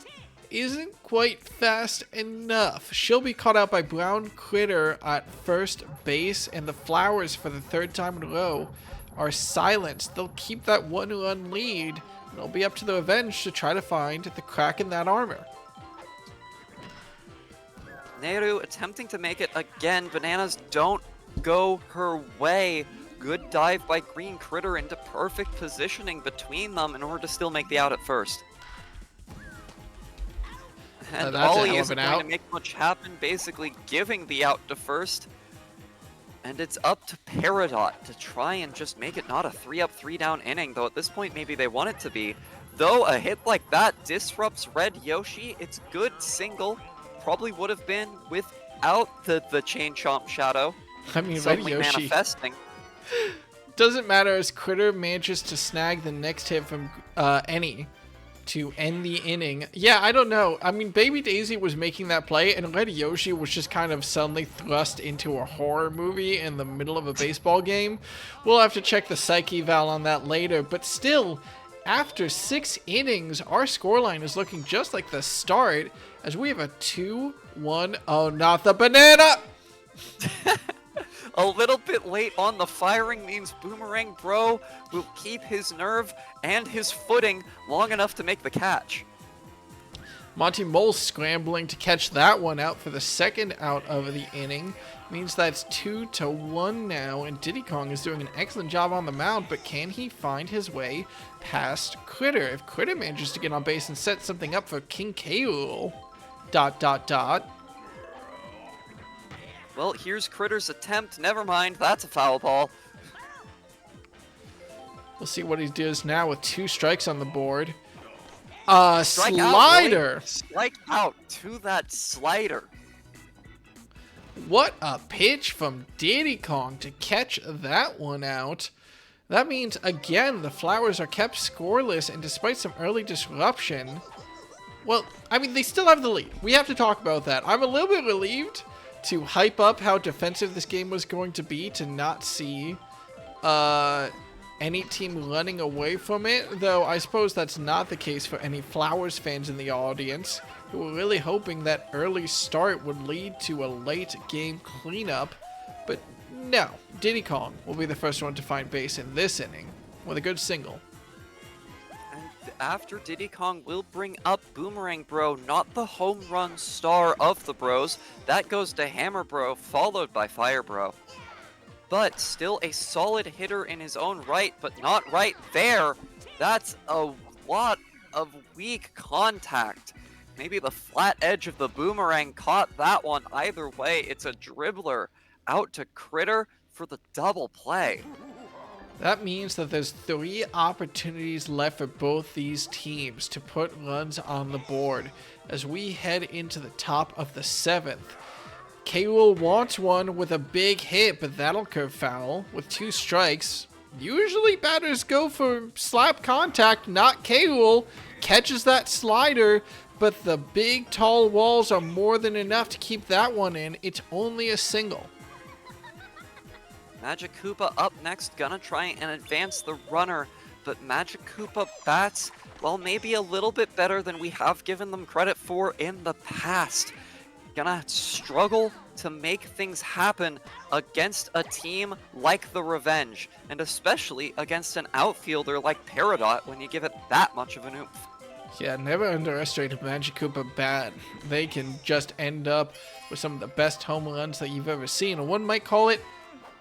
[SPEAKER 2] isn't quite fast enough. She'll be caught out by Brown Critter at first base, and the Flowers, for the 3rd time in a row, are silenced. They'll keep that 1-run lead, and it'll be up to the Revenge to try to find the crack in that armor.
[SPEAKER 3] Nehru attempting to make it again. Bananas don't go her way. Good dive by Green Critter into perfect positioning between them in order to still make the out at first. And
[SPEAKER 2] that's a
[SPEAKER 3] Ollie
[SPEAKER 2] hell of
[SPEAKER 3] isn't
[SPEAKER 2] an
[SPEAKER 3] going
[SPEAKER 2] out.
[SPEAKER 3] to make much happen, basically giving the out to first. And it's up to Peridot to try and just make it not a 3-up, 3-down inning, though at this point maybe they want it to be. Though a hit like that disrupts Red Yoshi, it's good single. Probably would have been without the Chain Chomp Shadow.
[SPEAKER 2] I mean, Red
[SPEAKER 3] Suddenly
[SPEAKER 2] Yoshi
[SPEAKER 3] manifesting.
[SPEAKER 2] doesn't matter as Critter manages to snag the next hit from any to end the inning. Yeah, I don't know. I mean, Baby Daisy was making that play, and Red Yoshi was just kind of suddenly thrust into a horror movie in the middle of a baseball game. We'll have to check the psyche val on that later, but still, after 6 innings, our scoreline is looking just like the start, as we have a 2-1. Oh, not the banana!
[SPEAKER 3] A little bit late on the firing means Boomerang Bro will keep his nerve and his footing long enough to make the catch.
[SPEAKER 2] Monty Mole scrambling to catch that one out for the 2nd out of the inning. Means that's 2-1 now, and Diddy Kong is doing an excellent job on the mound, but can he find his way past Critter? If Critter manages to get on base and set something up for King K. ...
[SPEAKER 3] Well, here's Critter's attempt. Never mind, that's a foul ball.
[SPEAKER 2] We'll see what he does now with 2 strikes on the board.
[SPEAKER 3] Strike out,
[SPEAKER 2] Slider!
[SPEAKER 3] Willie. Strike out to that slider.
[SPEAKER 2] What a pitch from Diddy Kong to catch that one out. That means, again, the Flowers are kept scoreless, and despite some early disruption... Well, I mean, they still have the lead. We have to talk about that. I'm a little bit relieved to hype up how defensive this game was going to be, to not see any team running away from it, though I suppose that's not the case for any Flowers fans in the audience, who were really hoping that early start would lead to a late game cleanup. But no, Diddy Kong will be the first one to find base in this inning with a good single.
[SPEAKER 3] And after Diddy Kong will bring up Boomerang Bro, not the home run star of the bros. That goes to Hammer Bro, followed by Fire Bro. But still a solid hitter in his own right, but not right there. That's a lot of weak contact. Maybe the flat edge of the boomerang caught that one. Either way, it's a dribbler out to Critter for the double play.
[SPEAKER 2] That means that there's 3 opportunities left for both these teams to put runs on the board as we head into the top of the 7th. K-Rool wants one with a big hit, but that'll curve foul with 2 strikes. Usually batters go for slap contact, not K-Rool. Catches that slider, but the big tall walls are more than enough to keep that one in. It's only a single.
[SPEAKER 3] Magic Koopa up next, gonna try and advance the runner, but Magic Koopa bats, well, maybe a little bit better than we have given them credit for in the past. Gonna struggle to make things happen against a team like the Revenge, and especially against an outfielder like Peridot when you give it that much of an oomph.
[SPEAKER 2] Yeah, never underestimate a Magic Koopa bat. They can just end up with some of the best home runs that you've ever seen, and one might call it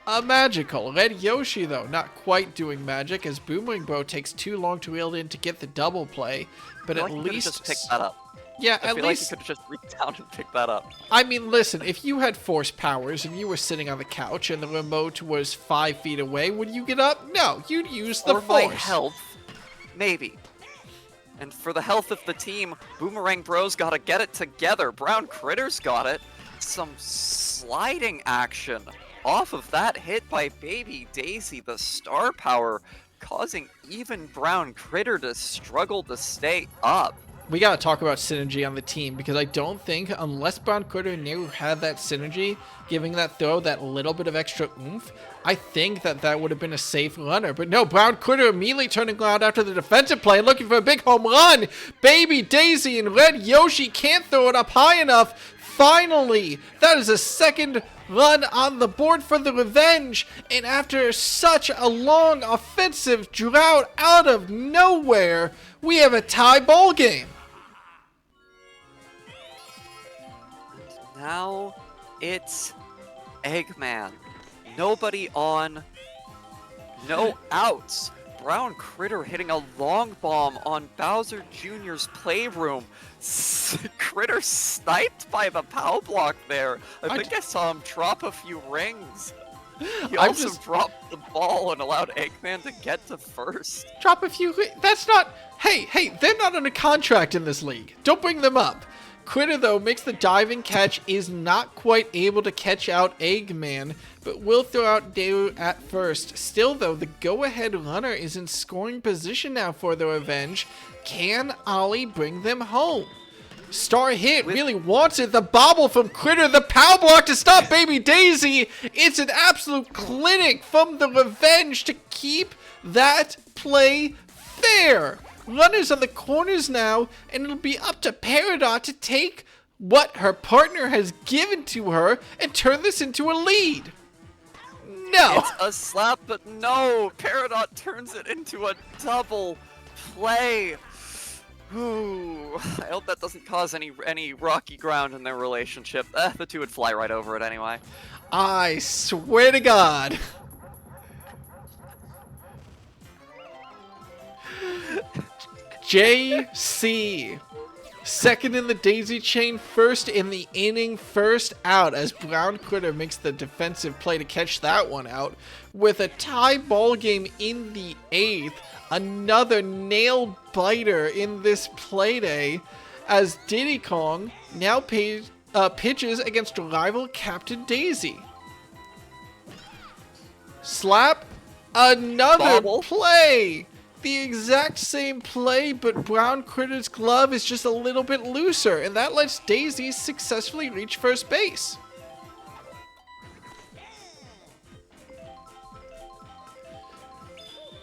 [SPEAKER 2] a magical. Red Yoshi, though, not quite doing magic, as Boomerang Bro takes too long to reel in to get the double play, but at least...
[SPEAKER 3] just pick that up.
[SPEAKER 2] Yeah,
[SPEAKER 3] I
[SPEAKER 2] at
[SPEAKER 3] feel
[SPEAKER 2] least...
[SPEAKER 3] like you could have just reached down and picked that up.
[SPEAKER 2] I mean, listen, if you had force powers and you were sitting on the couch and the remote was 5 feet away, would you get up? No, you'd use the
[SPEAKER 3] For
[SPEAKER 2] force.
[SPEAKER 3] my health, maybe. And for the health of the team, Boomerang Bro's gotta get it together. Brown Critter's got it. Some sliding action off of that hit by Baby Daisy, the star power, causing even Brown Critter to struggle to stay up.
[SPEAKER 2] We gotta talk about synergy on the team, because I don't think, unless Brown Critter knew had that synergy, giving that throw that little bit of extra oomph, I think that would have been a safe runner. But no, Brown Critter immediately turning around after the defensive play and looking for a big home run. Baby Daisy and Red Yoshi can't throw it up high enough. Finally, that is a second run on the board for the Revenge, and after such a long offensive drought out of nowhere, we have a tie ball game.
[SPEAKER 3] Now it's Eggman. Nobody on, no outs. Brown Critter hitting a long bomb on Bowser Jr.'s playroom. Critter sniped by the POW block there. I think I saw him drop a few rings. He also dropped the ball and allowed Eggman to get to first.
[SPEAKER 2] Drop a few... That's not... Hey, they're not on a contract in this league. Don't bring them up. Critter, though, makes the diving catch, is not quite able to catch out Eggman, but will throw out Daru at first. Still, though, the go-ahead runner is in scoring position now for the Revenge. Can Ollie bring them home? Star Hit really wants it. The bobble from Critter, the power block to stop Baby Daisy. It's an absolute clinic from the Revenge to keep that play fair. Runners on the corners now, and it'll be up to Peridot to take what her partner has given to her and turn this into a lead. No!
[SPEAKER 3] It's a slap, but no! Peridot turns it into a double play. Ooh, I hope that doesn't cause any rocky ground in their relationship. The two would fly right over it anyway.
[SPEAKER 2] I swear to God. JC, second in the daisy chain, first in the inning, first out, as Brown Critter makes the defensive play to catch that one out. With a tie ball game in the 8th, another nail biter in this Playday, as Diddy Kong now pitches against rival Captain Daisy. Slap, another play. The exact same play, but Brown Critter's glove is just a little bit looser, and that lets Daisy successfully reach first base.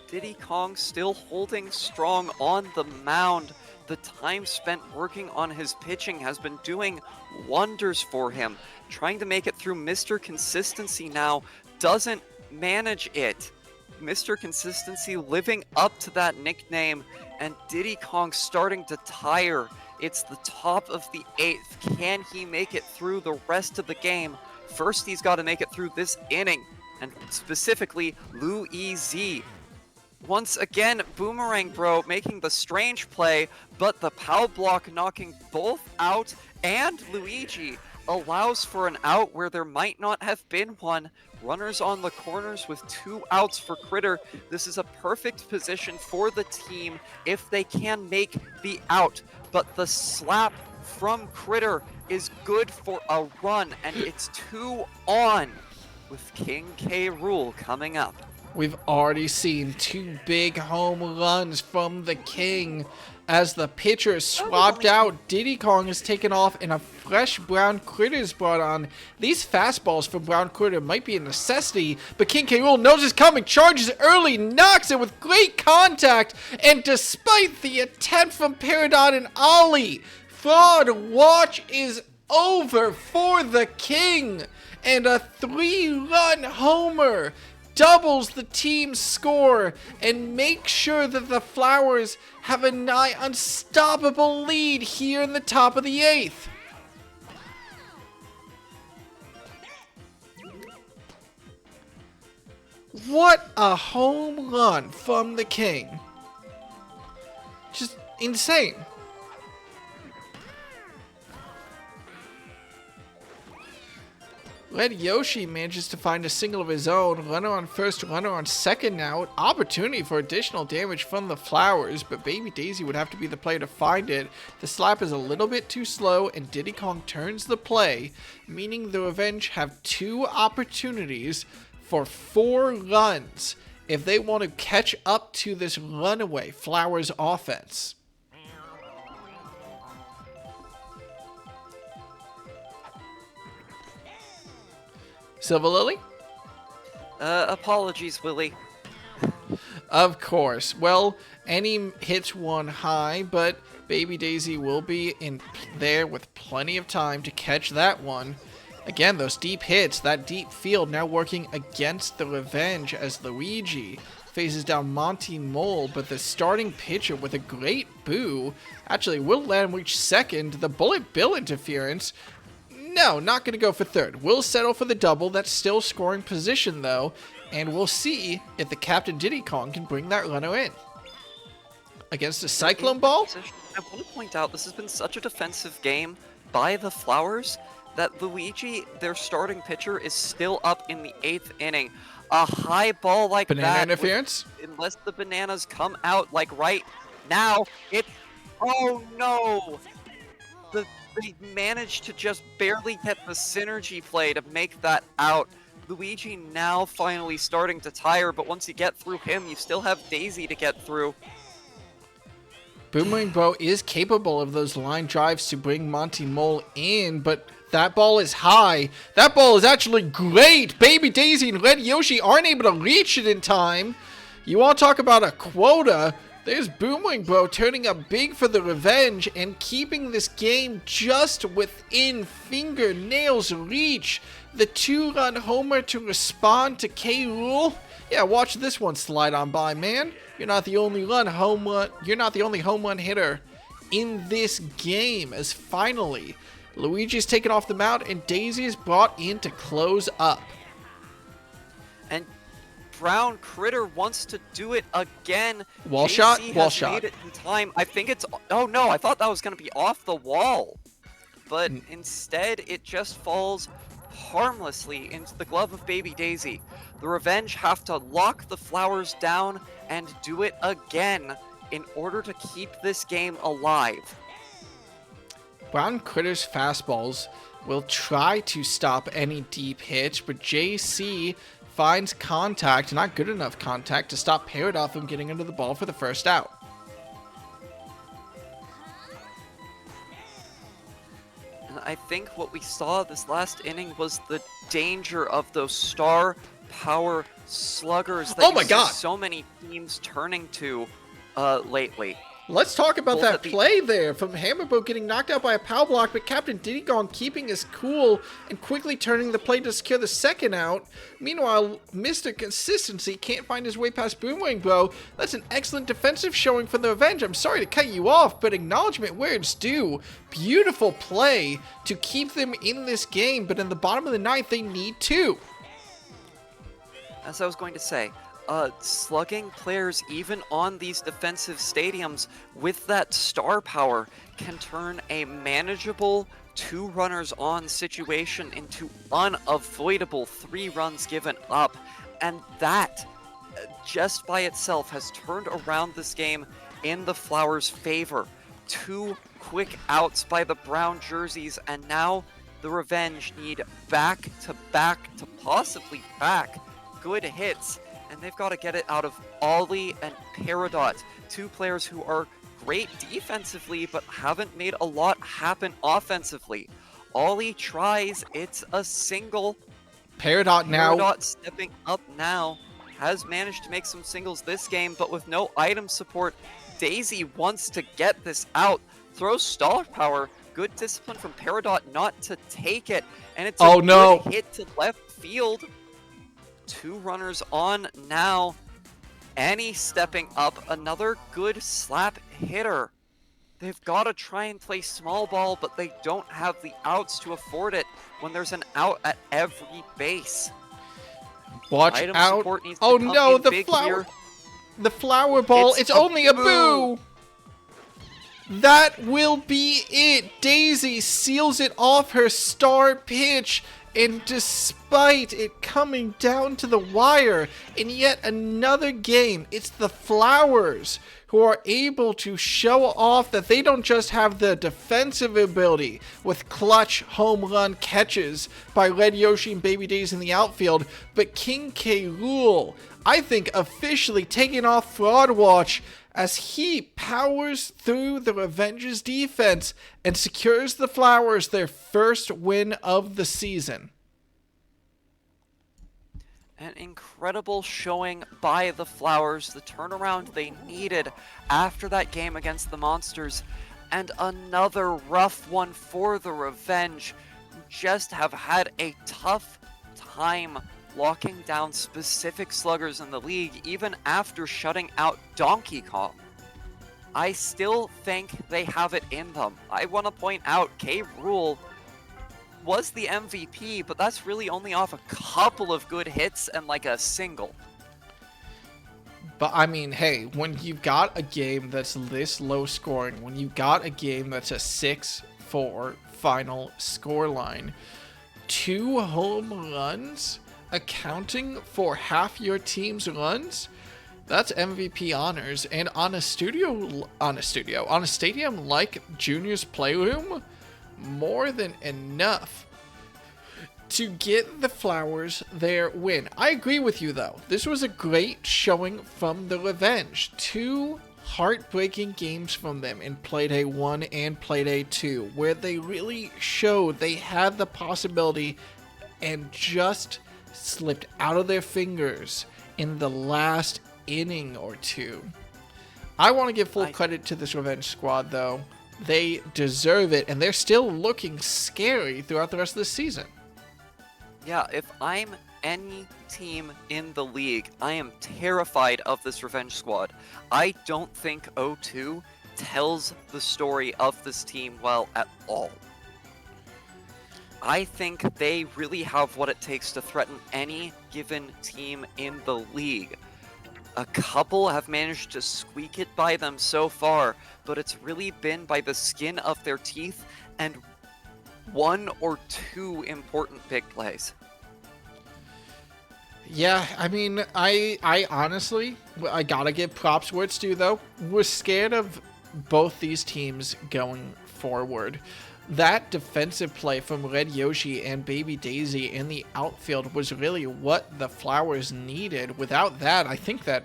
[SPEAKER 3] Diddy Kong still holding strong on the mound. The time spent working on his pitching has been doing wonders for him. Trying to make it through Mr. Consistency now, doesn't manage it. Mr. Consistency living up to that nickname, and Diddy Kong starting to tire. It's the top of the 8th. Can he make it through the rest of the game? First, he's got to make it through this inning, and specifically Louis. Once again, Boomerang Bro making the strange play, but the POW block knocking both out, and Luigi allows for an out where there might not have been one. Runners on the corners with 2 outs for Critter. This is a perfect position for the team if they can make the out. But the slap from Critter is good for a run, and it's 2 on with King K. Rool coming up.
[SPEAKER 2] We've already seen 2 big home runs from the King. As the pitcher is swapped out, Diddy Kong is taken off and a fresh Brown Critter is brought on. These fastballs from Brown Critter might be a necessity, but King K. Rool knows it's coming, charges early, knocks it with great contact, and despite the attempt from Peridot and Ollie, Fraud Watch is over for the King, and a 3-run homer doubles the team's score and makes sure that the Flowers have a nigh unstoppable lead here in the top of the 8th. What a home run from the King. Just insane. Red Yoshi manages to find a single of his own. Runner on first, runner on second now. Opportunity for additional damage from the Flowers, but Baby Daisy would have to be the player to find it. The slap is a little bit too slow, and Diddy Kong turns the play, meaning the Revenge have 2 opportunities for 4 runs if they want to catch up to this runaway Flowers offense. Silver Lily?
[SPEAKER 3] Apologies, Willie.
[SPEAKER 2] Of course. Well, Annie hits one high, but Baby Daisy will be in there with plenty of time to catch that one. Again, those deep hits, that deep field now working against the Revenge as Luigi faces down Monty Mole, but the starting pitcher with a great boo actually will let him reach second. The Bullet Bill interference. No, not going to go for third. We'll settle for the double. That's still scoring position, though. And we'll see if the Captain Diddy Kong can bring that runner in. Against a Cyclone Ball?
[SPEAKER 3] I want to point out, this has been such a defensive game by the Flowers that Luigi, their starting pitcher, is still up in the 8th inning. A high ball like
[SPEAKER 2] Banana
[SPEAKER 3] that,
[SPEAKER 2] interference?
[SPEAKER 3] unless the bananas come out like right now, oh no! They managed to just barely get the synergy play to make that out. Luigi now finally starting to tire, but once you get through him, you still have Daisy to get through.
[SPEAKER 2] Boomerang Bro is capable of those line drives to bring Monty Mole in, but that ball is high. That ball is actually great. Baby Daisy and Red Yoshi aren't able to reach it in time. You want to talk about a quota? There's Boomerang Bro turning up big for the Revenge and keeping this game just within fingernails reach. The 2-run homer to respond to K. Rool. Yeah, watch this one slide on by, man. You're not the only home run hitter in this game, as finally Luigi's taken off the mound and Daisy is brought in to close up.
[SPEAKER 3] And Brown Critter wants to do it again.
[SPEAKER 2] Wall shot? Wall
[SPEAKER 3] has
[SPEAKER 2] shot.
[SPEAKER 3] Made it in time. I think it's... Oh no, I thought that was going to be off the wall. But instead, it just falls harmlessly into the glove of Baby Daisy. The Revenge have to lock the Flowers down and do it again in order to keep this game alive.
[SPEAKER 2] Brown Critter's fastballs will try to stop any deep hits, but JC finds contact, not good enough contact, to stop Peridot from getting under the ball for the first out.
[SPEAKER 3] And I think what we saw this last inning was the danger of those star power sluggers that you see so many teams turning to lately.
[SPEAKER 2] Let's talk about that play there from Hammerboat getting knocked out by a power block, but Captain Diddy Kong keeping his cool and quickly turning the play to secure the second out. Meanwhile, Mr. Consistency can't find his way past Boomerang Bro. That's an excellent defensive showing from the Revenge. I'm sorry to cut you off, but acknowledgement where it's due. Beautiful play to keep them in this game, but in the bottom of the ninth, they need 2.
[SPEAKER 3] As I was going to say, slugging players even on these defensive stadiums with that star power can turn a manageable 2 runners on situation into unavoidable 3 runs given up. And that, just by itself, has turned around this game in the Flowers' favor. 2 quick outs by the brown jerseys, and now the Revenge need back-to-back to possibly back good hits and they've got to get it out of Ollie and Peridot, two players who are great defensively but haven't made a lot happen offensively. Ollie tries, it's a single.
[SPEAKER 2] Peridot now.
[SPEAKER 3] Peridot stepping up now, has managed to make some singles this game, but with no item support, Daisy wants to get this out, throws star power, good discipline from Peridot not to take it, and it's a good hit to left field. Two runners on now. Annie stepping up, another good slap hitter. They've got to try and play small ball, but they don't have the outs to afford it when there's an out at every base.
[SPEAKER 2] Watch
[SPEAKER 3] Item
[SPEAKER 2] out.
[SPEAKER 3] support needs to
[SPEAKER 2] Oh
[SPEAKER 3] come
[SPEAKER 2] no,
[SPEAKER 3] in
[SPEAKER 2] the
[SPEAKER 3] big
[SPEAKER 2] flower.
[SPEAKER 3] here.
[SPEAKER 2] The flower ball. It's only a boo. That will be it. Daisy seals it off her star pitch. And despite it coming down to the wire in yet another game, it's the Flowers who are able to show off that they don't just have the defensive ability with clutch home run catches by Red Yoshi and Baby Daisy in the outfield, but King K. Rool, I think, officially taking off Fraud Watch as he powers through the Revenge's defense and secures the Flowers their first win of the season.
[SPEAKER 3] An incredible showing by the Flowers, the turnaround they needed after that game against the Monsters, and another rough one for the Revenge, who just have had a tough time locking down specific sluggers in the league, even after shutting out Donkey Kong. I still think they have it in them. I want to point out, K. Rool was the MVP, but that's really only off a couple of good hits and like a single.
[SPEAKER 2] But I mean, hey, when you've got a game that's this low scoring, when you've got a game that's a 6-4 final scoreline, 2 home runs accounting for half your team's runs, that's MVP honors. And on a stadium like Junior's Playroom, more than enough to get the Flowers their win. I agree with you though. This was a great showing from the Revenge. 2 heartbreaking games from them in Playday 1 and Playday 2, where they really showed they had the possibility and just slipped out of their fingers in the last inning or two. I want to give full credit to this Revenge squad though. They deserve it, and they're still looking scary throughout the rest of the season.
[SPEAKER 3] Yeah, if I'm any team in the league, I am terrified of this Revenge squad. I don't think O2 tells the story of this team well at all. I think they really have what it takes to threaten any given team in the league. A couple have managed to squeak it by them so far, but it's really been by the skin of their teeth and 1 or 2 important big plays.
[SPEAKER 2] Yeah, I mean, I honestly, I gotta give props where it's due though. We're scared of both these teams going forward. That defensive play from Red Yoshi and Baby Daisy in the outfield was really what the Flowers needed. Without that, I think that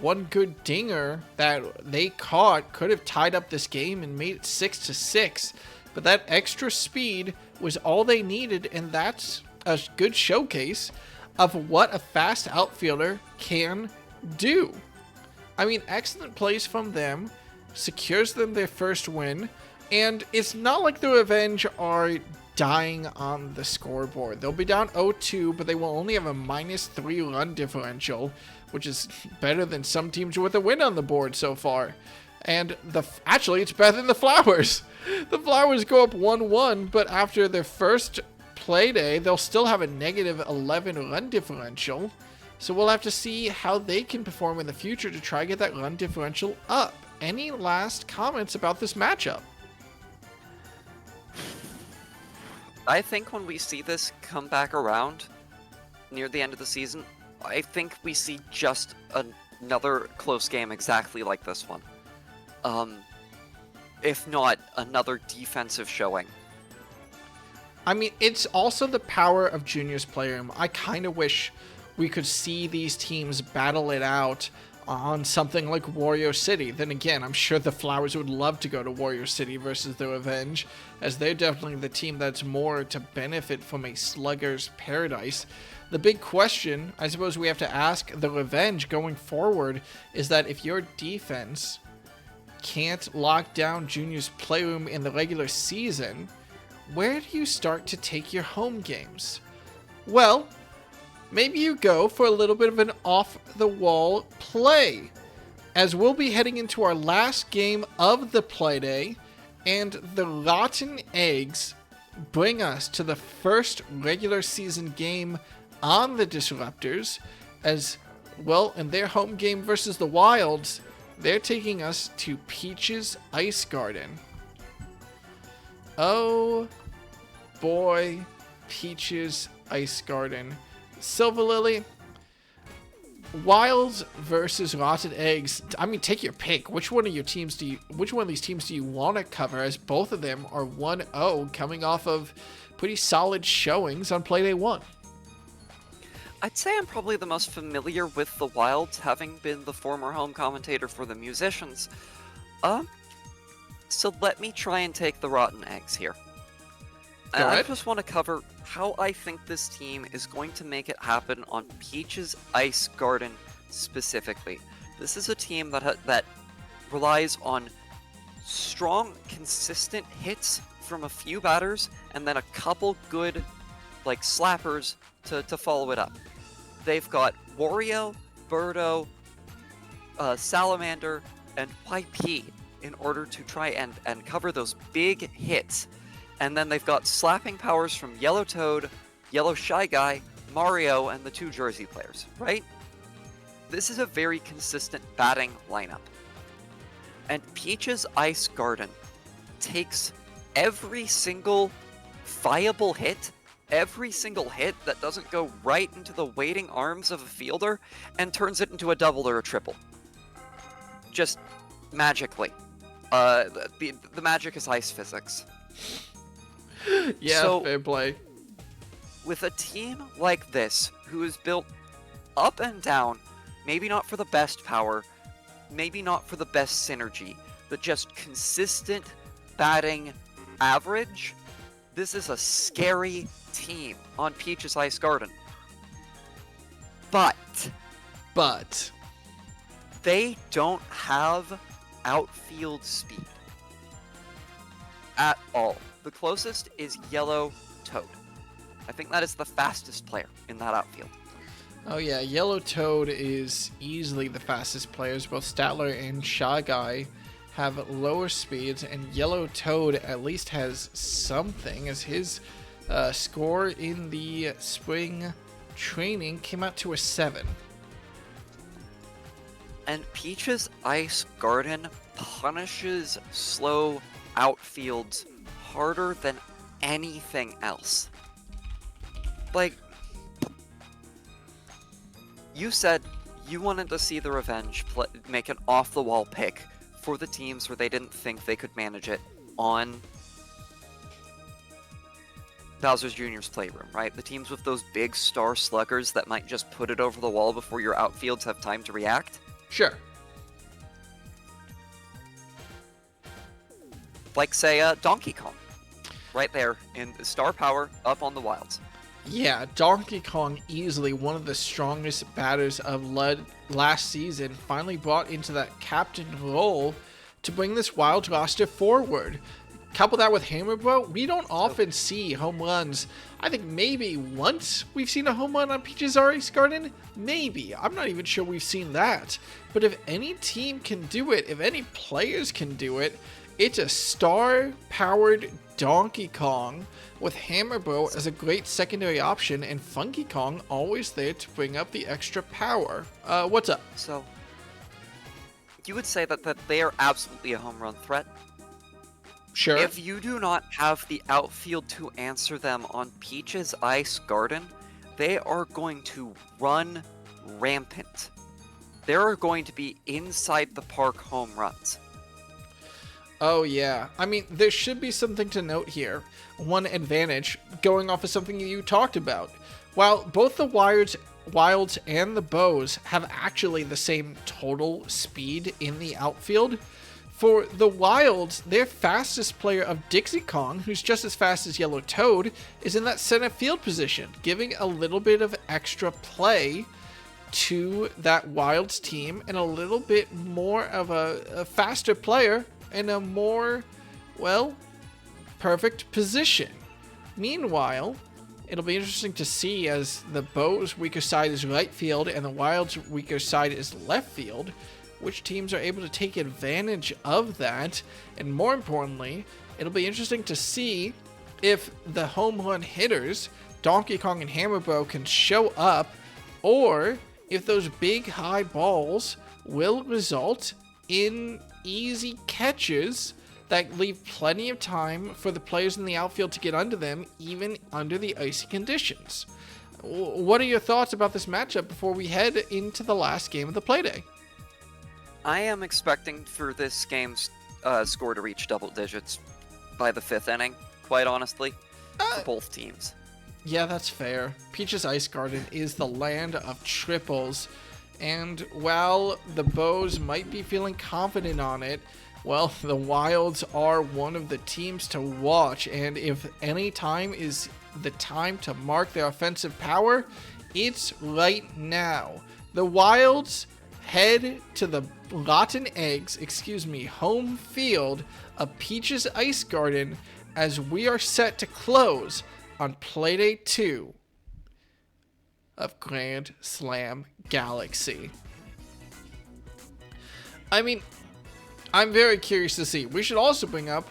[SPEAKER 2] one good dinger that they caught could have tied up this game and made it 6-6. But that extra speed was all they needed, and that's a good showcase of what a fast outfielder can do. I mean, excellent plays from them, secures them their first win. And it's not like the Revenge are dying on the scoreboard. They'll be down 0-2, but they will only have a -3 run differential, which is better than some teams with a win on the board so far. And actually, it's better than the Flowers. The Flowers go up 1-1, but after their first Playday, they'll still have a -11 run differential. So we'll have to see how they can perform in the future to try to get that run differential up. Any last comments about this matchup?
[SPEAKER 3] I think when we see this come back around near the end of the season, I think we see just another close game exactly like this one. If not, another defensive showing.
[SPEAKER 2] I mean, it's also the power of Junior's Playroom. I kind of wish we could see these teams battle it out on something like Warrior City. Then again, I'm sure the Flowers would love to go to Warrior City versus the Revenge, as they're definitely the team that's more to benefit from a slugger's paradise. The big question, I suppose we have to ask the Revenge going forward, is that if your defense can't lock down Junior's Playroom in the regular season, where do you start to take your home games? Well, maybe you go for a little bit of an off-the-wall play, as we'll be heading into our last game of the Playday, and the Rotten Eggs bring us to the first regular season game on the Disruptors, as well, in their home game versus the Wilds, they're taking us to Peach's Ice Garden. Oh boy, Peach's Ice Garden. Silver Lily, Wilds versus Rotten Eggs. I mean, take your pick. Which one of these teams do you want to cover? As both of them are 1-0, coming off of pretty solid showings on Playday 1.
[SPEAKER 3] I'd say I'm probably the most familiar with the Wilds, having been the former home commentator for the Musicians. So let me try and take the Rotten Eggs here. I just want to cover how I think this team is going to make it happen on Peach's Ice Garden specifically. This is a team that relies on strong, consistent hits from a few batters, and then a couple good, slappers to follow it up. They've got Wario, Birdo, Salamander, and YP in order to try and cover those big hits. And then they've got slapping powers from Yellow Toad, Yellow Shy Guy, Mario, and the 2 Jersey players, right? This is a very consistent batting lineup. And Peach's Ice Garden takes every single viable hit, every single hit that doesn't go right into the waiting arms of a fielder, and turns it into a double or a triple. Just magically. The magic is ice physics.
[SPEAKER 2] Yeah,
[SPEAKER 3] so,
[SPEAKER 2] fair play.
[SPEAKER 3] With a team like this, who is built up and down, maybe not for the best power, maybe not for the best synergy, but just consistent batting average, this is a scary team on Peach's Ice Garden. But they don't have outfield speed at all. The closest is Yellow Toad. I think that is the fastest player in that outfield.
[SPEAKER 2] Oh yeah, Yellow Toad is easily the fastest players. Both Statler and Shy Guy have lower speeds, and Yellow Toad at least has something, as his score in the spring training came out to a 7.
[SPEAKER 3] And Peach's Ice Garden punishes slow outfields harder than anything else. You said you wanted to see the Revenge make an off-the-wall pick for the teams where they didn't think they could manage it on Bowser Jr.'s Playroom, right? The teams with those big star sluggers that might just put it over the wall before your outfields have time to react.
[SPEAKER 2] Sure.
[SPEAKER 3] Say, Donkey Kong. Right there in star power up on the Wilds.
[SPEAKER 2] Yeah, Donkey Kong, easily one of the strongest batters of last season, finally brought into that captain role to bring this Wild roster forward. Couple that with Hammer Bro, we don't often see home runs. I think maybe once we've seen a home run on Peach's Ice Garden. Maybe. I'm not even sure we've seen that. But if any team can do it, if any players can do it, it's a star-powered Donkey Kong with Hammer Bro as a great secondary option, and Funky Kong always there to bring up the extra power. What's up?
[SPEAKER 3] So, you would say that they are absolutely a home run threat?
[SPEAKER 2] Sure.
[SPEAKER 3] If you do not have the outfield to answer them on Peach's Ice Garden, they are going to run rampant. There are going to be inside the park home runs.
[SPEAKER 2] Oh yeah, I mean, there should be something to note here. One advantage, going off of something you talked about. While both the Wilds Wilds and the Bows have actually the same total speed in the outfield. For the Wilds, their fastest player of Dixie Kong, who's just as fast as Yellow Toad, is in that center field position, giving a little bit of extra play to that Wilds team and a little bit more of a faster player and a more, well, perfect position. Meanwhile, it'll be interesting to see as the Bows' weaker side is right field and the Wilds' weaker side is left field, which teams are able to take advantage of that. And more importantly, it'll be interesting to see if the home run hitters, Donkey Kong and Hammerbro, can show up, or if those big high balls will result in easy catches that leave plenty of time for the players in the outfield to get under them, even under the icy conditions. What are your thoughts about this matchup before we head into the last game of the Playday?
[SPEAKER 3] I am expecting for this game's score to reach double digits by the 5th inning, quite honestly, for both teams.
[SPEAKER 2] Yeah, that's fair. Peach's Ice Garden is the land of triples, and while the Bows might be feeling confident on it, well, the Wilds are one of the teams to watch, and if any time is the time to mark their offensive power, it's right now. The Wilds head to the home field of Peach's Ice Garden as we are set to close on Playday 2 of Grand Slam Galaxy. I mean, I'm very curious to see. We should also bring up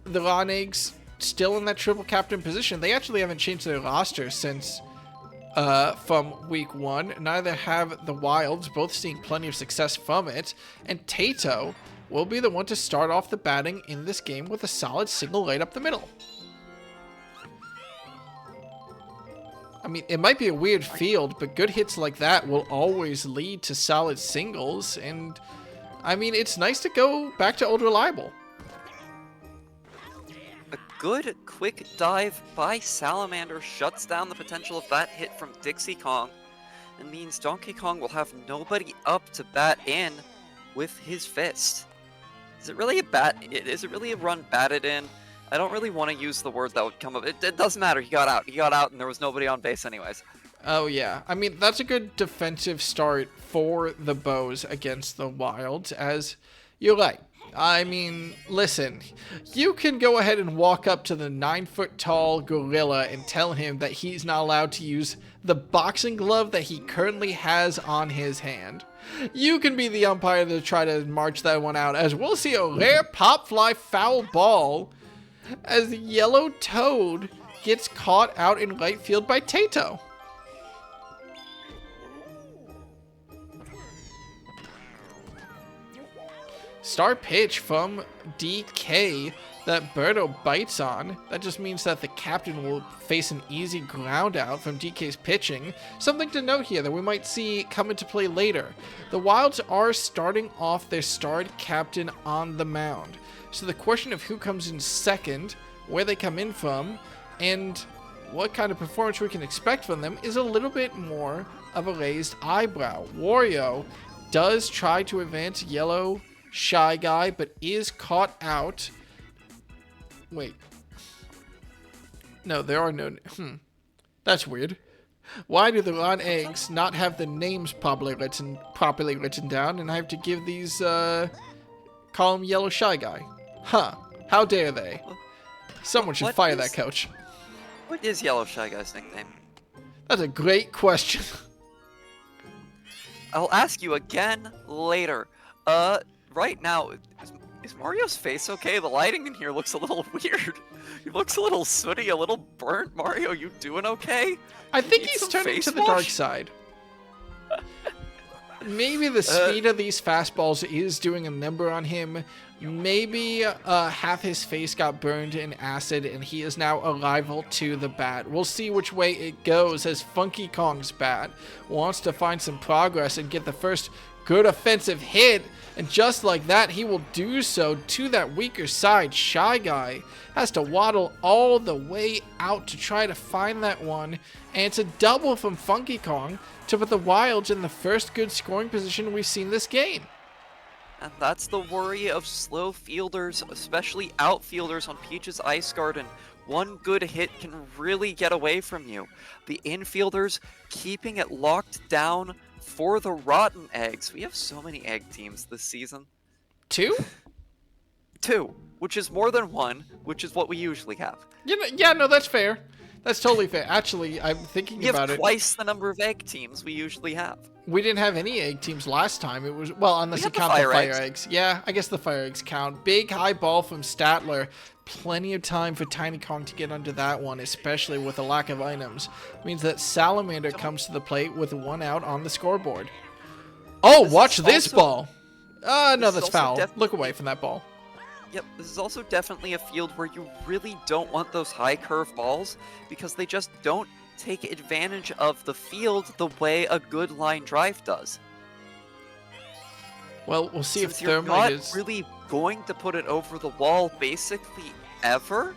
[SPEAKER 2] the Ron Eggs still in that triple captain position. They actually haven't changed their roster since from week 1. Neither have the Wilds, both seeing plenty of success from it. And Tato will be the one to start off the batting in this game with a solid single right up the middle. I mean, it might be a weird field, but good hits like that will always lead to solid singles. And, I mean, it's nice to go back to old reliable.
[SPEAKER 3] A good, quick dive by Salamander shuts down the potential of that hit from Dixie Kong, and means Donkey Kong will have nobody up to bat in with his fist. Is it really a run batted in? I don't really want to use the word that would come up. It doesn't matter. He got out. He got out, and there was nobody on base anyways.
[SPEAKER 2] Oh, yeah. I mean, that's a good defensive start for the Bows against the Wilds, as you're right. I mean, listen, you can go ahead and walk up to the 9-foot-tall gorilla and tell him that he's not allowed to use the boxing glove that he currently has on his hand. You can be the umpire to try to march that one out, as we'll see a rare pop fly foul ball as Yellow Toad gets caught out in right field by Tato. Star pitch from DK that Birdo bites on. That just means that the captain will face an easy ground out from DK's pitching. Something to note here that we might see come into play later. The Wilds are starting off their starred captain on the mound. So the question of who comes in second, where they come in from, and what kind of performance we can expect from them is a little bit more of a raised eyebrow. Wario does try to advance Yellow Shy Guy, but is caught out. Wait. No, there are no... That's weird. Why do the Ron Eggs not have the names properly written down, and I have to give these, call him Yellow Shy Guy? Huh. How dare they? Someone should fire that coach.
[SPEAKER 3] What is Yellow Shy Guy's nickname?
[SPEAKER 2] That's a great question.
[SPEAKER 3] I'll ask you again later. Right now, is Mario's face okay? The lighting in here looks a little weird. He looks a little sooty, a little burnt. Mario, you doing okay?
[SPEAKER 2] I think he's turning to the dark side. Maybe the speed of these fastballs is doing a number on him. Maybe half his face got burned in acid and he is now a rival to the bat. We'll see which way it goes as Funky Kong's bat wants to find some progress and get the first Good offensive hit. And just like that, he will do so to that weaker side. Shy Guy has to waddle all the way out to try to find that one. And it's a double from Funky Kong to put the Wilds in the first good scoring position we've seen this game.
[SPEAKER 3] And that's the worry of slow fielders, especially outfielders on Peach's Ice Garden. One good hit can really get away from you. The infielders keeping it locked down for the Rotten Eggs. We have so many egg teams this season.
[SPEAKER 2] 2?
[SPEAKER 3] 2, which is more than 1, which is what we usually have.
[SPEAKER 2] Yeah, no, that's fair. That's totally fair. Actually, I'm thinking
[SPEAKER 3] We
[SPEAKER 2] about
[SPEAKER 3] have
[SPEAKER 2] it.
[SPEAKER 3] twice the number of egg teams we usually have.
[SPEAKER 2] We didn't have any egg teams last time. It was, well, unless you
[SPEAKER 3] had the
[SPEAKER 2] count the
[SPEAKER 3] fire
[SPEAKER 2] fire
[SPEAKER 3] eggs.
[SPEAKER 2] eggs. Yeah, I guess the fire eggs count. Big high ball from Statler. Plenty of time for Tiny Kong to get under that one, especially with a lack of items. Means that Salamander comes to the plate with 1 out on the scoreboard. Oh, watch this ball. No,
[SPEAKER 3] this is
[SPEAKER 2] that's
[SPEAKER 3] also
[SPEAKER 2] foul.
[SPEAKER 3] definitely-
[SPEAKER 2] Look away from that ball.
[SPEAKER 3] Yep, this is also definitely a field where you really don't want those high curve balls because they just don't take advantage of the field the way a good line drive does.
[SPEAKER 2] Well, we'll see
[SPEAKER 3] Since
[SPEAKER 2] if
[SPEAKER 3] you're
[SPEAKER 2] Thermite
[SPEAKER 3] not
[SPEAKER 2] is...
[SPEAKER 3] really going to put it over the wall basically ever,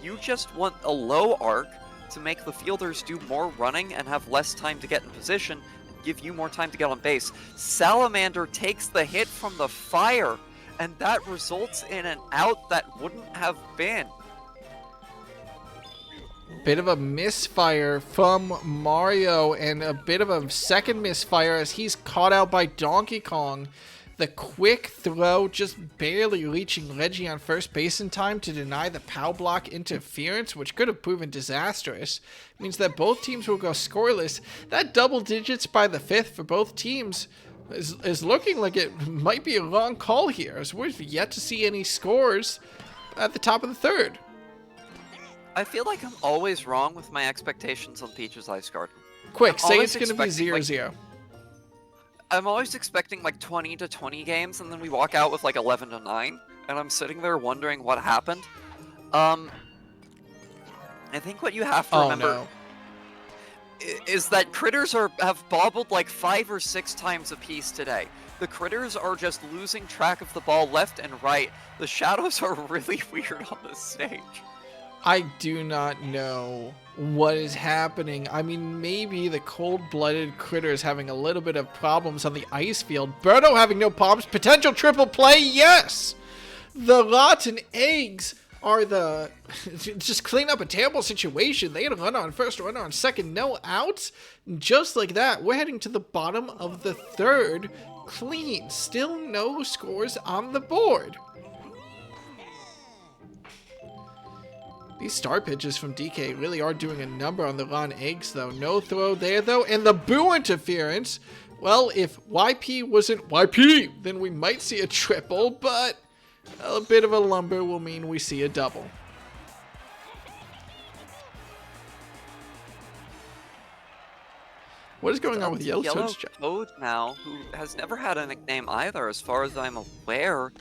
[SPEAKER 3] you just want a low arc to make the fielders do more running and have less time to get in position, give you more time to get on base. Salamander takes the hit from the fire, and that results in an out that wouldn't have been.
[SPEAKER 2] Bit of a misfire from Mario and a bit of a second misfire as he's caught out by Donkey Kong. The quick throw just barely reaching Reggie on first base in time to deny the POW block interference, which could have proven disastrous. It means that both teams will go scoreless. That double digits by the 5th for both teams is looking like it might be a long call here, as we've yet to see any scores at the top of the 3rd.
[SPEAKER 3] I feel like I'm always wrong with my expectations on Peach's Ice Garden.
[SPEAKER 2] Quick,
[SPEAKER 3] I'm
[SPEAKER 2] say
[SPEAKER 3] always
[SPEAKER 2] it's going to be
[SPEAKER 3] expecting,
[SPEAKER 2] 0-0.
[SPEAKER 3] I'm always expecting like 20 to 20 games, and then we walk out with like 11 to 9, and I'm sitting there wondering what happened. I think what you have to remember is that critters have bobbled like 5 or 6 times apiece today. The critters are just losing track of the ball left and right. The shadows are really weird on this stage.
[SPEAKER 2] I do not know what is happening. I mean, maybe the cold-blooded critter is having a little bit of problems on the ice field. Birdo having no problems. Potential triple play, yes! The rotten eggs are the... just clean up a terrible situation. They had a runner on first, a runner on second, no outs. Just like that, we're heading to the bottom of the 3rd. Clean. Still no scores on the board. These star pitches from DK really are doing a number on the Ron Eggs, though. No throw there, though. And the boo interference. Well, if YP wasn't YP, then we might see a triple, but a bit of a lumber will mean we see a double. What is going on with Yellow Toad's job?
[SPEAKER 3] Toad now, who has never had a nickname either, as far as I'm aware.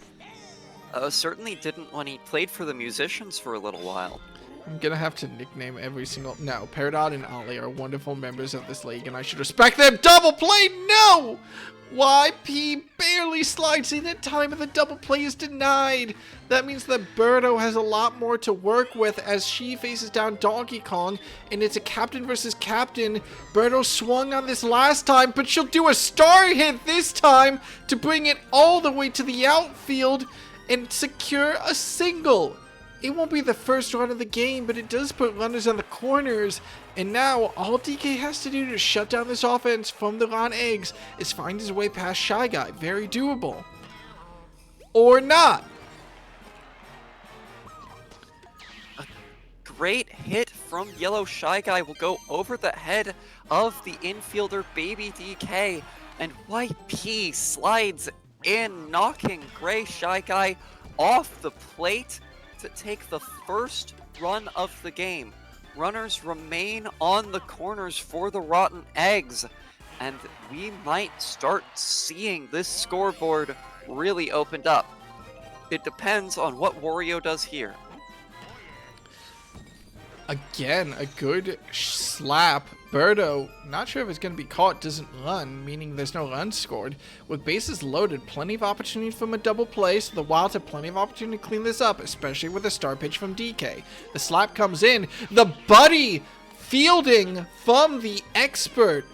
[SPEAKER 3] Certainly didn't when he played for the Musicians for a little while.
[SPEAKER 2] I'm gonna have to nickname every single... No, Peridot and Ollie are wonderful members of this league, and I should respect them. Double play, no! YP barely slides in in time, and the double play is denied. That means that Birdo has a lot more to work with as she faces down Donkey Kong, and it's a captain versus captain. Birdo swung on this last time, but she'll do a star hit this time to bring it all the way to the outfield and secure a single. It won't be the first run of the game, but it does put runners on the corners. And now, all DK has to do to shut down this offense from the Ron Eggs is find his way past Shy Guy. Very doable. Or not.
[SPEAKER 3] A great hit from Yellow Shy Guy will go over the head of the infielder Baby DK. And YP slides in, knocking Gray Shy Guy off the plate to take the first run of the game. Runners remain on the corners for the Rotten Eggs, and we might start seeing this scoreboard really opened up. It depends on what Wario does here.
[SPEAKER 2] Again, a good slap. Birdo, not sure if it's going to be caught, doesn't run, meaning there's no runs scored. With bases loaded, plenty of opportunity from a double play, so the Wilds have plenty of opportunity to clean this up, especially with a star pitch from DK. The slap comes in. The buddy fielding from the expert.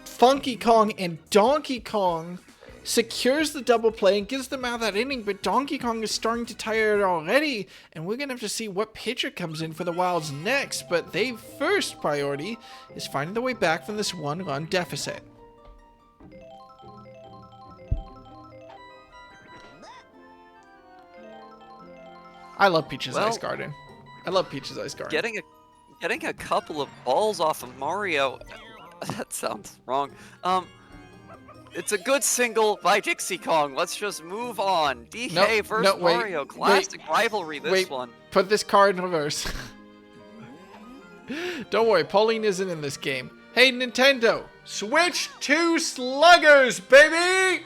[SPEAKER 2] Funky Kong and Donkey Kong secures the double play and gives them out that inning, but Donkey Kong is starting to tire it already, and we're going to have to see what pitcher comes in for the Wilds next, but their first priority is finding their way back from this one-run deficit. I love Peach's Ice Garden. I love Peach's Ice Garden.
[SPEAKER 3] Getting a couple of balls off of Mario, that sounds wrong. It's a good single by Dixie Kong. Let's just move on. DK versus Mario. Classic rivalry, this one.
[SPEAKER 2] Put this card in reverse. Don't worry, Pauline isn't in this game. Hey, Nintendo, switch to sluggers, baby!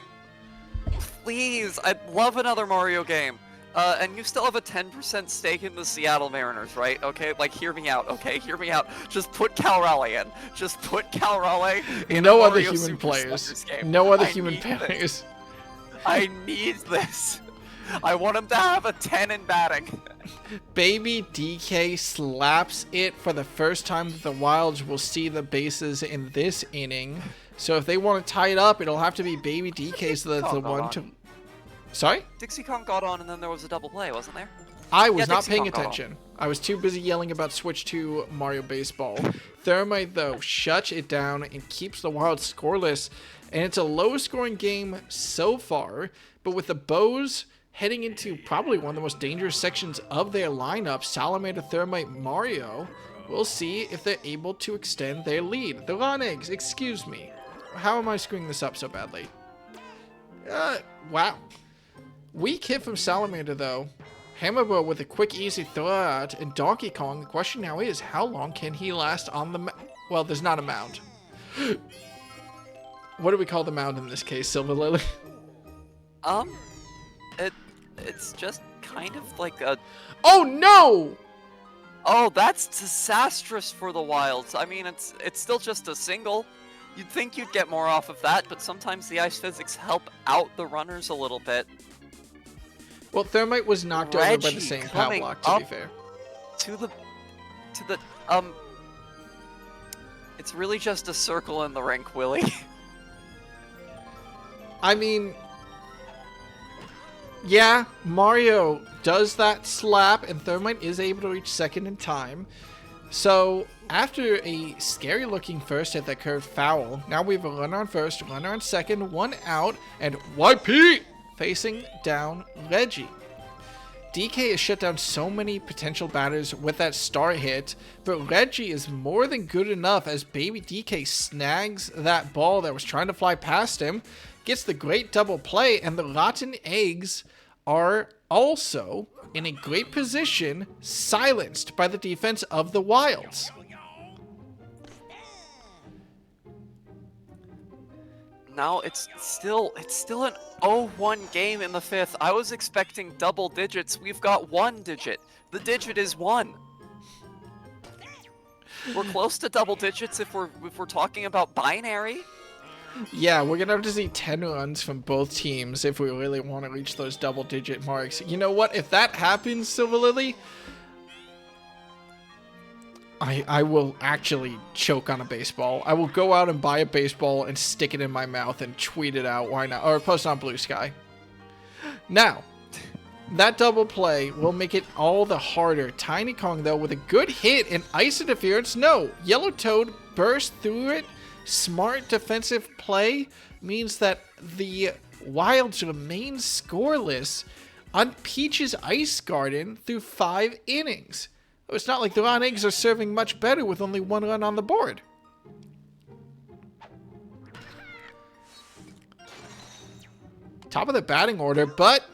[SPEAKER 3] Please, I'd love another Mario game. And you still have a 10% stake in the Seattle Mariners, right? Okay, like, hear me out, okay? Hear me out. Just put Cal Raleigh in. Just put Cal Raleigh in
[SPEAKER 2] no other
[SPEAKER 3] Mario
[SPEAKER 2] human
[SPEAKER 3] Super
[SPEAKER 2] players.
[SPEAKER 3] Sluggers game.
[SPEAKER 2] No other human players.
[SPEAKER 3] I need this. I want him to have a 10 in batting.
[SPEAKER 2] Baby DK slaps it for the first time that the Wilds will see the bases in this inning. So if they want to tie it up, it'll have to be Baby DK so that's the one to... Sorry?
[SPEAKER 3] Dixie Kong got on, and then there was a double play, wasn't there?
[SPEAKER 2] I was not paying attention. I was too busy yelling about switch to Mario Baseball. Thermite, though, shuts it down and keeps the Wilds scoreless. And it's a low-scoring game so far, but with the Bows heading into probably one of the most dangerous sections of their lineup, Salamander, Thermite, Mario, we'll see if they're able to extend their lead. The Ron Eggs, excuse me. How am I screwing this up so badly? Wow. Weak hit from Salamander, though. Hammerbow with a quick, easy throw out, and Donkey Kong, the question now is, how long can he last on the well, there's not a mound. What do we call the mound in this case, Silver Lily?
[SPEAKER 3] It's just kind of like a...
[SPEAKER 2] Oh, no!
[SPEAKER 3] Oh, that's disastrous for the Wilds. I mean, it's still just a single. You'd think you'd get more off of that, but sometimes the ice physics help out the runners a little bit.
[SPEAKER 2] Well, Thermite was knocked over by the same power block, to be fair.
[SPEAKER 3] It's really just a circle in the rink, Willie.
[SPEAKER 2] I mean, yeah, Mario does that slap, and Thermite is able to reach second in time. So, after a scary-looking first hit that curved foul, now we have a runner on first, runner on second, one out, and YP facing down Reggie. DK has shut down so many potential batters with that star hit, but Reggie is more than good enough as Baby DK snags that ball that was trying to fly past him, gets the great double play, and the Rotten Eggs are also in a great position, silenced by the defense of the Wilds.
[SPEAKER 3] Now it's still an 0-1 game in the fifth. I was expecting double digits. We've got one digit. The digit is 1. We're close to double digits if we're talking about binary.
[SPEAKER 2] Yeah, we're gonna have to see 10 runs from both teams if we really want to reach those double-digit marks. You know what? If that happens, Silver Lily, I will actually choke on a baseball. I will go out and buy a baseball and stick it in my mouth and tweet it out. Why not? Or post on Blue Sky. Now, that double play will make it all the harder. Tiny Kong, though, with a good hit and ice interference. No, Yellow Toad burst through it. Smart defensive play means that the Wilds remain scoreless on Peach's Ice Garden through 5 innings. It's not like the Ron Eggs are serving much better with only 1 run on the board. Top of the batting order, but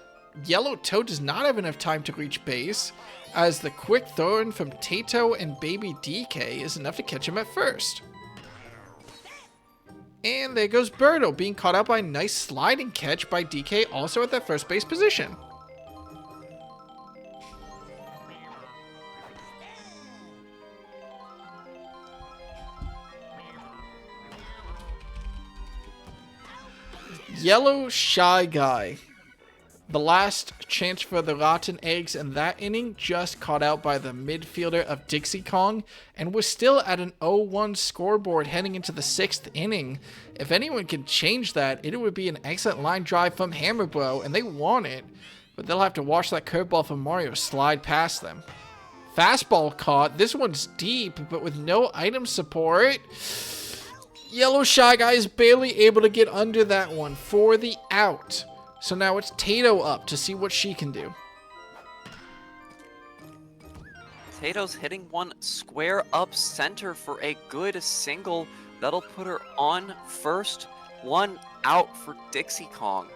[SPEAKER 2] Yellow Toad does not have enough time to reach base, as the quick throw-in from Tato and Baby DK is enough to catch him at first. And there goes Birdo, being caught out by a nice sliding catch by DK, also at that first base position. Yellow Shy Guy. The last chance for the Rotten Eggs in that inning just caught out by the midfielder of Dixie Kong and was still at an 0-1 scoreboard heading into the 6th inning. If anyone could change that, it would be an excellent line drive from Hammer Bro, and they want it, but they'll have to watch that curveball from Mario slide past them. Fastball caught. This one's deep, but with no item support. Yellow Shy Guy is barely able to get under that one for the out. So now it's Tato up to see what she can do.
[SPEAKER 3] Tato's hitting one square up center for a good single. That'll put her on first. One out for Dixie Kong.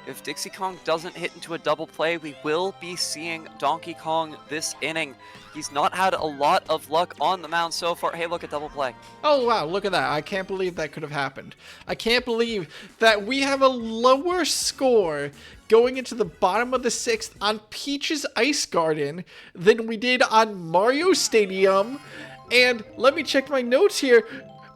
[SPEAKER 3] If Dixie Kong doesn't hit into a double play, we will be seeing Donkey Kong this inning. He's not had a lot of luck on the mound so far. Hey, look at double play.
[SPEAKER 2] Oh, wow, look at that. I can't believe that could have happened. I can't believe that we have a lower score going into the bottom of the 6th on Peach's Ice Garden than we did on Mario Stadium. And let me check my notes here.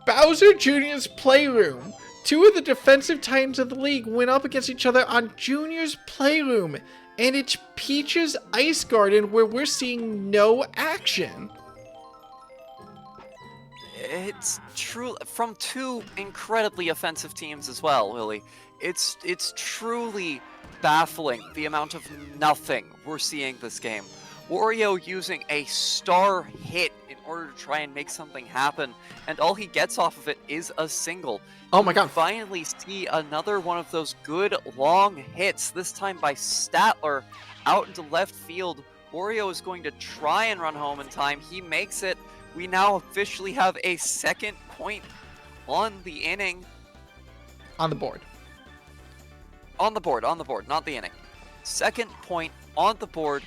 [SPEAKER 2] Bowser Jr.'s Playroom. Two of the defensive titans of the league went up against each other on Junior's Playroom, and it's Peach's Ice Garden where we're seeing no action.
[SPEAKER 3] It's true from two incredibly offensive teams as well, Willie. It's truly baffling the amount of nothing we're seeing this game. Wario using a star hit in order to try and make something happen, and all he gets off of it is a single.
[SPEAKER 2] Oh my god.
[SPEAKER 3] Finally see another one of those good long hits, this time by Statler out into left field. Wario is going to try and run home in time. He makes it. We now officially have a second point on the inning.
[SPEAKER 2] On the board.
[SPEAKER 3] On the board, not the inning. Second point on the board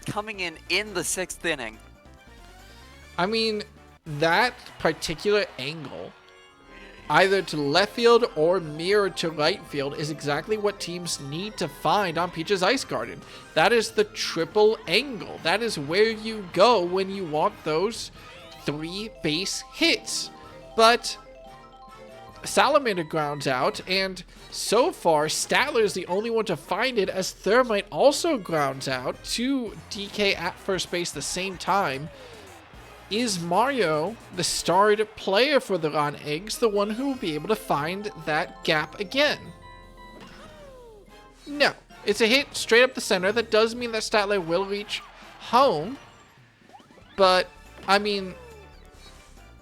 [SPEAKER 3] coming in the 6th inning.
[SPEAKER 2] I mean, that particular angle, either to left field or mirror to right field, is exactly what teams need to find on Peach's Ice Garden. That is the triple angle. That is where you go when you want those 3 base hits. But Salamander grounds out, and so far, Statler is the only one to find it, as Thermite also grounds out to DK at first base the same time. Is Mario, the starred player for the Ron Eggs, the one who will be able to find that gap again? No. It's a hit straight up the center. That does mean that Statler will reach home. But, I mean,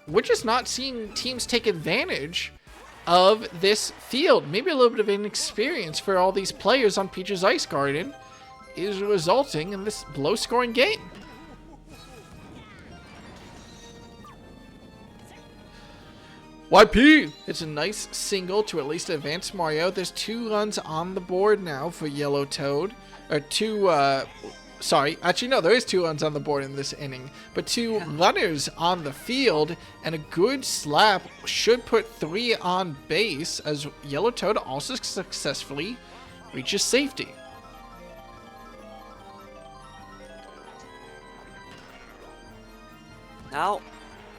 [SPEAKER 2] we're just not seeing teams take advantage of this field. Maybe a little bit of inexperience for all these players on Peach's Ice Garden is resulting in this low-scoring game. YP! It's a nice single to at least advance Mario. There's 2 runs on the board now for Yellow Toad. Or 2, sorry. Actually, no, there is 2 runs on the board in this inning. But 2 runners on the field, and a good slap should put 3 on base, as Yellow Toad also successfully reaches safety.
[SPEAKER 3] Now,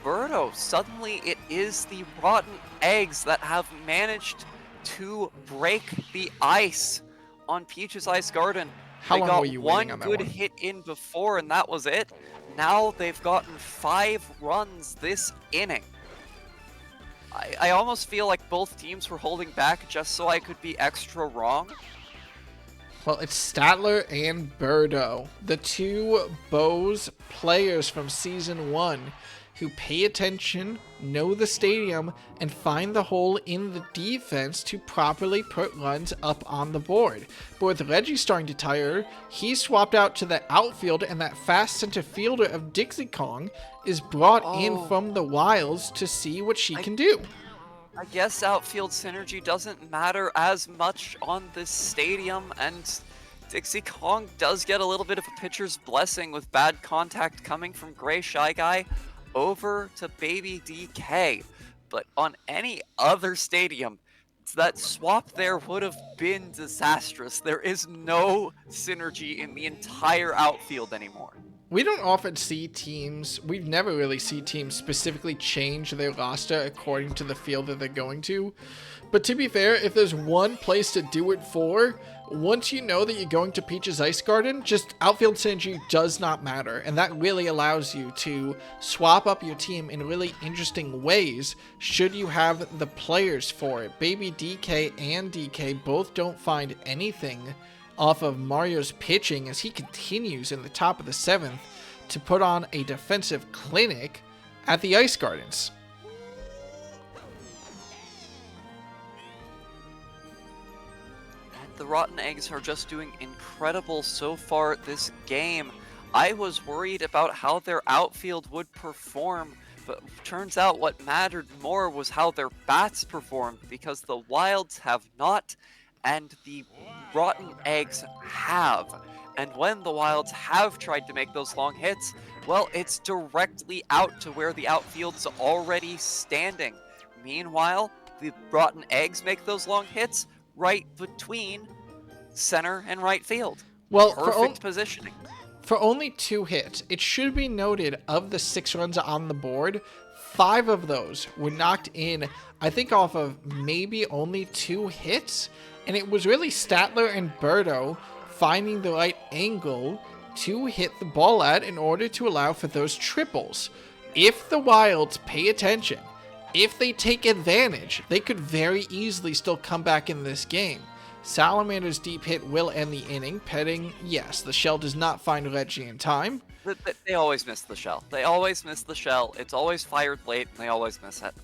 [SPEAKER 3] Birdo, suddenly it is the Rotten Eggs that have managed to break the ice on Peach's Ice Garden.
[SPEAKER 2] How
[SPEAKER 3] they
[SPEAKER 2] long
[SPEAKER 3] got
[SPEAKER 2] were you
[SPEAKER 3] one
[SPEAKER 2] waiting on that
[SPEAKER 3] good
[SPEAKER 2] one?
[SPEAKER 3] hit in before, and that was it. Now they've gotten 5 runs this inning. I almost feel like both teams were holding back just so I could be extra wrong.
[SPEAKER 2] Well, it's Statler and Birdo, the 2 Bose players from Season 1, who pay attention, know the stadium, and find the hole in the defense to properly put runs up on the board. But with Reggie starting to tire, he's swapped out to the outfield, and that fast center fielder of Dixie Kong is brought in from the wilds to see what she can do.
[SPEAKER 3] I guess outfield synergy doesn't matter as much on this stadium, and Dixie Kong does get a little bit of a pitcher's blessing with bad contact coming from Gray Shy Guy over to Baby DK. But on any other stadium, that swap there would have been disastrous. There is no synergy in the entire outfield anymore.
[SPEAKER 2] we don't often see teams, we've never really seen teams specifically change their roster according to the field that they're going to. But to be fair, if there's one place to do it for, once you know that you're going to Peach's Ice Garden, just outfield synergy does not matter. And that really allows you to swap up your team in really interesting ways should you have the players for it. Baby DK and DK both don't find anything off of Mario's pitching as he continues in the top of the 7th to put on a defensive clinic at the Ice Gardens.
[SPEAKER 3] The Rotten Eggs are just doing incredible so far this game. I was worried about how their outfield would perform, but turns out what mattered more was how their bats performed, because the Wilds have not, and the Rotten Eggs have. And when the Wilds have tried to make those long hits, well, it's directly out to where the outfield's already standing. Meanwhile, the Rotten Eggs make those long hits right between center and right field.
[SPEAKER 2] Well,
[SPEAKER 3] perfect positioning.
[SPEAKER 2] For only 2 hits, it should be noted of the 6 runs on the board, 5 of those were knocked in, I think off of maybe only 2 hits, and it was really Statler and Birdo finding the right angle to hit the ball at in order to allow for those triples. If the Wilds pay attention, if they take advantage, they could very easily still come back in this game. Salamander's deep hit will end the inning. Petting, yes, the shell does not find Reggie in time.
[SPEAKER 3] They always miss the shell. They always miss the shell. It's always fired late, and they always miss it.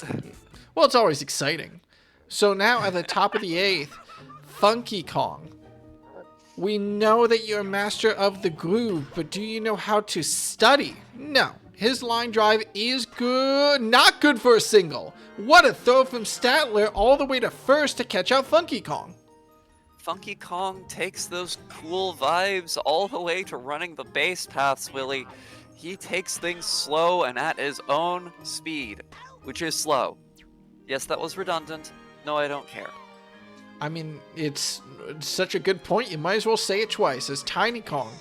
[SPEAKER 2] Well, it's always exciting. So now at the top of the 8th, Funky Kong. We know that you're a master of the groove, but do you know how to study? No. His line drive is good. Not good for a single. What a throw from Statler all the way to first to catch out Funky Kong.
[SPEAKER 3] Funky Kong takes those cool vibes all the way to running the base paths, Willie. He takes things slow and at his own speed, which is slow. Yes, that was redundant. No, I don't care.
[SPEAKER 2] I mean, it's such a good point, you might as well say it twice, as Tiny Kong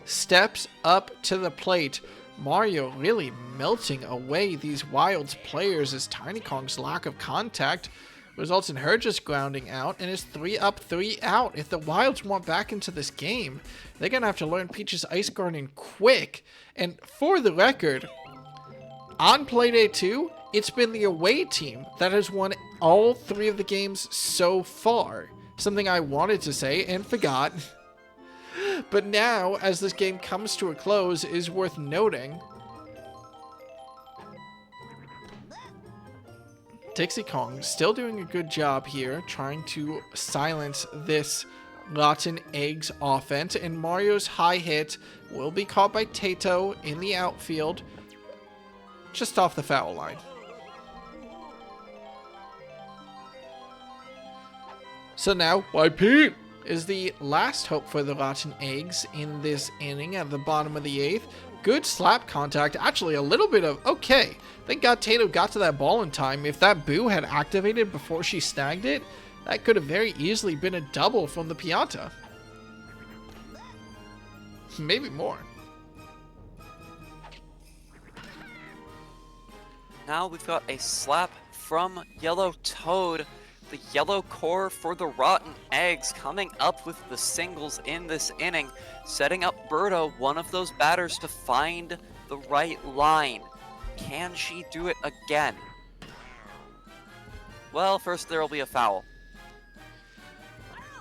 [SPEAKER 2] steps up to the plate. Mario really melting away these Wilds players as Tiny Kong's lack of contact results in her just grounding out, and it's 3 up, 3 out. If the Wilds want back into this game, they're going to have to learn Peach's Ice Garden quick. And for the record, on Playday 2, it's been the away team that has won all 3 of the games so far. Something I wanted to say and forgot. But now, as this game comes to a close, is worth noting. Dixie Kong still doing a good job here, trying to silence this Rotten Eggs offense. And Mario's high hit will be caught by Tato in the outfield, just off the foul line. So now, YP is the last hope for the Rotten Eggs in this inning at the bottom of the 8th. Good slap contact. Actually, a little bit of... Okay, thank God Tato got to that ball in time. If that boo had activated before she snagged it, that could have very easily been a double from the Pianta. Maybe more.
[SPEAKER 3] Now we've got a slap from Yellow Toad. The yellow core for the Rotten Eggs coming up with the singles in this inning, setting up Birdo, one of those batters, to find the right line. Can she do it again? Well, first there will be a foul.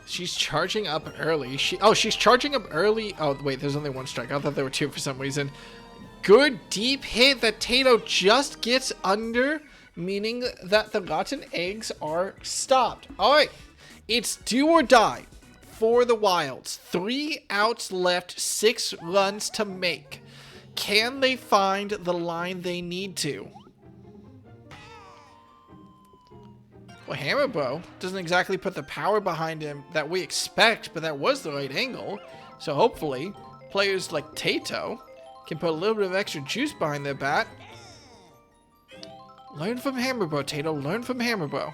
[SPEAKER 2] She's charging up early. She's charging up early. Oh, wait, there's only 1 strike. I thought there were 2 for some reason. Good deep hit that Tato just gets under, meaning that the Rotten Eggs are stopped. All right, it's do or die for the Wilds. 3 outs left, 6 runs to make. Can they find the line they need to? Well, Hammerbro doesn't exactly put the power behind him that we expect, but that was the right angle. So hopefully, players like Tato can put a little bit of extra juice behind their bat. Learn from Hammerbro, Tato. Learn from Hammerbro.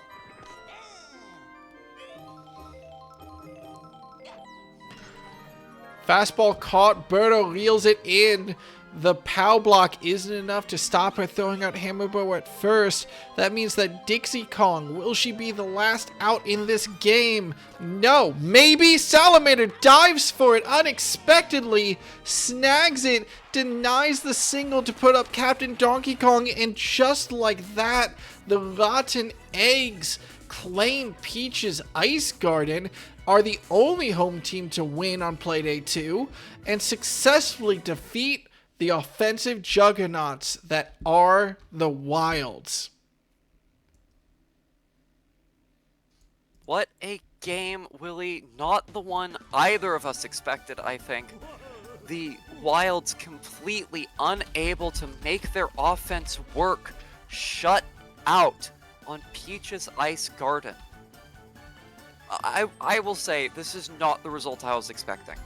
[SPEAKER 2] Fastball caught. Birdo reels it in. the POW block isn't enough to stop her throwing out Hammer Bow at first. That means that Dixie Kong, will she be the last out in this game? No. Maybe. Salamander dives for it unexpectedly, snags it, denies the single to put up Captain Donkey Kong, and just like that, the Rotten Eggs claim Peach's Ice Garden, are the only home team to win on Playday 2, and successfully defeat the offensive juggernauts that are the Wilds.
[SPEAKER 3] What a game, Willie. Not the one either of us expected, I think. The Wilds completely unable to make their offense work. Shut out on Peach's Ice Garden. I will say, this is not the result I was expecting.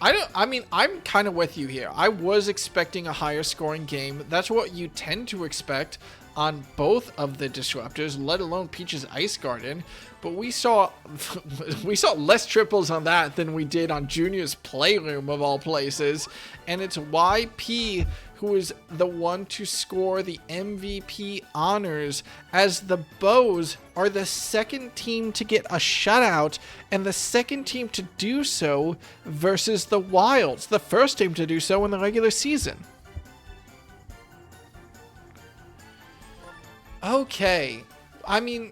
[SPEAKER 2] I'm kind of with you here. I was expecting a higher scoring game. That's what you tend to expect on both of the disruptors, let alone Peach's Ice Garden. But we saw less triples on that than we did on Junior's Playroom, of all places. And it's YP who is the one to score the MVP honors, as the Bows are the second team to get a shutout and the second team to do so versus the Wilds, the first team to do so in the regular season. Okay, I mean,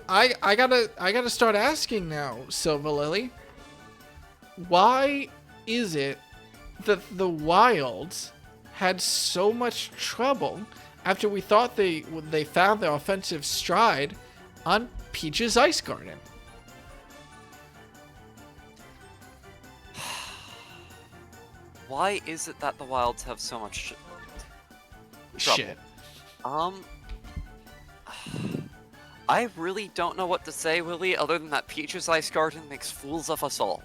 [SPEAKER 2] I gotta start asking now, Silver Lily. Why is it that the Wilds had so much trouble after we thought they found their offensive stride on Peach's Ice Garden?
[SPEAKER 3] Why is it that the Wilds have so much trouble?
[SPEAKER 2] Shit.
[SPEAKER 3] I really don't know what to say, Willie, other than that Peach's Ice Garden makes fools of us all.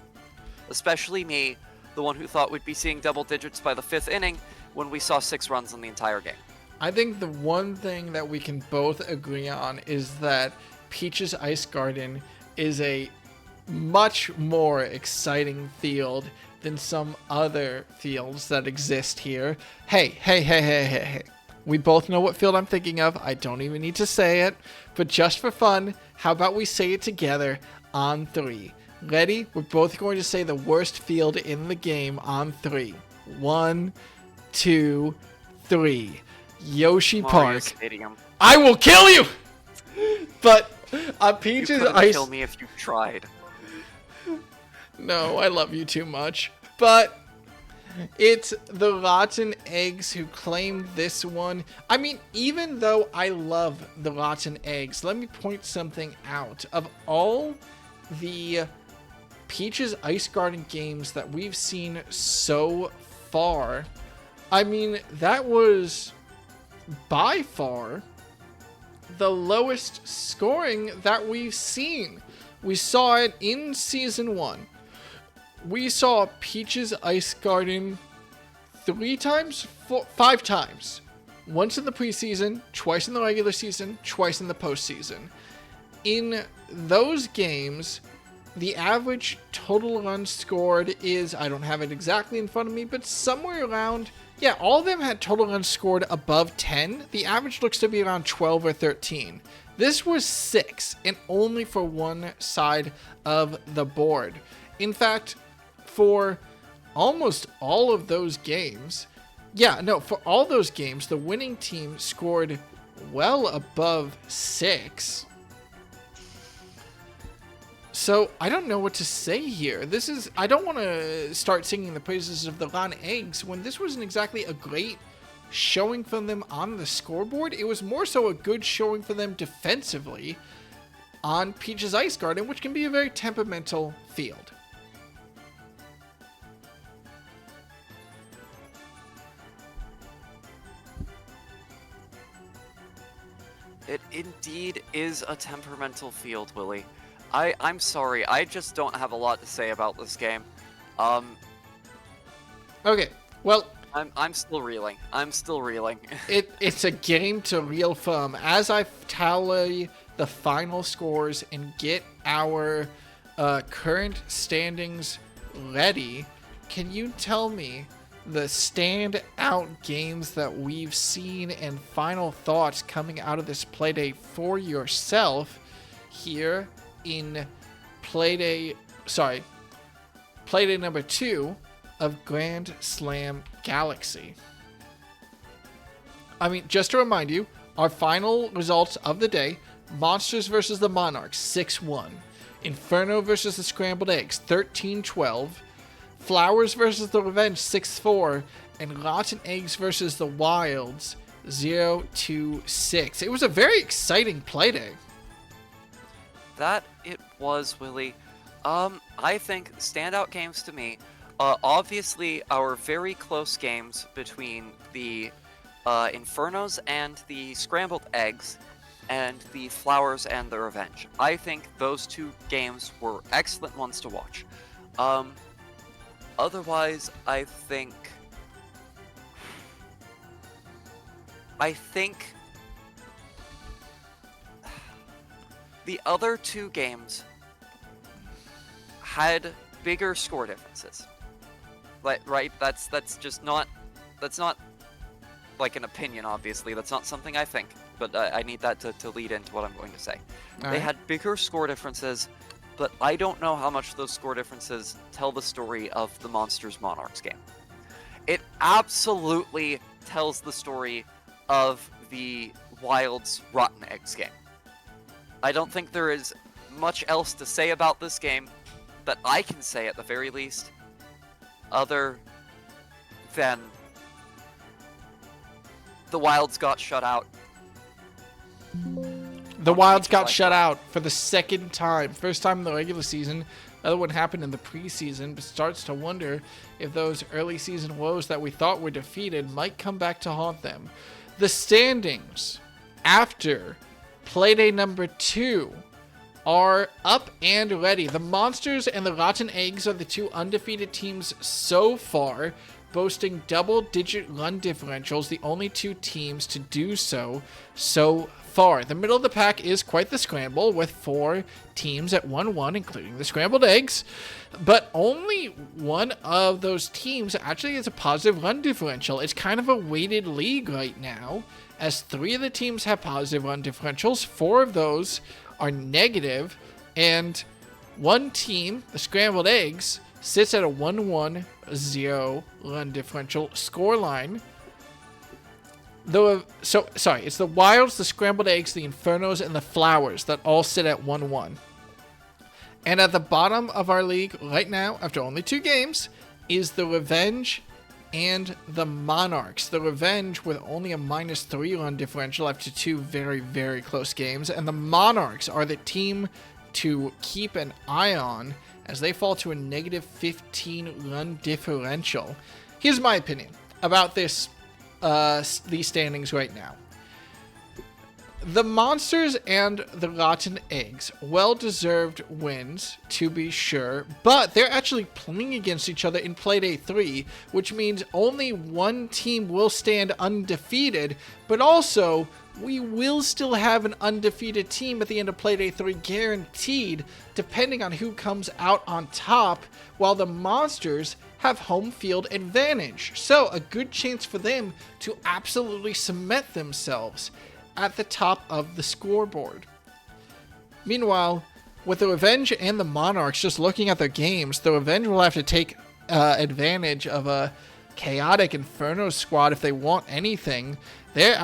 [SPEAKER 3] Especially me, the one who thought we'd be seeing double digits by the 5th inning when we saw 6 runs in the entire game.
[SPEAKER 2] I think the one thing that we can both agree on is that Peach's Ice Garden is a much more exciting field than some other fields that exist here. Hey. We both know what field I'm thinking of. I don't even need to say it. But just for fun, how about we say it together on 3? Ready? We're both going to say the worst field in the game on 3. 1, 2, 3. Yoshi
[SPEAKER 3] Mario
[SPEAKER 2] Park.
[SPEAKER 3] Stadium.
[SPEAKER 2] I will kill you! But Peach's
[SPEAKER 3] You couldn't
[SPEAKER 2] Ice...
[SPEAKER 3] kill me if you tried.
[SPEAKER 2] No, I love you too much. But it's the Rotten Eggs who claim this one. I mean, even though I love the Rotten Eggs, let me point something out. Of all the Peach's Ice Garden games that we've seen so far, I mean, that was by far the lowest scoring that we've seen. We saw it in Season 1. We saw Peach's Ice Garden 5 times. Once in the preseason, twice in the regular season, twice in the postseason. In those games, the average total runs scored is, I don't have it exactly in front of me, but somewhere around, yeah, all of them had total runs scored above 10. The average looks to be around 12 or 13. This was 6, and only for one side of the board. In fact, for almost all of those games, for all those games, the winning team scored well above 6. So I don't know what to say here. I don't want to start singing the praises of the Rotten Eggs when this wasn't exactly a great showing from them on the scoreboard. It was more so a good showing for them defensively on Peach's Ice Garden, which can be a very temperamental field.
[SPEAKER 3] It indeed is a temperamental field, Willie. I'm sorry, I just don't have a lot to say about this game.
[SPEAKER 2] Okay, well,
[SPEAKER 3] I'm still reeling.
[SPEAKER 2] it's a game to reel from. As I tally the final scores and get our current standings ready, can you tell me the standout games that we've seen and final thoughts coming out of this Playday for yourself here in Playday number 2 of Grand Slam Galaxy. I mean, just to remind you, our final results of the day: Monsters versus the Monarchs, 6-1. Inferno versus the Scrambled Eggs, 13-12. Flowers versus the Revenge, 6-4. And Rotten Eggs versus the Wilds, 0-6. It was a very exciting Playday.
[SPEAKER 3] That it was, Willie. I think standout games to me, obviously our very close games between the Infernos and the Scrambled Eggs, and the Flowers and the Revenge. I think those two games were excellent ones to watch. Otherwise, I think the other two games had bigger score differences. Right? That's not like an opinion, obviously. That's not something I think, but I need that to lead into what I'm going to say. They had bigger score differences, but I don't know how much those score differences tell the story of the Monsters Monarchs game. It absolutely tells the story of the Wilds Rotten Eggs game. I don't think there is much else to say about this game that I can say at the very least, other than the Wilds got shut out.
[SPEAKER 2] The Wilds got shut out for the second time. First time in the regular season. The other one happened in the preseason, but starts to wonder if those early season woes that we thought were defeated might come back to haunt them. The standings after Playday number 2 are up and ready. The Monsters and the Rotten Eggs are the two undefeated teams so far, boasting double-digit run differentials, the only two teams to do so far. The middle of the pack is quite the scramble, with 4 teams at 1-1, including the Scrambled Eggs, but only one of those teams actually has a positive run differential. It's kind of a weighted league right now, as 3 of the teams have positive run differentials, 4 of those are negative, and one team, the Scrambled Eggs, sits at a 1-1-0 run differential scoreline. It's the Wilds, the Scrambled Eggs, the Infernos, and the Flowers that all sit at 1-1. And at the bottom of our league right now, after only 2 games, is the Revenge and the Monarchs. The Revenge with only a -3 run differential after 2 very, very close games. And the Monarchs are the team to keep an eye on as they fall to a -15 run differential. Here's my opinion about these standings right now. The Monsters and the Rotten Eggs, well-deserved wins, to be sure, but they're actually playing against each other in Playday 3, which means only one team will stand undefeated, but also we will still have an undefeated team at the end of Playday 3 guaranteed, depending on who comes out on top, while the Monsters have home field advantage. So a good chance for them to absolutely cement themselves at the top of the scoreboard. Meanwhile, with the Revenge and the Monarchs just looking at their games, the Revenge will have to take advantage of a chaotic Inferno squad if they want anything. They've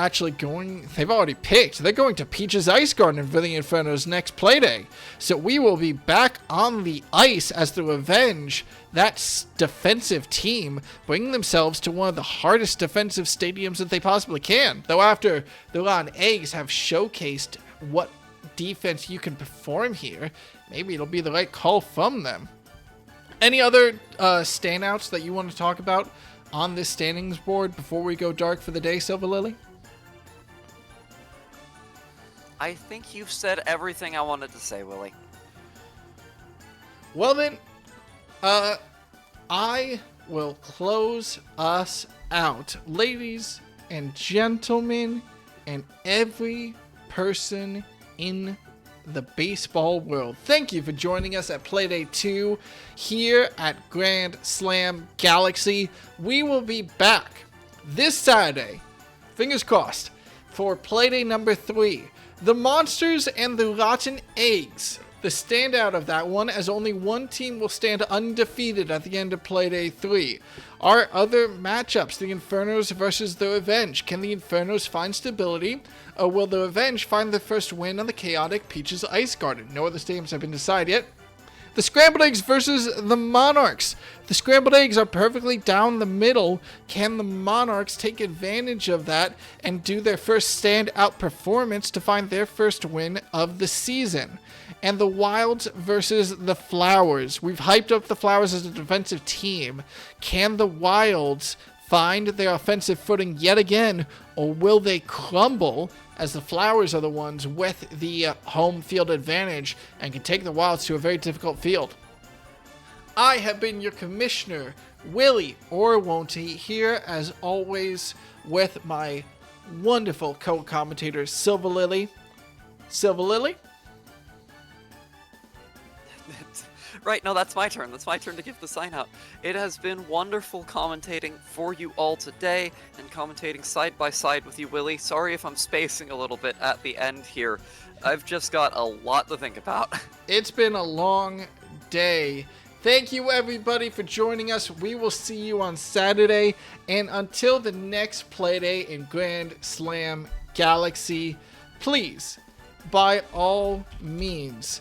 [SPEAKER 2] already picked. They're going to Peach's Ice Garden for the Inferno's next Playday. So we will be back on the ice as the Revenge, that defensive team, bring themselves to one of the hardest defensive stadiums that they possibly can. Though after the Rotten Eggs have showcased what defense you can perform here, maybe it'll be the right call from them. Any other standouts that you want to talk about on this standings board before we go dark for the day, Silver Lily?
[SPEAKER 3] I think you've said everything I wanted to say, Willie.
[SPEAKER 2] Well then, I will close us out. Ladies and gentlemen, and every person in the baseball world. Thank you for joining us at Playday 2 here at Grand Slam Galaxy. We will be back this Saturday, fingers crossed, for Playday number 3. The Monsters and the Rotten Eggs. The standout of that one, as only one team will stand undefeated at the end of Playday 3. Our other matchups, the Infernos versus the Revenge. Can the Infernos find stability, or will the Revenge find their first win on the chaotic Peaches Ice Garden? No other stadiums have been decided yet. The Scrambled Eggs versus the Monarchs. The Scrambled Eggs are perfectly down the middle. Can the Monarchs take advantage of that and do their first standout performance to find their first win of the season? And the Wilds versus the Flowers. We've hyped up the Flowers as a defensive team. Can the Wilds find their offensive footing yet again, or will they crumble as the Flowers are the ones with the home field advantage and can take the Wilds to a very difficult field? I have been your commissioner, Willie, or won't he, here as always with my wonderful co-commentator, Silver Lily. Silver Lily?
[SPEAKER 3] Right, no, that's my turn. That's my turn to give the sign out. It has been wonderful commentating for you all today and commentating side by side with you, Willie. Sorry if I'm spacing a little bit at the end here. I've just got a lot to think about.
[SPEAKER 2] It's been a long day. Thank you, everybody, for joining us. We will see you on Saturday. And until the next Playday in Grand Slam Galaxy, please, by all means,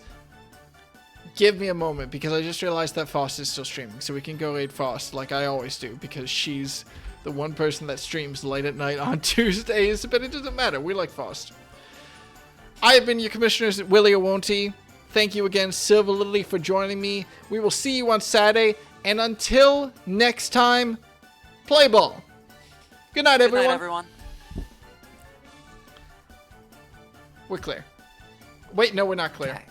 [SPEAKER 2] give me a moment, because I just realized that Faust is still streaming, so we can go raid Faust like I always do, because she's the one person that streams late at night on Tuesdays, but it doesn't matter. We like Faust. I have been your commissioners, Willie Owonti. Thank you again, Silver Lily, for joining me. We will see you on Saturday, and until next time, play ball. Good night, everyone.
[SPEAKER 3] Good night, everyone.
[SPEAKER 2] We're clear. Wait, no, we're not clear.
[SPEAKER 3] Okay.